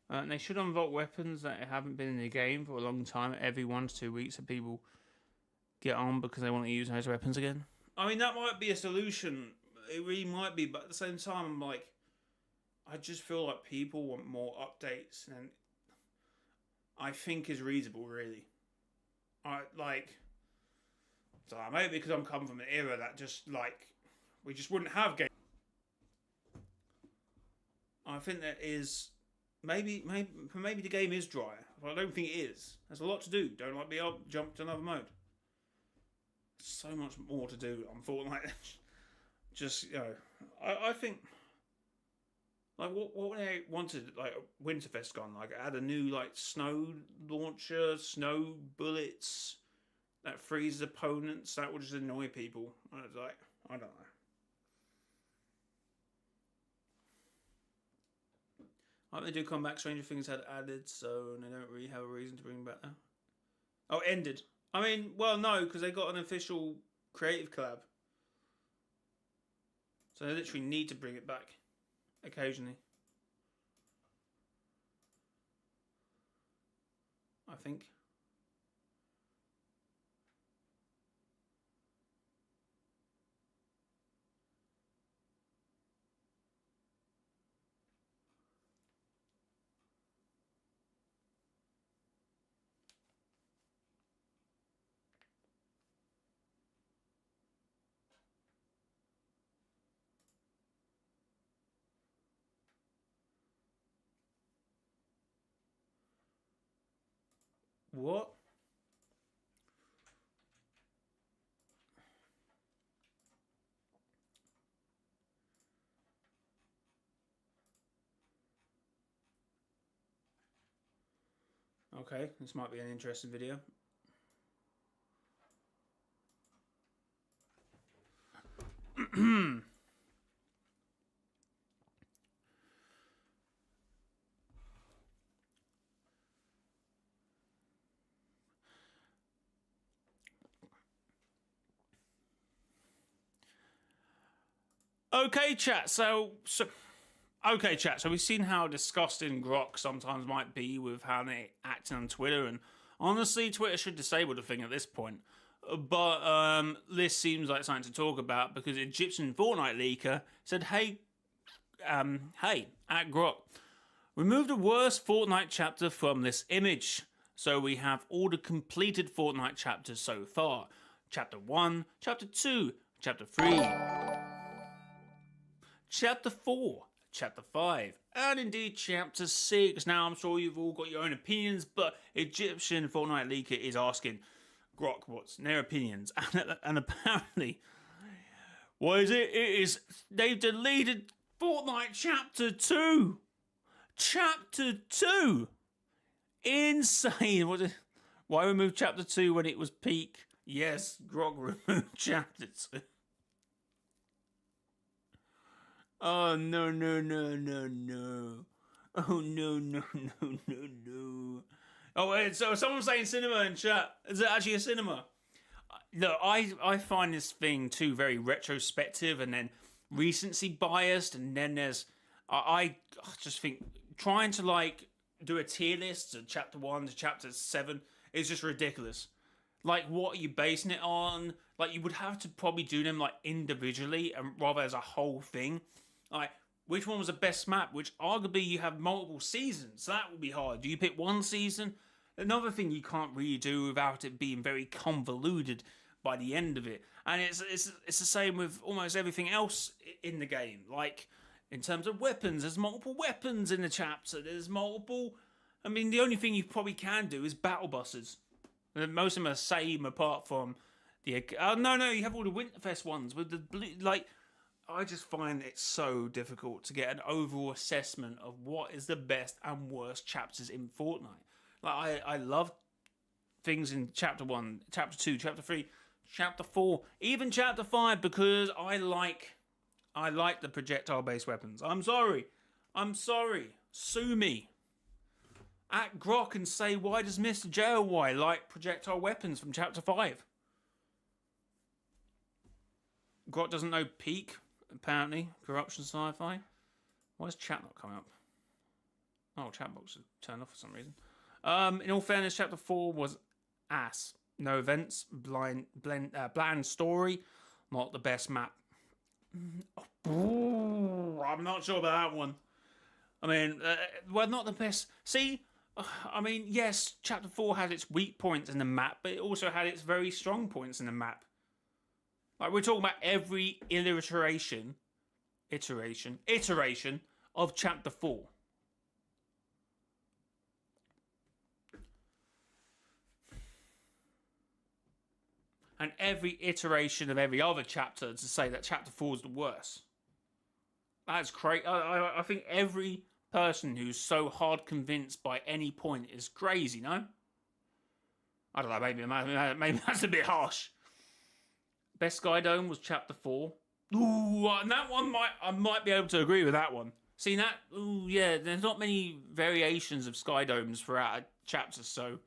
And they should unlock weapons that haven't been in the game for a long time. Every 1 to 2 weeks, and people get on because they want to use those weapons again. I mean, that might be a solution. It really might be, but at the same time, I'm like, I just feel like people want more updates, and I think is reasonable, really. So maybe because I'm coming from an era that just, like, we just wouldn't have games. I think that is maybe the game is drier, but I don't think it is. There's a lot to do. Don't like be able to jump to another mode. So much more to do on Fortnite. Just, you know, I think Like what they wanted, like Winterfest gone, like add a new like snow launcher, snow bullets that freezes opponents. That would just annoy people. I was like, I don't know. Like they do come back, Stranger Things had added, so they don't really have a reason to bring back now. Oh, it ended. I mean, well, no, because they got an official creative collab. So they literally need to bring it back occasionally. I think. What? Okay, this might be an interesting video. Okay, chat. So we've seen how disgusting Grok sometimes might be with how they act on Twitter, and honestly, Twitter should disable the thing at this point. But this seems like something to talk about because Egyptian Fortnite leaker said, "Hey, at Grok, remove the worst Fortnite chapter from this image. So we have all the completed Fortnite chapters so far: Chapter 1, Chapter 2, Chapter 3." Chapter 4, Chapter 5, and indeed Chapter 6. Now, I'm sure you've all got your own opinions, but Egyptian Fortnite leaker is asking Grok what's their opinions. And apparently, what is it? It is, they've deleted Fortnite Chapter 2. Chapter 2. Insane. What is, why remove Chapter 2 when it was peak? Yes, Grok removed Chapter 2. Oh, no. Oh, no. Oh, wait, so someone's saying cinema in chat. Is it actually a cinema? Look, I find this thing too very retrospective and then recency biased, and then there's... I just think trying to, like, do a tier list of Chapter 1 to Chapter 7 is just ridiculous. Like, what are you basing it on? Like, you would have to probably do them, like, individually and rather as a whole thing. Like, which one was the best map? Which arguably you have multiple seasons, so that would be hard. Do you pick one season? Another thing you can't really do without it being very convoluted by the end of it. And it's the same with almost everything else in the game. Like, in terms of weapons, there's multiple weapons in the chapter. There's multiple... I mean, the only thing you probably can do is battle buses. Most of them are the same apart from the... Oh, no, you have all the Winterfest ones with the blue... Like... I just find it so difficult to get an overall assessment of what is the best and worst chapters in Fortnite. Like, I love things in Chapter 1, Chapter 2, Chapter 3, Chapter 4, even Chapter 5, because I like the projectile-based weapons. I'm sorry. Sue me. At Grok and say, why does mrjayowhy like projectile weapons from Chapter 5? Grok doesn't know peak. Apparently, corruption sci-fi. Why is chat not coming up? Oh, chat box is turned off for some reason. In all fairness, Chapter 4 was ass. No events, bland story, not the best map. Ooh, I'm not sure about that one. I mean, well, not the best. See, I mean, yes, Chapter 4 had its weak points in the map, but it also had its very strong points in the map. Like, we're talking about every iteration of Chapter 4. And every iteration of every other chapter to say that Chapter 4 is the worst. That's crazy. I think every person who's so hard convinced by any point is crazy, no? I don't know, maybe that's a bit harsh. Best Skydome was Chapter 4. Ooh, and that one I might be able to agree with that one. See that? Ooh, yeah, there's not many variations of Skydomes throughout a chapter, so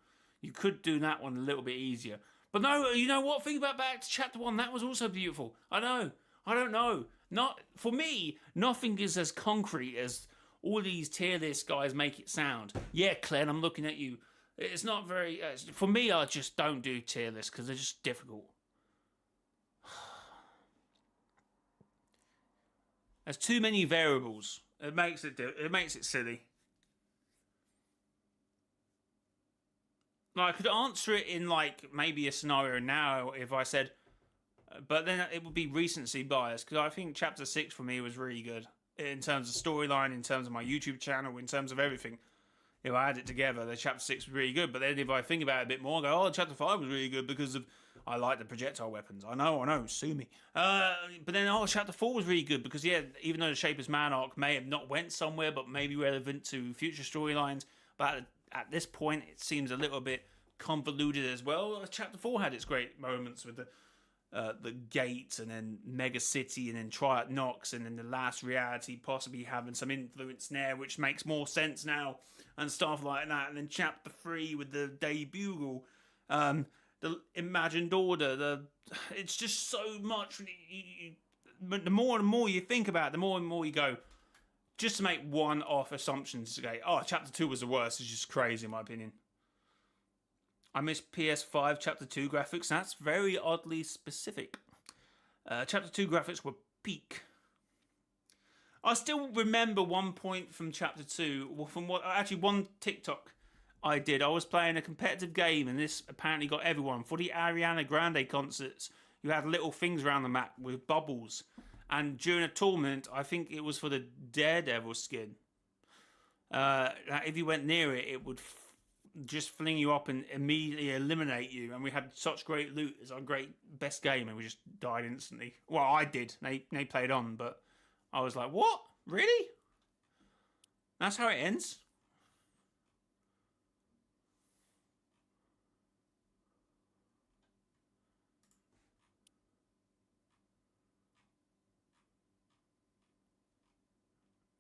you could do that one a little bit easier. But no, you know what? Think about back to Chapter 1. That was also beautiful. I know. I don't know. Not for me, nothing is as concrete as all these tier list guys make it sound. Yeah, Glenn, I'm looking at you. It's not very... for me, I just don't do tier lists because they're just difficult. There's too many variables. It makes it silly. Like, I could answer it in, like, maybe a scenario now if I said... But then it would be recency bias, because I think Chapter 6 for me was really good. In terms of storyline, in terms of my YouTube channel, in terms of everything. If I add it together, the Chapter 6 was really good. But then if I think about it a bit more, I go, oh, Chapter 5 was really good because of... I like the projectile weapons. I know, sue me. But then, Chapter 4 was really good because, yeah, even though the Shapeless Man arc may have not went somewhere, but maybe relevant to future storylines, but at this point, it seems a little bit convoluted as well. Chapter 4 had its great moments with the gates and then Mega City and then Triad Nox and then the last reality possibly having some influence there, which makes more sense now and stuff like that. And then Chapter 3 with the debut, the Imagined Order, it's just so much. But the more and more you think about it, the more and more you go, just to make one-off assumptions to go, Chapter 2 was the worst, is just crazy in my opinion. I miss PS5 Chapter 2 graphics. That's very oddly specific. Chapter 2 graphics were peak. I still remember one point from Chapter 2, from one TikTok I did. I was playing a competitive game, and this apparently got everyone. For the Ariana Grande concerts, you had little things around the map with bubbles. And during a tournament, I think it was for the Daredevil skin. If you went near it, it would just fling you up and immediately eliminate you. And we had such great loot as our great best game, and we just died instantly. Well, I did. They played on, but I was like, what? Really? That's how it ends?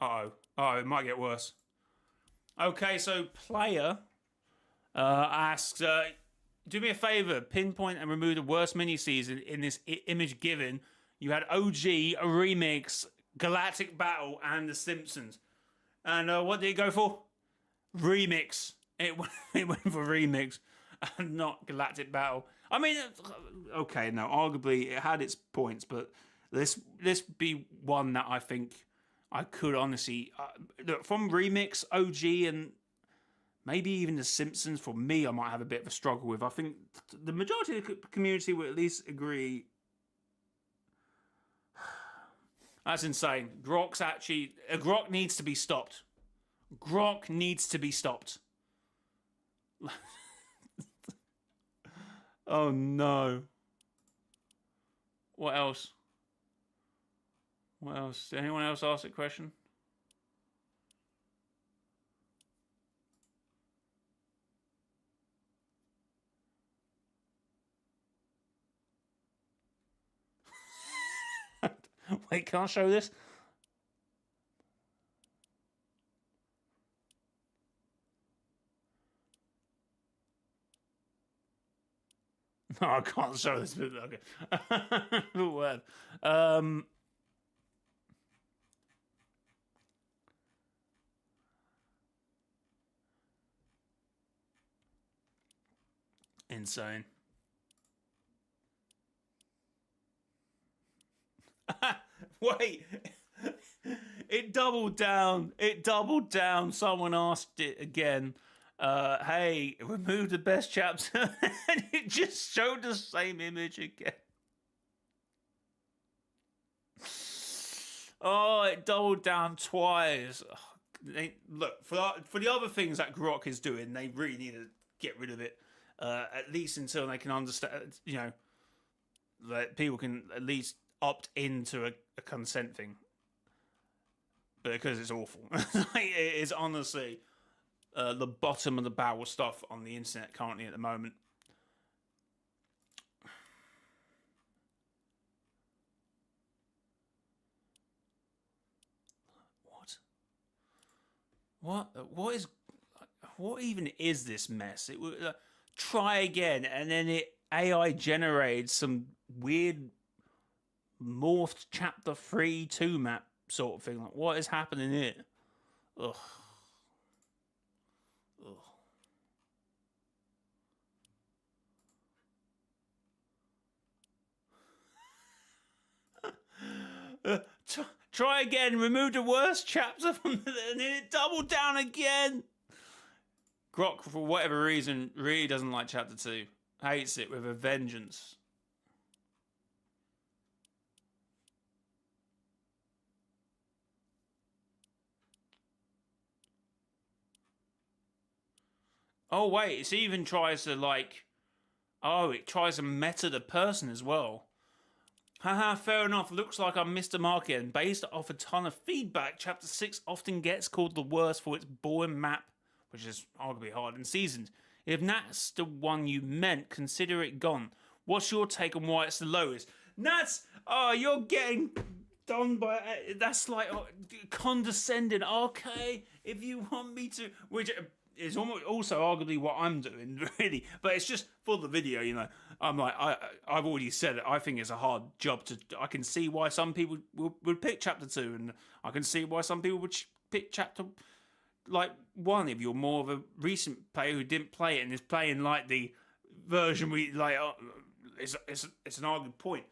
Uh-oh. Oh, it might get worse. Okay, so player asks, do me a favor, pinpoint and remove the worst mini-season in this image given. You had OG, a remix, Galactic Battle, and The Simpsons. And what did it go for? Remix. It went for remix and not Galactic Battle. I mean, okay, no, arguably it had its points, but this be one that I think I could honestly... look, from remix, OG, and maybe even The Simpsons, for me, I might have a bit of a struggle with. I think the majority of the community will at least agree. That's insane. Grok needs to be stopped. Grok needs to be stopped. Oh no. What else? What else? Did anyone else ask a question? Wait, can I show this? No, I can't show this. Okay. Word. Insane. Wait. It doubled down. Someone asked it again. Hey, remove the best chapter. And it just showed the same image again. Oh, it doubled down twice. Look, for the other things that Grok is doing, they really need to get rid of it. At least until they can understand, that people can at least opt into a consent thing. because it's awful. It is honestly the bottom of the barrel stuff on the internet currently at the moment. What even is this mess? It would try again, and then it AI generated some weird morphed chapter 3-2 map sort of thing. Like, what is happening here? Ugh. Try again. Remove the worst chapter from the, and then it doubled down again. Grok, for whatever reason, really doesn't like chapter 2. Hates it with a vengeance. Oh wait, it even tries to like, oh, it tries to meta the person as well. Haha, fair enough. Looks like I missed the mark again. Based off a ton of feedback, Chapter 6 often gets called the worst for its boring map, which is arguably hard and seasoned. If that's the one you meant, consider it gone. What's your take on why it's the lowest? Nats, oh, you're getting done by... That's like condescending. Okay, if you want me to... Which is almost also arguably what I'm doing, really. But it's just for the video, you know. I'm like, I've already said it. I think it's a hard job to... I can see why some people would pick Chapter 2, and I can see why some people would pick Chapter... Like, 1, if you're more of a recent player who didn't play it and is playing, like, the version we... Like, it's an argued point.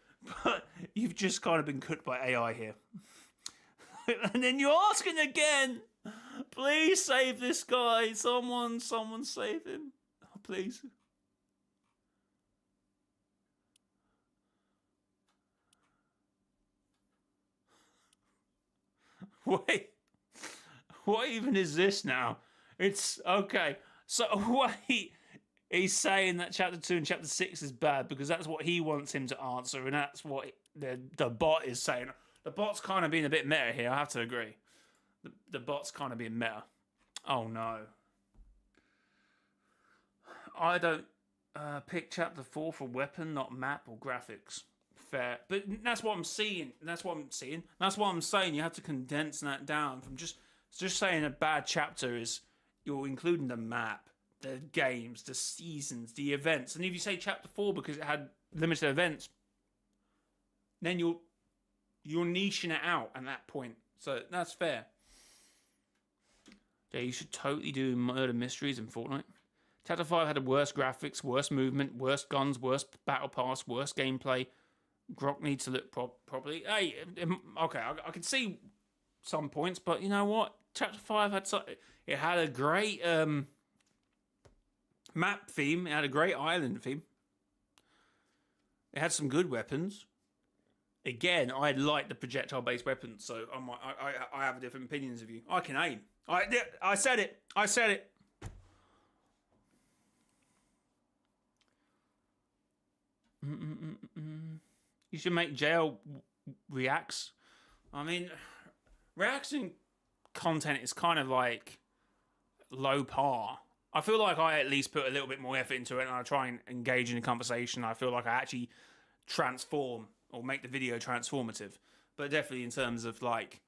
But you've just kind of been cooked by AI here. And then you're asking again... Please save this guy. Someone save him. Oh, please. Wait. What even is this now? It's okay. So wait. He's saying that Chapter 2 and Chapter 6 is bad because that's what he wants him to answer, and that's what the bot is saying. The bot's kind of being a bit meta here, I have to agree. The bot's kind of being meta. Oh no. I don't pick Chapter 4 for weapon, not map or graphics. Fair. But that's what I'm seeing. That's what I'm saying. You have to condense that down from just saying a bad chapter is you're including the map, the games, the seasons, the events. And if you say Chapter 4 because it had limited events, then you're niching it out at that point. So that's fair. Yeah, you should totally do murder mysteries in Fortnite. Chapter 5 had the worst graphics, worst movement, worst guns, worst battle pass, worst gameplay. Grok needs to look properly. Hey, okay, I can see some points, but you know what? Chapter 5 had a great map theme. It had a great island theme. It had some good weapons. Again, I like the projectile-based weapons, so I have different opinions of you. I can aim. I said it. You should make jail reacts. I mean, reaction content is kind of like low par. I feel like I at least put a little bit more effort into it, and I try and engage in a conversation. I feel like I actually transform or make the video transformative. But definitely in terms of like,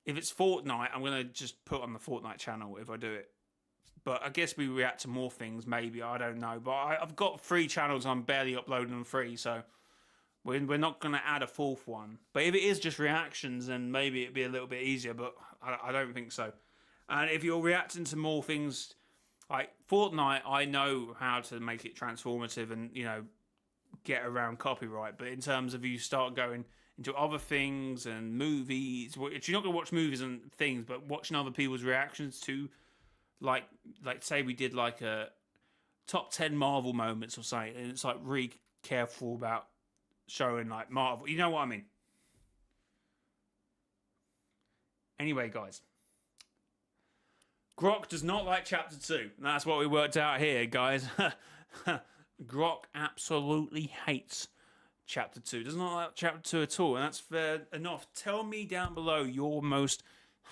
if it's Fortnite, I'm going to just put on the Fortnite channel if I do it. But I guess we react to more things, maybe. I don't know. But I've got 3 channels. I'm barely uploading them 3, so we're not going to add a 4th one. But if it is just reactions, then maybe it'd be a little bit easier. But I don't think so. And if you're reacting to more things like Fortnite, I know how to make it transformative and, you know, get around copyright. But in terms of you start going into other things and movies, which you're not going to watch movies and things, but watching other people's reactions to, like say we did like a top 10 Marvel moments or something, and it's like really careful about showing like Marvel. You know what I mean? Anyway, guys. Grok does not like Chapter 2. And that's what we worked out here, guys. Grok absolutely hates Chapter 2. Does not like Chapter 2 at all. And that's fair enough. Tell me down below your most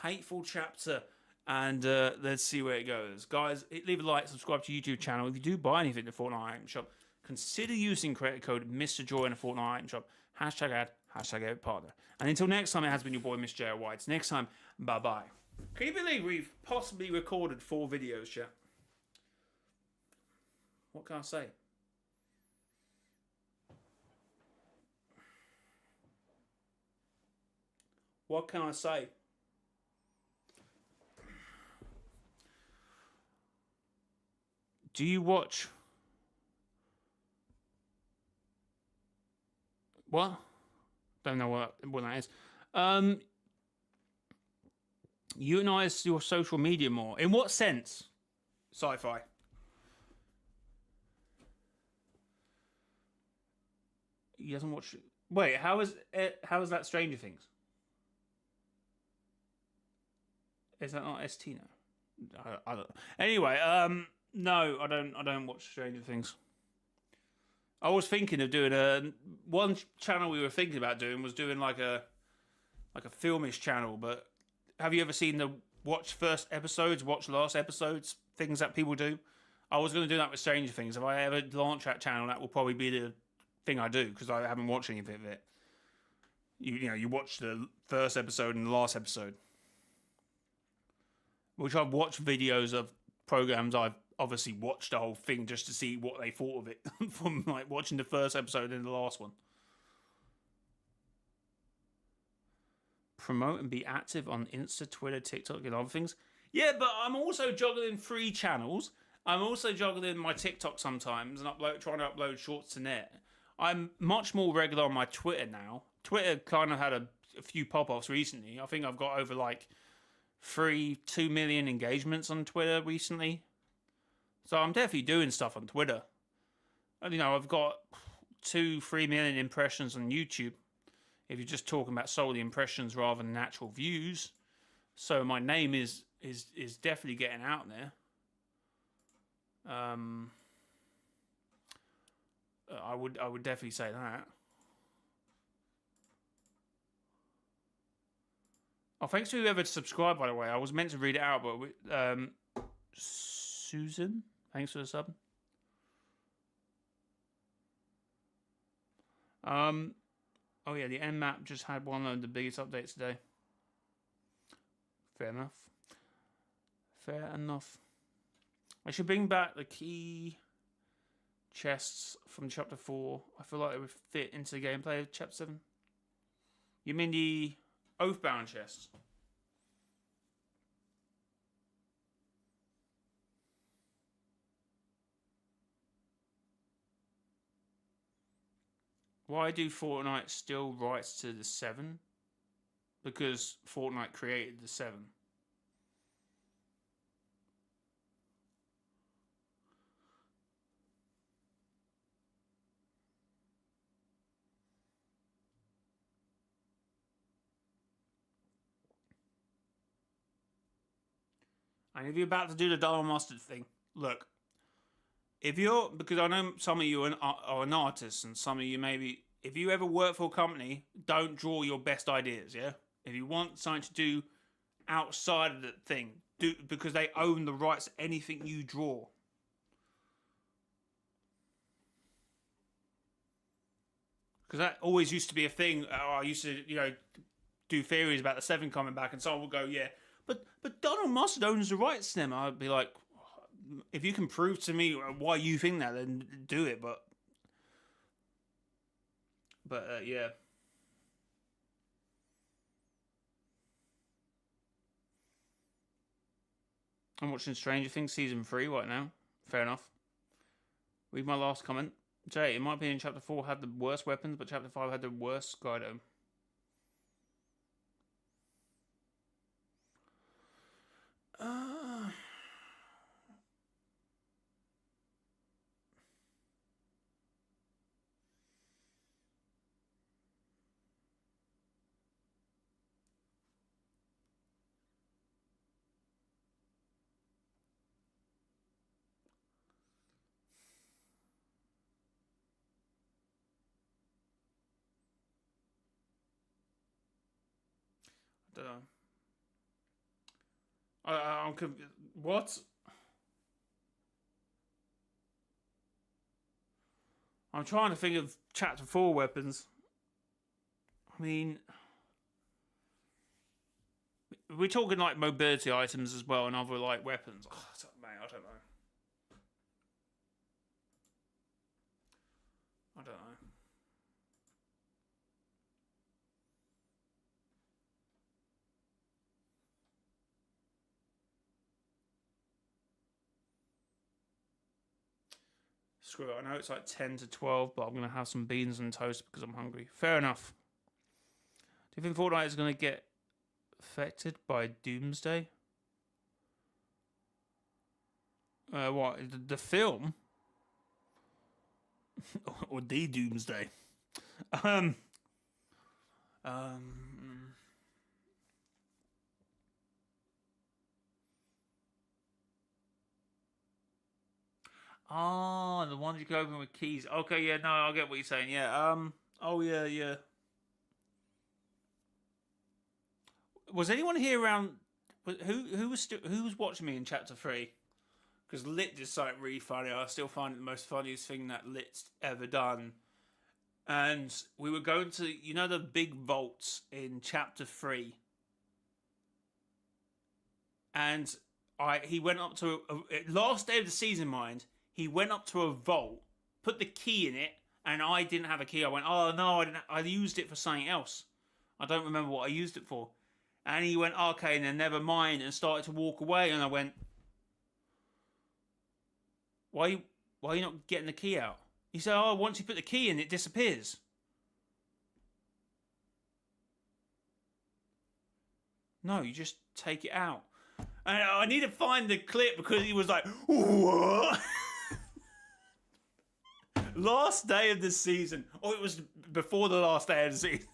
hateful chapter, and let's see where it goes. Guys, leave a like, subscribe to YouTube channel. If you do buy anything in the Fortnite item shop, consider using creator code MrJoy in the Fortnite item shop. Hashtag ad, hashtag partner. And until next time, it has been your boy, mrjayowhy. It's next time, bye-bye. Can you believe we've possibly recorded 4 videos, chat? What can I say? What can I say? Do you watch? What? Don't know what that is. Utilize your social media more. In what sense? Sci-fi. He doesn't watch. Wait, how is that Stranger Things? Is that not ST now? I don't. Anyway, no, I don't watch Stranger Things. I was thinking of doing one channel we were thinking about doing was doing like a filmish channel. But have you ever seen the watch first episodes, watch last episodes, things that people do? I was going to do that with Stranger Things. If I ever launch that channel, that will probably be the thing I do because I haven't watched any of it. You watch the first episode and the last episode. Which I've watched videos of programs I've obviously watched the whole thing just to see what they thought of it from like watching the first episode and the last one. Promote and be active on Insta, Twitter, TikTok, and other things. Yeah, but I'm also juggling 3 channels. I'm also juggling my TikTok sometimes and trying to upload shorts to net. I'm much more regular on my Twitter now. Twitter kind of had a few pop-offs recently. I think I've got over like 2 million engagements on Twitter recently. So I'm definitely doing stuff on Twitter. And, I've got 2-3 million impressions on YouTube. If you're just talking about solely impressions rather than actual views. So my name is definitely getting out there. I would definitely say that. Oh, thanks to whoever subscribed, by the way. I was meant to read it out, but Susan, thanks for the sub. Oh yeah, the Nmap just had one of the biggest updates today. Fair enough. Fair enough. I should bring back the key chests from Chapter 4. I feel like it would fit into the gameplay of Chapter 7. You mean the Oathbound chests? Why do Fortnite still rights to the 7? Because Fortnite created the 7. And if you're about to do the double mustard thing, look. Because I know some of you are an artist and some of you maybe, if you ever work for a company, don't draw your best ideas, yeah? If you want something to do outside of the thing, do because they own the rights to anything you draw. Because that always used to be a thing. I used to, do theories about the 7 coming back and someone would go, yeah, but Donald Mustard owns the rights to them. I'd be like, if you can prove to me why you think that, then do it. But yeah. I'm watching Stranger Things Season 3 right now. Fair enough. Read my last comment. Jay, in my opinion, Chapter 4 had the worst weapons, but Chapter 5 had the worst Skydo. I don't know. I'm what? I'm trying to think of Chapter 4 weapons. I mean, we're talking like mobility items as well and other like weapons. Oh, man, I don't know. I don't know. Screw it, I know it's like 10 to 12, but I'm going to have some beans and toast because I'm hungry. Fair enough. Do you think Fortnite is going to get affected by Doomsday? What? The film? Or the Doomsday? um... Oh, the ones you can open with keys. Okay, yeah, no, I get what you're saying. Yeah, oh yeah, yeah. Was anyone here around? Who was watching me in Chapter 3? Because Lit did something really funny. I still find it the most funniest thing that Lit's ever done. And we were going to, you know, the big vaults in Chapter 3. And he went up to last day of the season, mind. He went up to a vault, put the key in it, and I didn't have a key. I went, oh no, I didn't. I used it for something else. I don't remember what I used it for. And he went, okay, and then never mind, and started to walk away. And I went, why are you not getting the key out? He said, oh, once you put the key in, it disappears. No, you just take it out. And I need to find the clip because he was like, what? Last day of the season. Oh, it was before the last day of the season.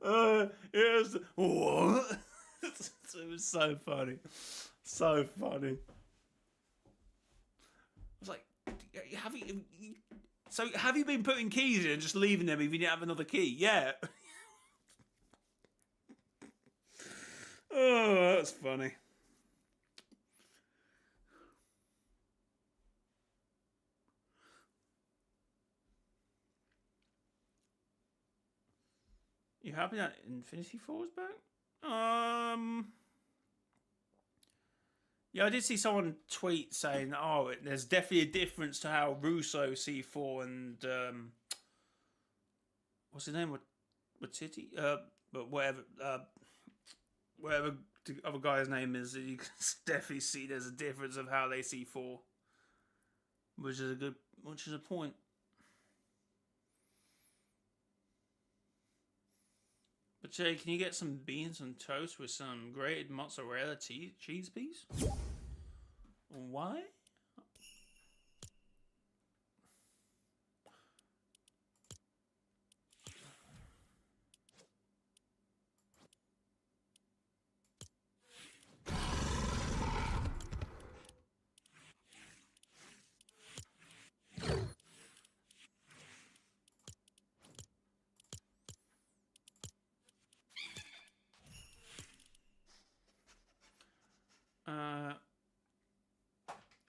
It was, what? It was so funny. So funny. I was like, have you been putting keys in and just leaving them if you didn't have another key? Yeah. Oh, that's funny. You happy that Infinity 4 is back? Yeah, I did see someone tweet saying, "Oh, there's definitely a difference to how Russo C4 and what's his name? What city? But whatever the other guy's name is, you can definitely see there's a difference of how they see 4, which is a point." But Jay, can you get some beans and toast with some grated mozzarella cheese, please? Why?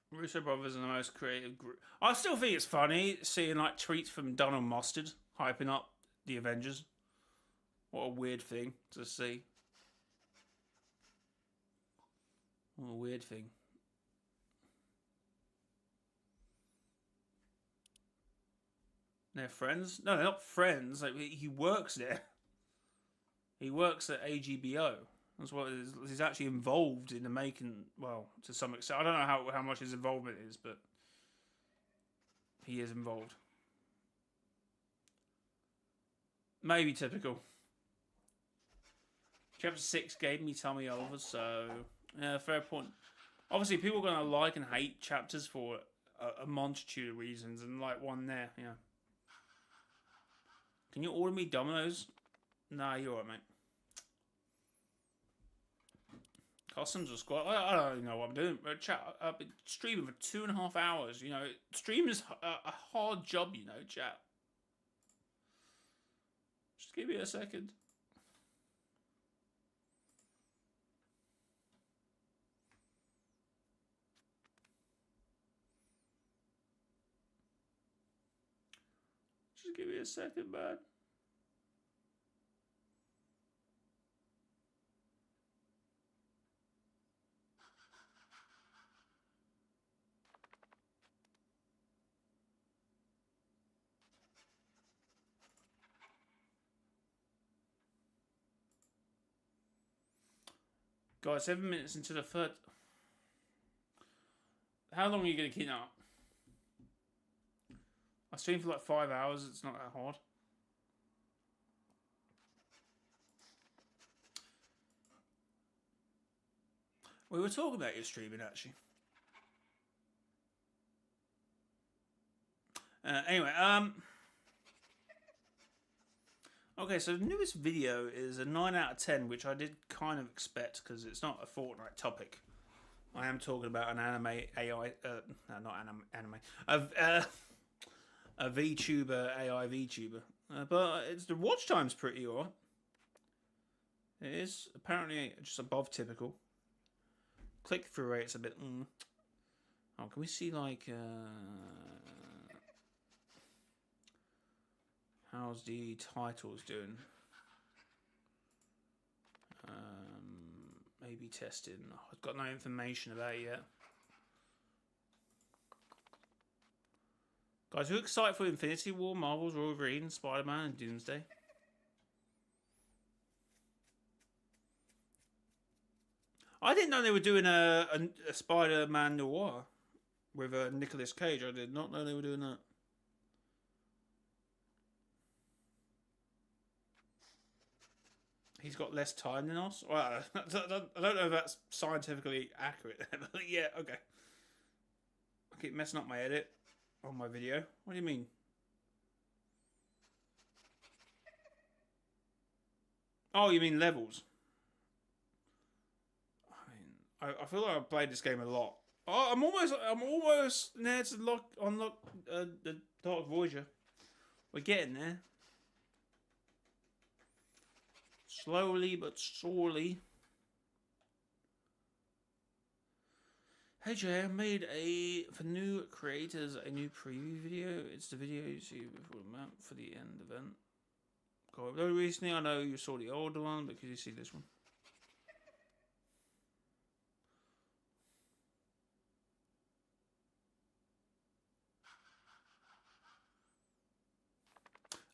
Russo Brothers are the most creative group. I still think it's funny seeing like tweets from Donald Mustard hyping up the Avengers. What a weird thing to see. What a weird thing. They're friends? No, they're not friends. Like, he works there. He works at AGBO. That's what it is. He's actually involved in the making. Well, to some extent, I don't know how much his involvement is, but he is involved. Maybe typical. Chapter 6 gave me tummy over, so yeah, fair point. Obviously, people are gonna like and hate chapters for a multitude of reasons, and like one there, yeah. Can you order me Domino's? Nah, you're alright, mate. Customs are squat. I don't even know what I'm doing. I've been streaming for 2.5 hours. You know, streaming is a hard job. You know, chat. Just give me a second. Just give me a second, man. Guys, 7 minutes into the third. How long are you going to keep up? I stream for like 5 hours. It's not that hard. We were talking about your streaming, actually. Anyway, okay, so the newest video is a 9 out of 10, which I did kind of expect because it's not a Fortnite topic. I am talking about an anime AI, no, not anime, a VTuber, AI VTuber. But it's the watch time's pretty alright. It is apparently just above typical. Click-through rate's a bit... Oh, can we see, like... how's the titles doing? Maybe testing. I've got no information about it yet. Guys, who are excited for Infinity War, Marvel's Wolverine, Spider-Man, and Doomsday? I didn't know they were doing a Spider-Man noir with Nicolas Cage. I did not know they were doing that. He's got less time than us? Well, I don't know if that's scientifically accurate. But yeah, okay. I keep messing up my edit on my video. What do you mean? Oh, you mean levels? I feel like I've played this game a lot. Oh, I'm almost there to unlock the Dark Voyager. We're getting there. Slowly but surely. Hey Jay, I made for new creators a new preview video. It's the video you see before the map for the end event. Got very recently. I know you saw the older one, but could you see this one?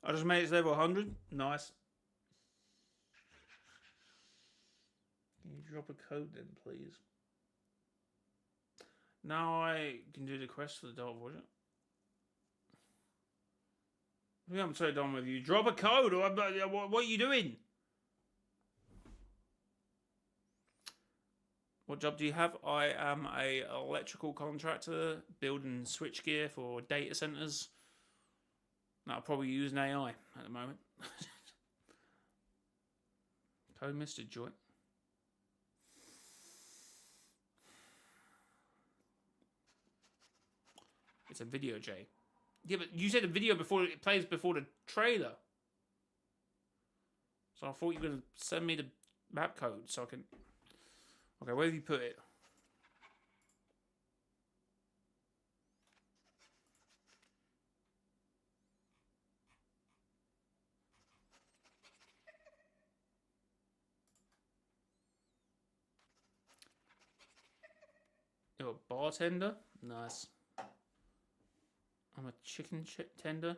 I just made it to level 100. Nice. Can you drop a code then, please? Now I can do the quest for the Dark Voyager. I'm so done with you. Drop a code, or what are you doing? What job do you have? I am a electrical contractor building switchgear for data centers. I'll probably use an AI at the moment. Code Mr. Joy. It's a video, Jay. Yeah, but you said a video before it plays before the trailer. So I thought you were going to send me the map code so I can... Okay, where have you put it? You're a bartender? Nice. I'm a chicken tender.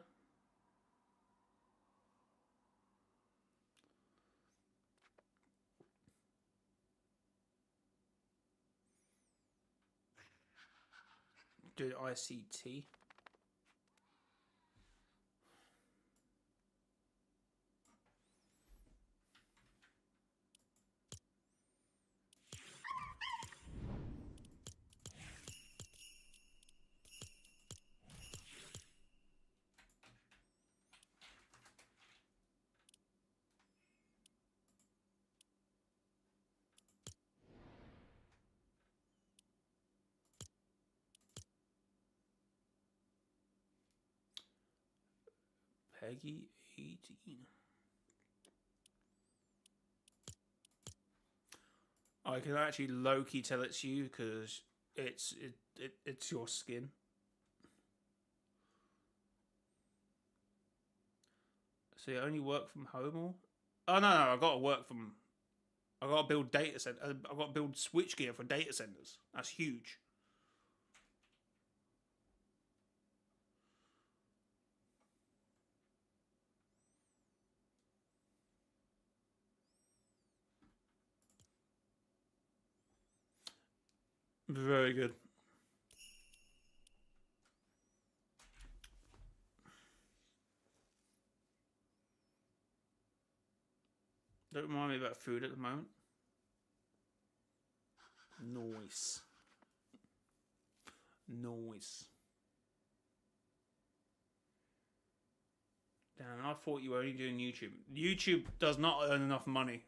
Do ICT. Peggy 18. I can actually low-key tell it's you because it's your skin. So you only work from home or? Oh no, I got to work from. I got to build data center. I got to build switchgear for data centers. That's huge. Very good. Don't remind me about food at the moment. Noise. Noise. Damn, I thought you were only doing YouTube. YouTube does not earn enough money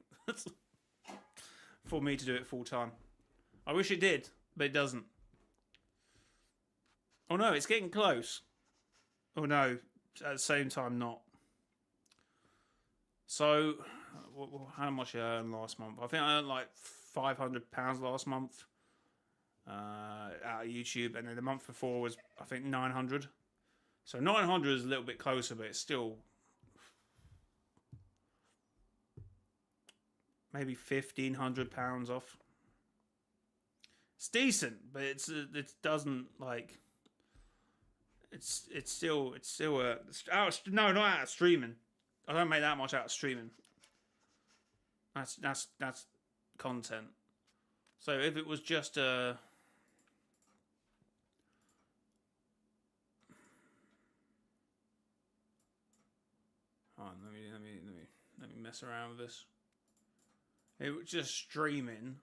for me to do it full time. I wish it did, but it doesn't. Oh no, it's getting close. Oh no, at the same time not. So, how much I earned last month? I think I earned like £500 last month out of YouTube, and then the month before was I think 900. So 900 is a little bit closer, but it's still maybe £1,500 off. It's decent, but it doesn't like. It's still out. No, not out of streaming. I don't make that much out of streaming. That's content. So if it was just hold on, let me mess around with this. If it was just streaming,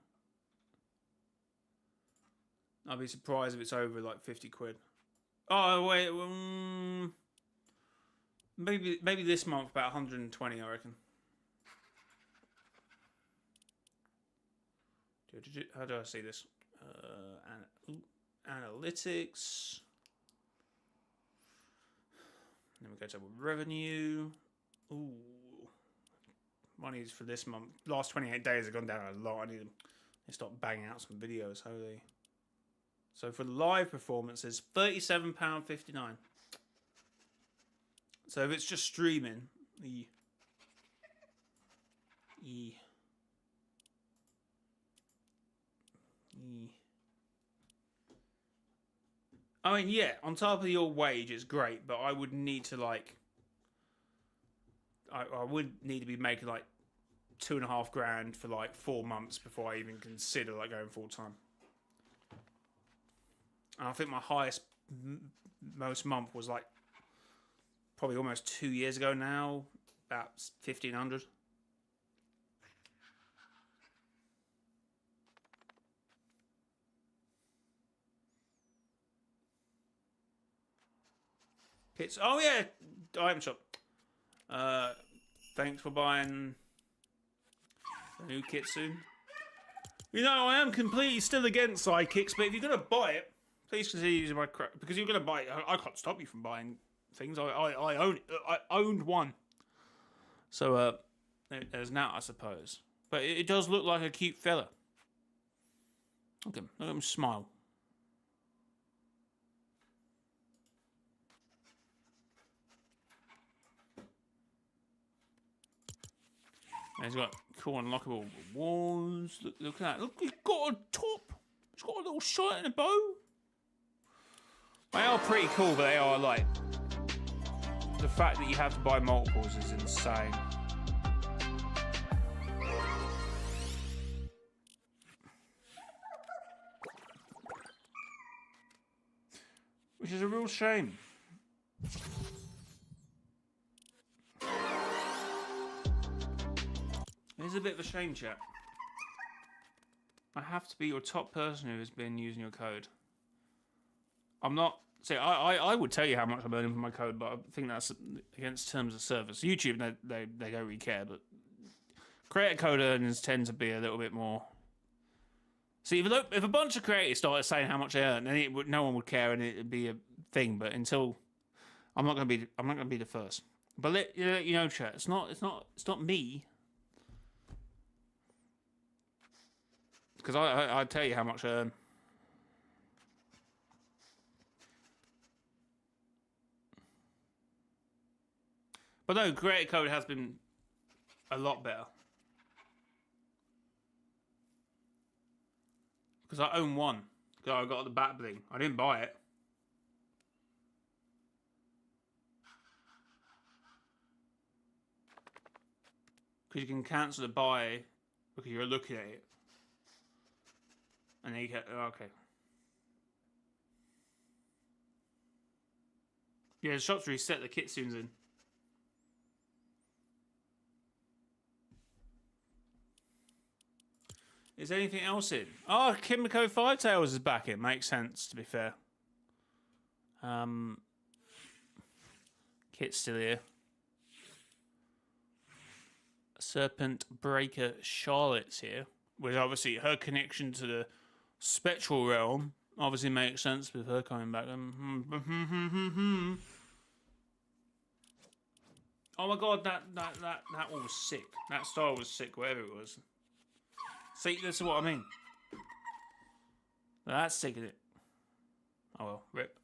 I'd be surprised if it's over like 50 quid. Oh wait, maybe this month about 120, I reckon. How do I see this? Analytics. Then we go to revenue. Ooh, money's for this month. Last 28 days have gone down a lot. I need to stop banging out some videos. Holy. So for the live performances, £37.59. So if it's just streaming, I mean, yeah, on top of your wage, it's great, but I would need to like, I would need to be making like $2,500 for like 4 months before I even consider like going full time. And I think my highest most month was like probably almost 2 years ago now, about 1,500. Kits. Oh yeah, item shop. Thanks for buying a new kit soon. You know, I am completely still against sidekicks, but if you're gonna buy it, please consider using my crap, because you're gonna buy it. I can't stop you from buying things. I own it. I owned one. So there's that, I suppose. But it does look like a cute fella. Look at him smile. And he's got cool unlockable rewards. Look at that. Look, he's got a top. He's got a little shirt and a bow. They are pretty cool, but they are like... The fact that you have to buy multiples is insane. Which is a real shame. It is a bit of a shame, chat. I have to be your top person who has been using your code. I'm not... See, I would tell you how much I'm earning for my code, but I think that's against terms of service. YouTube, they don't really care, but creator code earnings tend to be a little bit more... See, if a bunch of creators started saying how much they earn, then no one would care and it'd be a thing. But until I'm not going to be the first. But you know, chat. It's not me. Because I tell you how much I earn. But no, creator code has been a lot better. Because I own one. Because I got the bat bling. I didn't buy it. Because you can cancel the buy because you're looking at it. And then you get... Okay. Yeah, the shop's reset. The kitsune's in. Is anything else in? Oh, Kimiko Five Tails is back in. Makes sense, to be fair. Kit's still here. Serpent Breaker Charlotte's here. Which obviously her connection to the spectral realm obviously makes sense with her coming back. Oh my god, that one was sick. That star was sick, whatever it was. See, this is what I mean. That's sick, isn't it? Oh well, rip.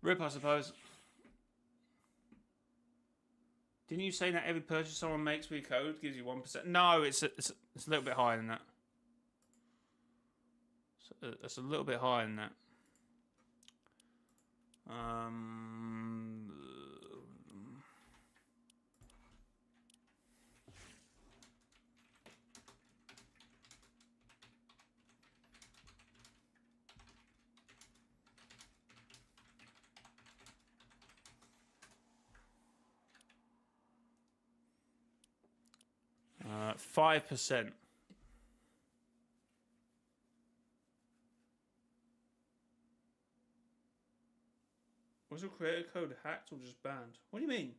Rip, I suppose. Didn't you say that every purchase someone makes with your code gives you 1%? No, it's a little bit higher than that. It's a little bit higher than that. 5%. Was the creator code hacked or just banned? What do you mean?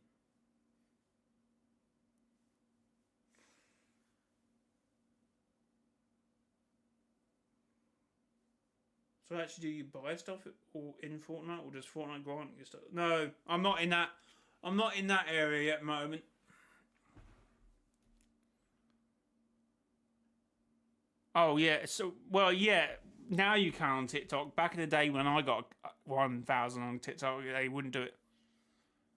So actually, do you buy stuff or in Fortnite, or does Fortnite grant you stuff? No, I'm not in that. I'm not in that area at the moment. Oh yeah, so well yeah. Now you can on TikTok. Back in the day when I got 1,000 on TikTok, they wouldn't do it.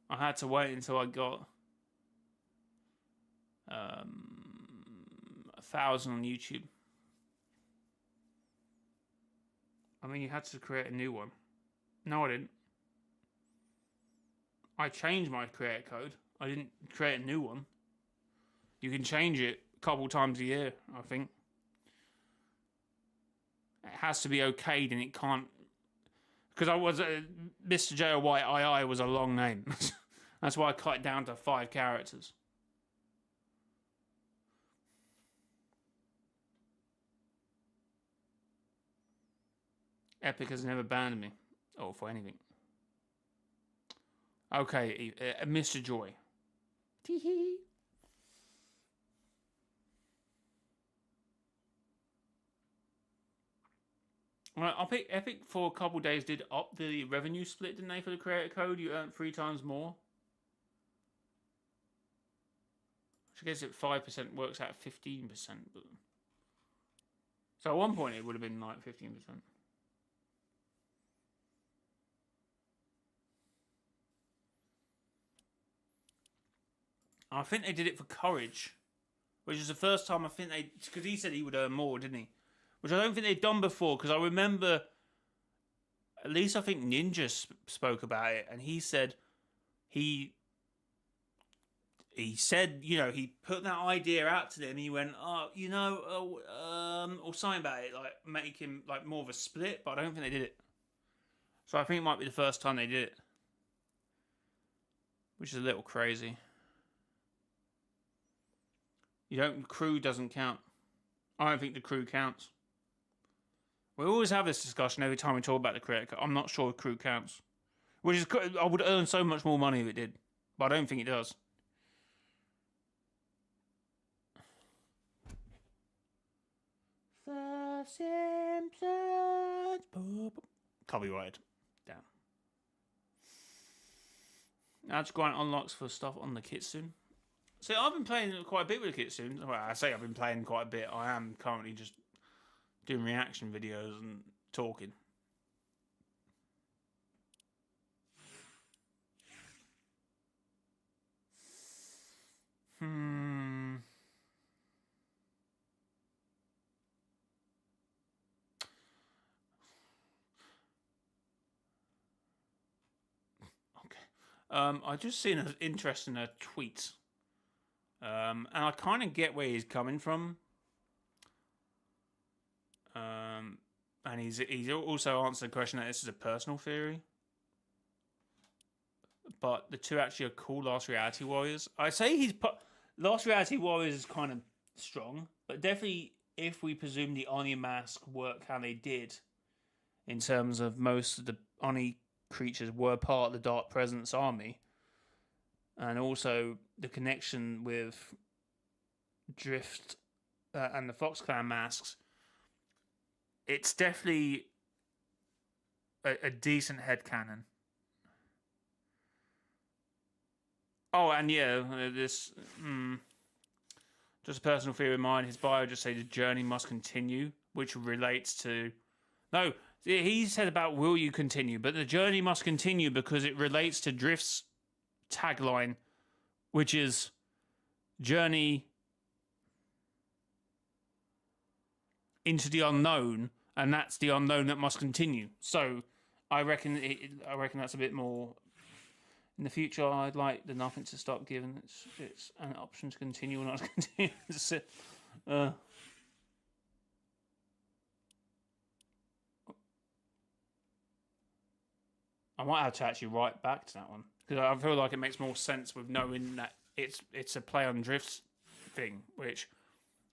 I had to wait until I got 1,000 on YouTube. I mean, you had to create a new one. No, I didn't. I changed my creator code. I didn't create a new one. You can change it a couple times a year, I think. It has to be okayed and it can't... Because I was... mrjayowhy was a long name. That's why I cut it down to 5 characters. Epic has never banned me. Or for anything. Okay, Mr. Joy. Tee-hee. Well, Epic for a couple days did up the revenue split, didn't they, for the creator code? You earned 3 times more. Which I guess at 5% works out 15%. But... So at one point it would have been like 15%. I think they did it for Courage. Which is the first time I think they... Because he said he would earn more, didn't he? Which I don't think they'd done before, because I remember, at least I think Ninja spoke about it, and he said he said, you know, he put that idea out to them, and he went, oh, you know, or something about it, like make him like more of a split, but I don't think they did it. So I think it might be the first time they did it, which is a little crazy. Crew doesn't count. I don't think the crew counts. We always have this discussion every time we talk about the creator. I'm not sure crew counts. Which is, I would earn so much more money if it did. But I don't think it does. The Simpsons. Copyright. Damn. Now to grant unlocks for stuff on the Kitsune. See, I've been playing quite a bit with the Kitsune. Well, I say I've been playing quite a bit. I am currently just doing reaction videos and talking. Hmm. Okay. I just seen an interesting tweet. And I kind of get where he's coming from. And he's also answered the question that this is a personal theory. But the two actually are cool Last Reality Warriors. I say Last Reality Warriors is kind of strong, but definitely if we presume the Oni mask worked how they did, in terms of most of the Oni creatures were part of the Dark Presence army, and also the connection with Drift and the Fox Clan masks, it's definitely a decent headcanon. Oh, and yeah, this just a personal theory of mine. His bio just says the journey must continue, which relates to no. He said about will you continue, but the journey must continue because it relates to Drift's tagline, which is journey into the unknown, and that's the unknown that must continue. So, I reckon that's a bit more. In the future, I'd like the nothing to stop given it's an option to continue or not to continue. I might have to actually write back to that one because I feel like it makes more sense with knowing that it's a play on Drift's thing, which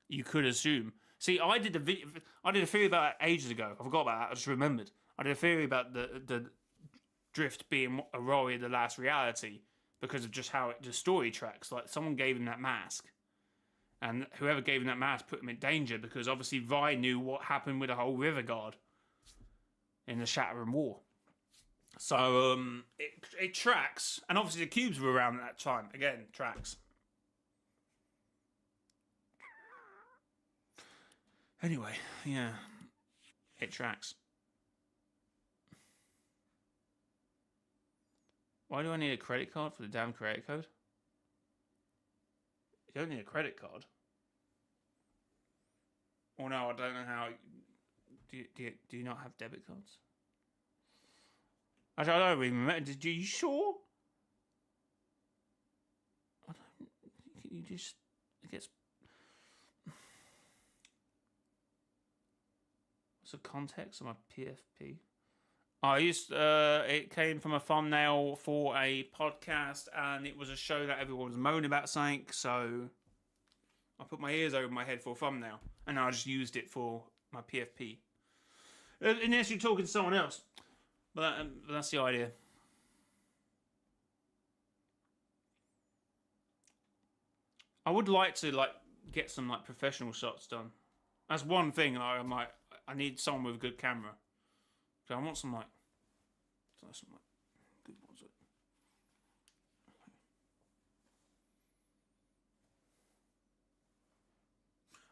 you could assume. See, I did a theory about that ages ago. I forgot about that. I just remembered. I did a theory about the Drift being a warrior, the last reality, because of just how the story tracks. Like someone gave him that mask, and whoever gave him that mask put him in danger because obviously Vi knew what happened with the whole River Guard in the Shadowrun War. So it tracks, and obviously the cubes were around at that time. Again, tracks. Anyway, yeah, it tracks. Why do I need a credit card for the damn credit code? You don't need a credit card. Or no, I don't know how. Do you not have debit cards? Actually, I don't even remember. Are you sure? I don't. You just. It gets. What's the context of my PFP? I used. It came from a thumbnail for a podcast, and it was a show that everyone was moaning about something. So I put my ears over my head for a thumbnail, and I just used it for my PFP. Unless you're talking to someone else. But that's the idea. I would like to get some professional shots done. That's one thing. I need someone with a good camera. So I want some good ones.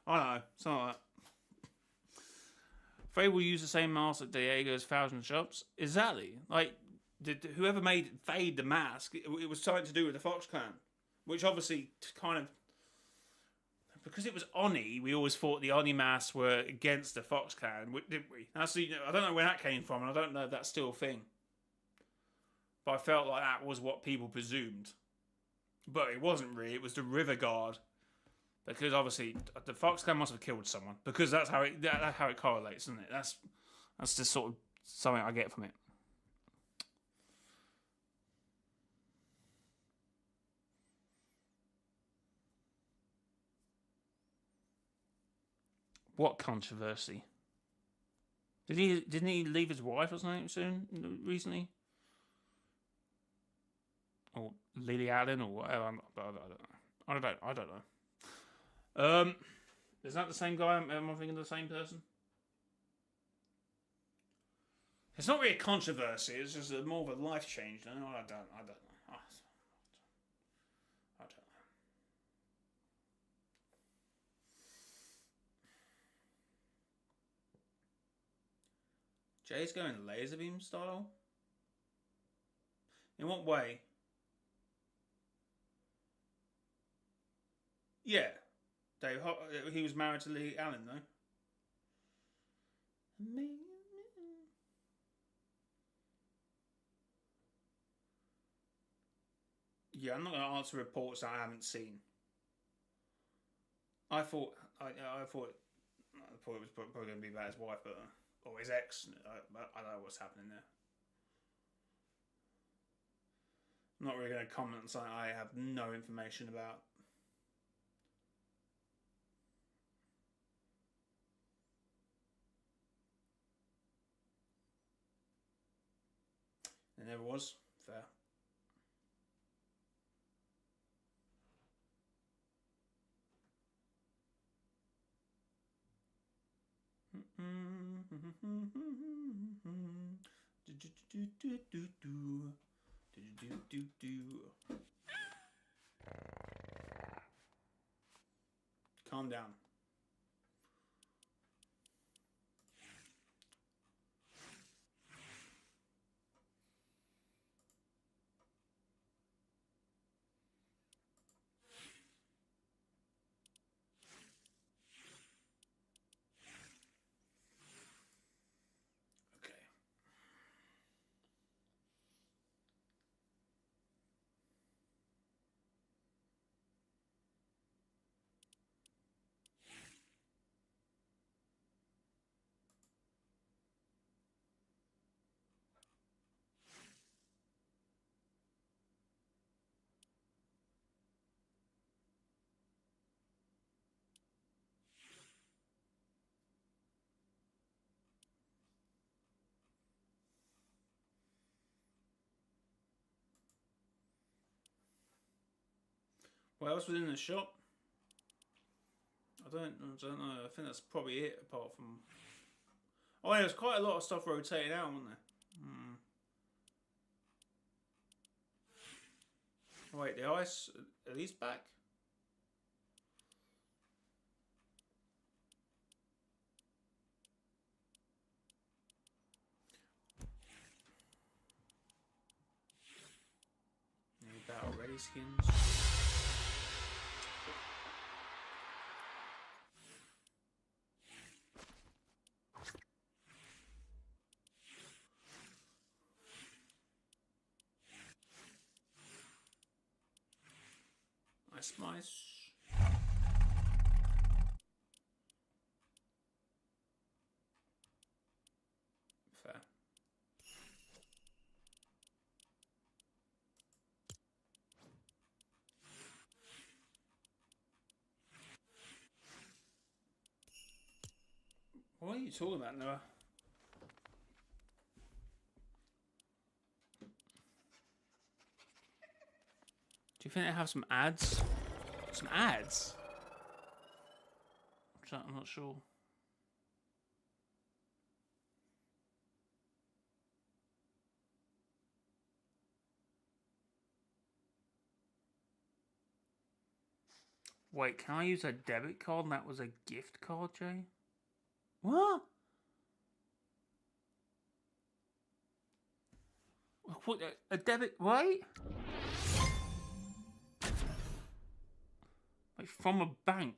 I don't know, something like that. Faye will use the same mask that Diego's Thousand Shops. Exactly. Whoever made Fade the mask, it was something to do with the Fox Clan. Which obviously kind of... Because it was Oni, we always thought the Oni masks were against the Fox Clan, didn't we? I don't know where that came from, and I don't know if that's still a thing. But I felt like that was what people presumed. But it wasn't really, it was the River Guard. Because obviously the Fox Clan must have killed someone. Because that's how it correlates, isn't it? That's just sort of something I get from it. What controversy? Didn't he leave his wife or something recently? Or Lily Allen or whatever? I don't know. Is that the same guy? Am I thinking of the same person? It's not really a controversy. It's just more of a life change. I don't know. I don't know. Jay's going laser beam style? In what way? Yeah. He was married to Lee Allen, though. Yeah, I'm not going to answer reports that I haven't seen. I thought it was probably going to be about his wife, or his ex. I don't know what's happening there. I'm not really going to comment on something I have no information about. It never was. Fair. Calm down. Okay. What else was in the shop? I don't know. I think that's probably it. Apart from, oh, yeah, there's quite a lot of stuff rotating out, wasn't there? Wait, the ice, are these back? Need battle ready skins. Nice. Fair. What are you talking about, Noah? Do you think they have some ads? Some ads? I'm not sure. Wait, can I use a debit card and that was a gift card, Jay? What? What? A debit? Wait? Like from a bank?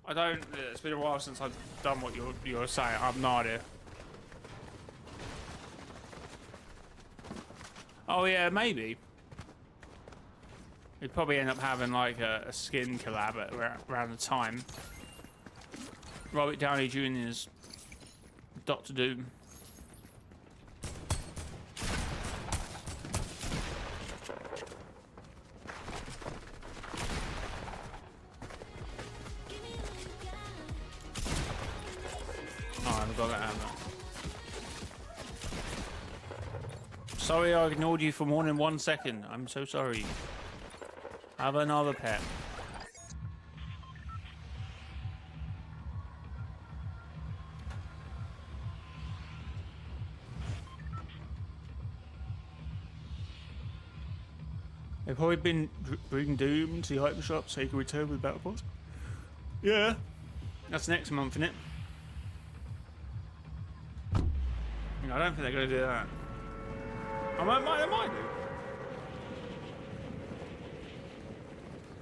I don't. It's been a while since I've done what you're saying. I have no idea. Oh yeah, maybe. We'd probably end up having like a skin collab at around the time. Robert Downey Jr.'s Doctor Doom. Oh, I haven't got that hammer. Sorry I ignored you for more than 1 second. I'm so sorry. Have another pet. They've probably been bringing Doom to the hyper shop so you can return with Battle Pass. Yeah. That's next month, isn't it? I don't think they're going to do that. I might do.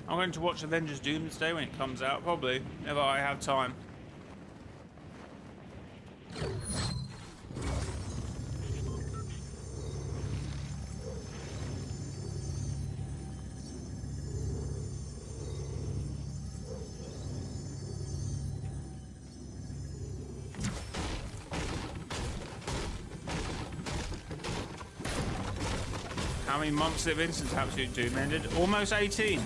I'm going to watch Avengers Doomsday when it comes out, probably, if I have time. How many months has it been since Absolute Doom ended? Almost 18.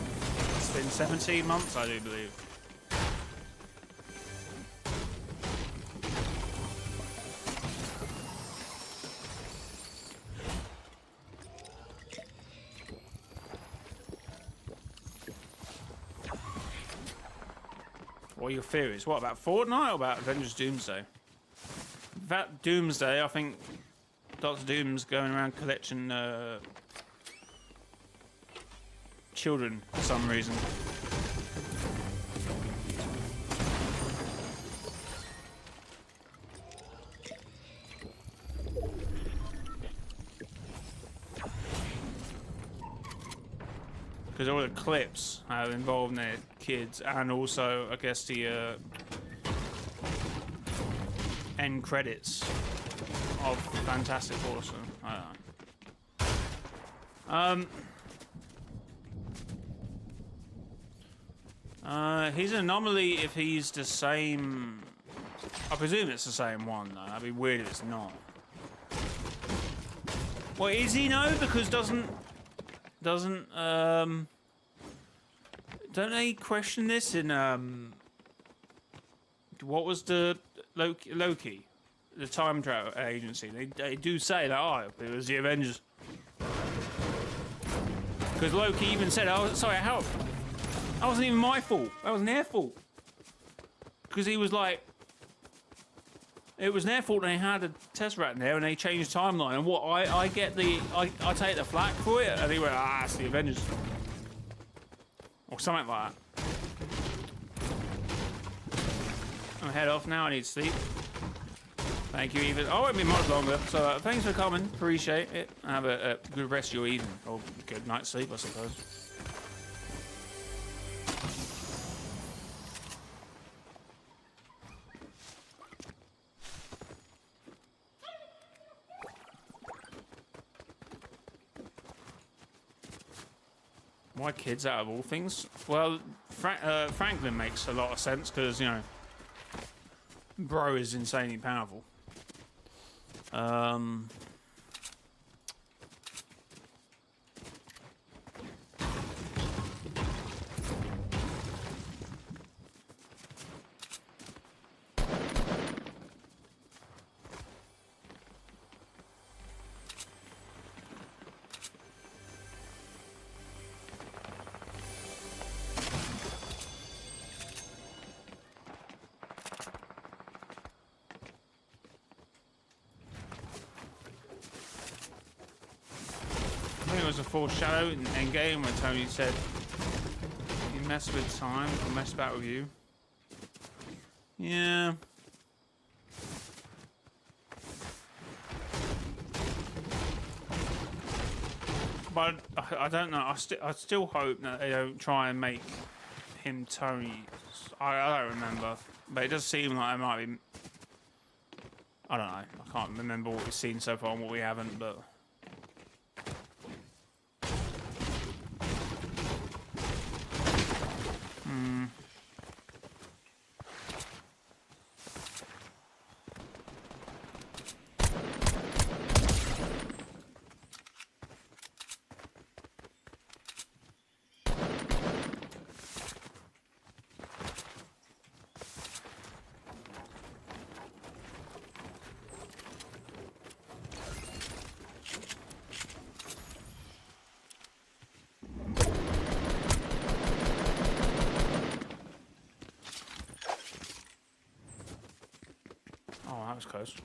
It's been 17 months, I do believe. What are your theories? What, about Fortnite or about Avengers Doomsday? That Doomsday, I think Dr. Doom's going around collecting children for some reason. Because all the clips have involved their kids, and also, I guess, the end credits of Fantastic Four. So, I don't know. He's an anomaly if he's the same. I presume it's the same one, though. That'd be weird if it's not. Well, is he no? Because don't they question this in what was the Loki, the time travel agency? They do say that, oh, it was the Avengers. Because Loki even said, oh, sorry, how? That wasn't even my fault. That wasn't their fault. Because he was like, it was their fault they had a Tesseract in there and they changed the timeline. And what, I take the flak for it? And he went, ah, it's the Avengers. Or something like that. I'm head off now, I need sleep. Thank you, Ethan. Oh, it won't be much longer. So thanks for coming, appreciate it. Have a good rest of your evening. Or good night's sleep, I suppose. Why kids out of all things? Well, Franklin makes a lot of sense because, you know, bro is insanely powerful. I think it was a foreshadow in Endgame when Tony said, "You mess with time, I'll mess back with you." Yeah. But I don't know. I still hope that they don't try and make him Tony. I don't remember, but it does seem like it might be. I don't know. I can't remember what we've seen so far and what we haven't, but. Oh, that was close.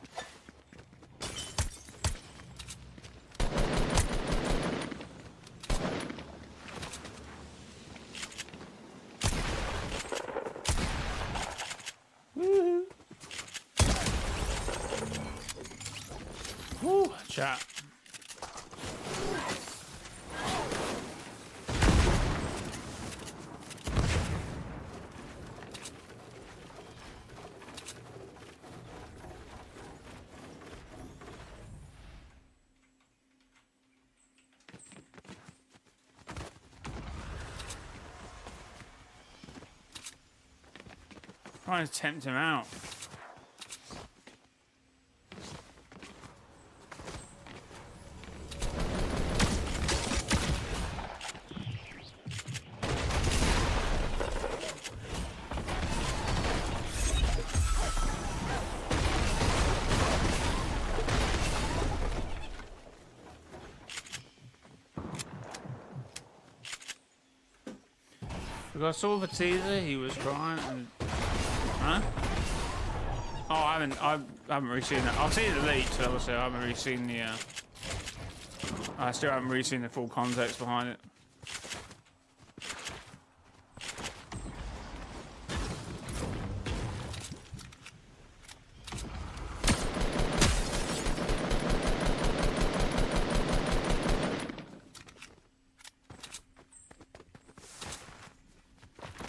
Woohoo! Woo, chat. Trying to tempt him out. Because I saw the teaser, he was crying and... Huh? Oh, I haven't really seen that. I've seen the leaks, obviously. I haven't really seen the... I still haven't really seen the full context behind it.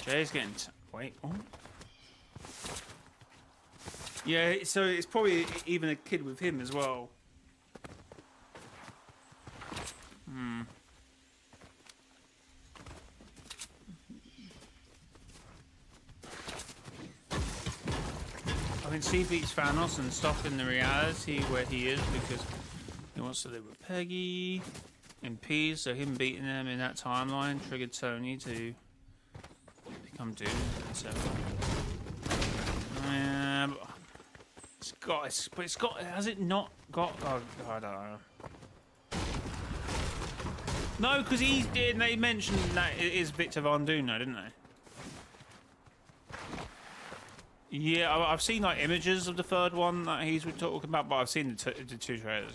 Jay's getting... Wait, what? Yeah, so it's probably even a kid with him as well. Hmm. I mean, C beats Thanos and stuff in the reality where he is because he wants to live with Peggy in peace, so him beating them in that timeline triggered Tony to become Doom, so... It's got, has it not got, oh, I don't know. No, because he did, they mentioned that it is Victor Von Doom, though, didn't they? Yeah, I've seen like images of the third one that he's been talking about, but I've seen the two trailers.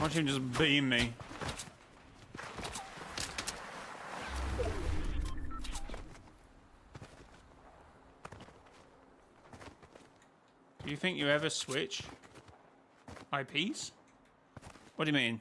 Watch him just beam me. Do you think you ever switch IPs? What do you mean?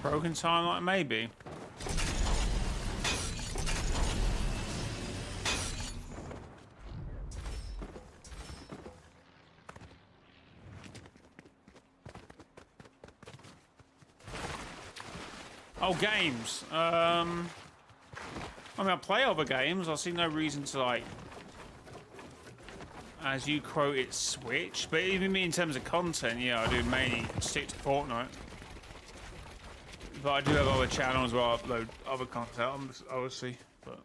Broken timeline, maybe. Oh, games. I mean, I play other games. I see no reason to, like, as you quote it, switch. But even me in terms of content, yeah, I do mainly stick to Fortnite. But I do have other channels where I upload other content, obviously. But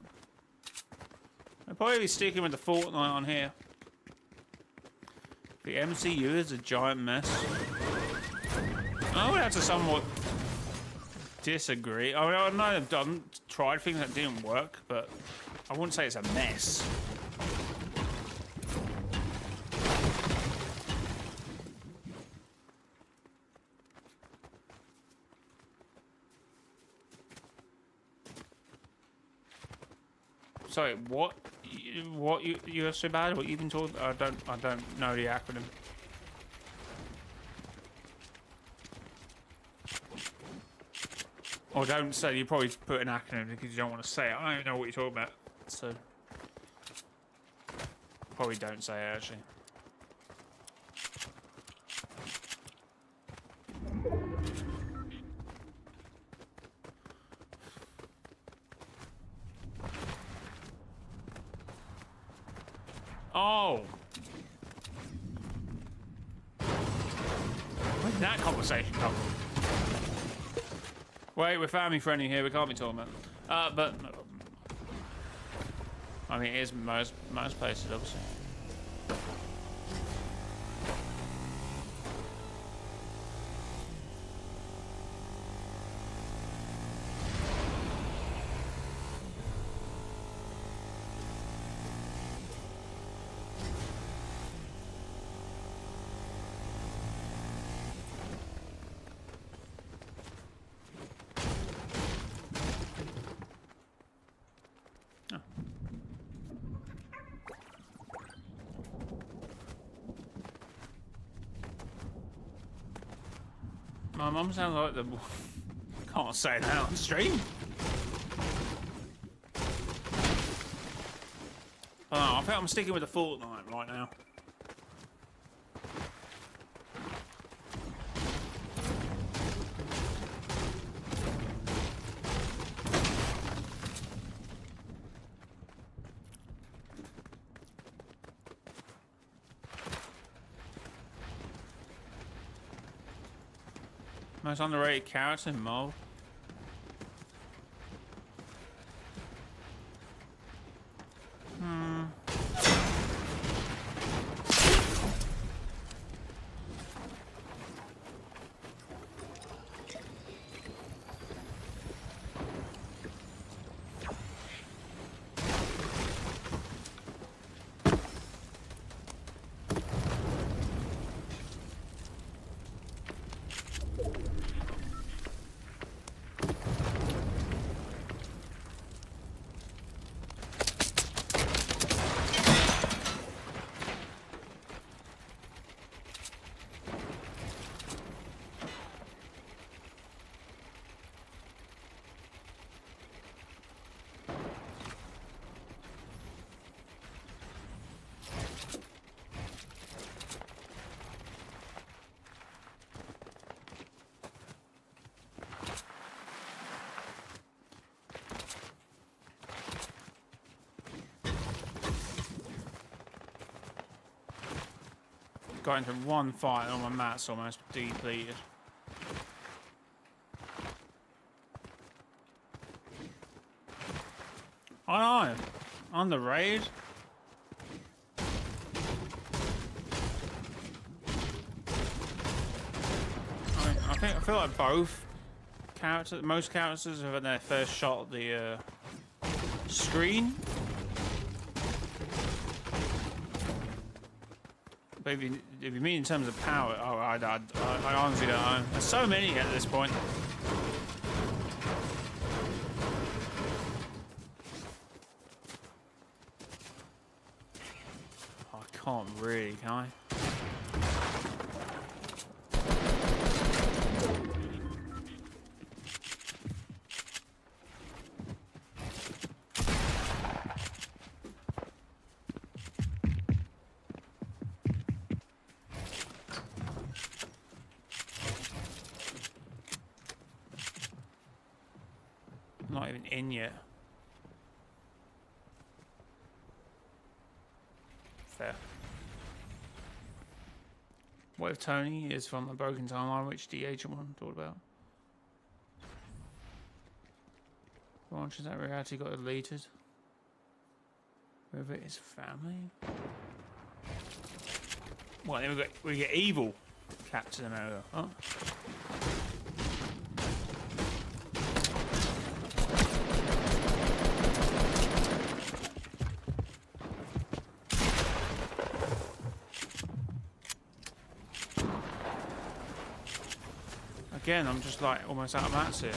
I'll probably be sticking with the Fortnite on here. The MCU is a giant mess. I would have to somewhat disagree. I mean, I know I've tried things that didn't work, but I wouldn't say it's a mess. Sorry, what? What you're so bad? What you've been told? I don't know the acronym. Or don't say. You probably put an acronym because you don't want to say it. I don't even know what you're talking about. So probably don't say it actually. Oh! Where did that conversation come from? Wait, we're family friendly here, we can't be talking about. But I mean, it is most places, obviously. My mum sounds like the... Can't say that on stream. I think I'm sticking with the Fortnite right now. Most underrated character in Marvel. Got into one fight and all my mats almost depleted. I know. Underrated. I feel like both characters, most characters have had their first shot at the screen. But if you mean in terms of power, oh, I honestly don't know. There's so many at this point. Oh, I can't really, can I? Not even in yet. Fair. What if Tony is from the broken timeline, which DH1 talked about? Branches that reality got deleted. Whether it's family. Well, then we get evil Captain America. Oh. Again, I'm just like almost out of mats here.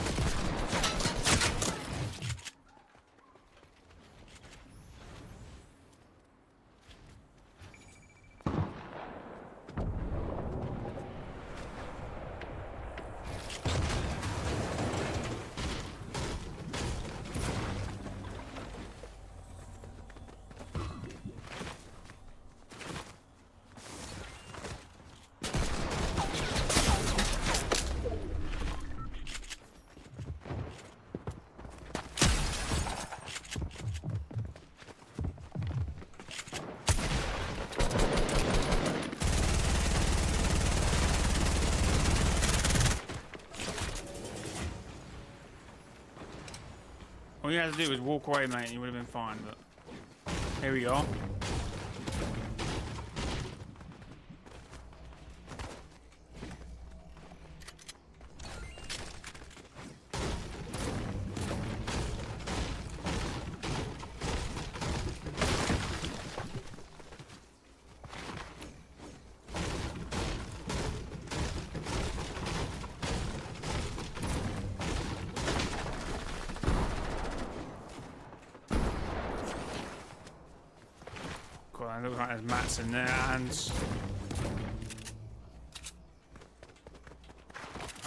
All you had to do was walk away, mate, and you would have been fine, but here we go. God, it looks like there's mats in their hands.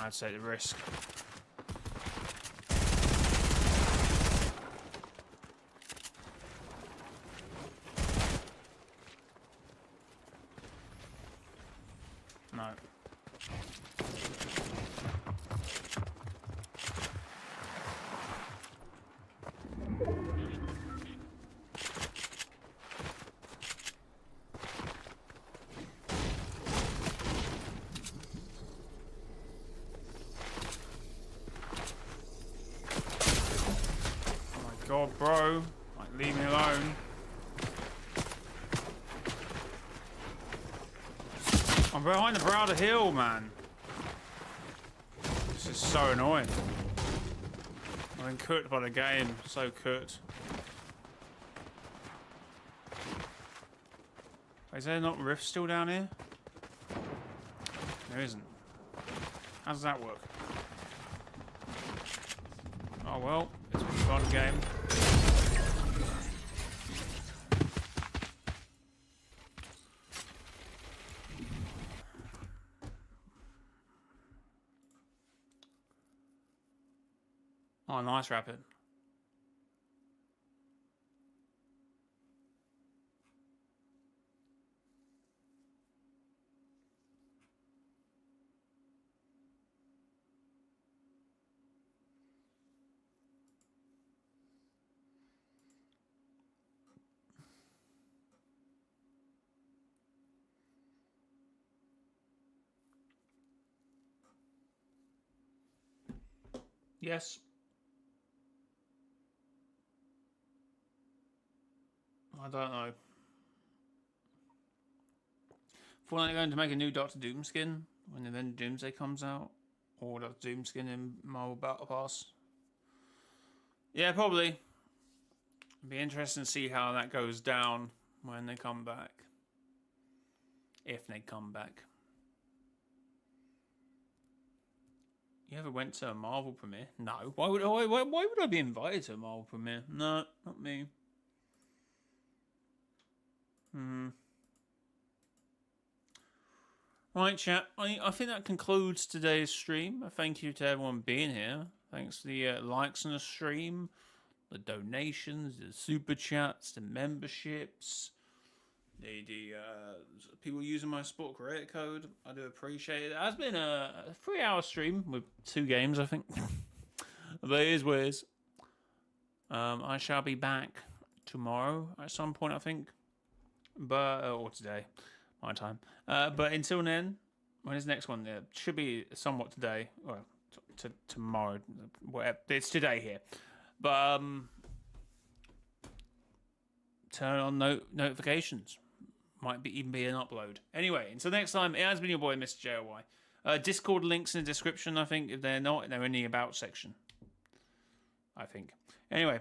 had to take the risk. No. God, bro. Like, leave me alone. I'm behind the brow of the hill, man. This is so annoying. I've been cooked by the game. So cooked. Is there not rift still down here? There isn't. How does that work? Oh well, it's been a fun game. Oh, nice rapid. Yes. I don't know. Fortnite going to make a new Doctor Doom skin when the Event Doomsday comes out, or Doctor Doom skin in Marvel Battle Pass. Yeah, probably. It'd be interesting to see how that goes down when they come back, if they come back. You ever went to a Marvel premiere? No. Why would I be invited to a Marvel premiere? No, not me. Right, chat. I think that concludes today's stream. Thank you to everyone being here. Thanks for the likes on the stream, the donations, the super chats, the memberships, the people using my sport creator code. I do appreciate it. It has been a 3-hour stream with 2 games, I think. But it is what it is. I shall be back tomorrow at some point, I think. But or today, my time. But until then, when is the next one? It should be somewhat today. Well, tomorrow. Whatever. It's today here. But turn on notifications. Might even be an upload. Anyway, until next time, it has been your boy, mrjayowhy. Discord links in the description, I think. If they're not, they're in the about section. I think. Anyway,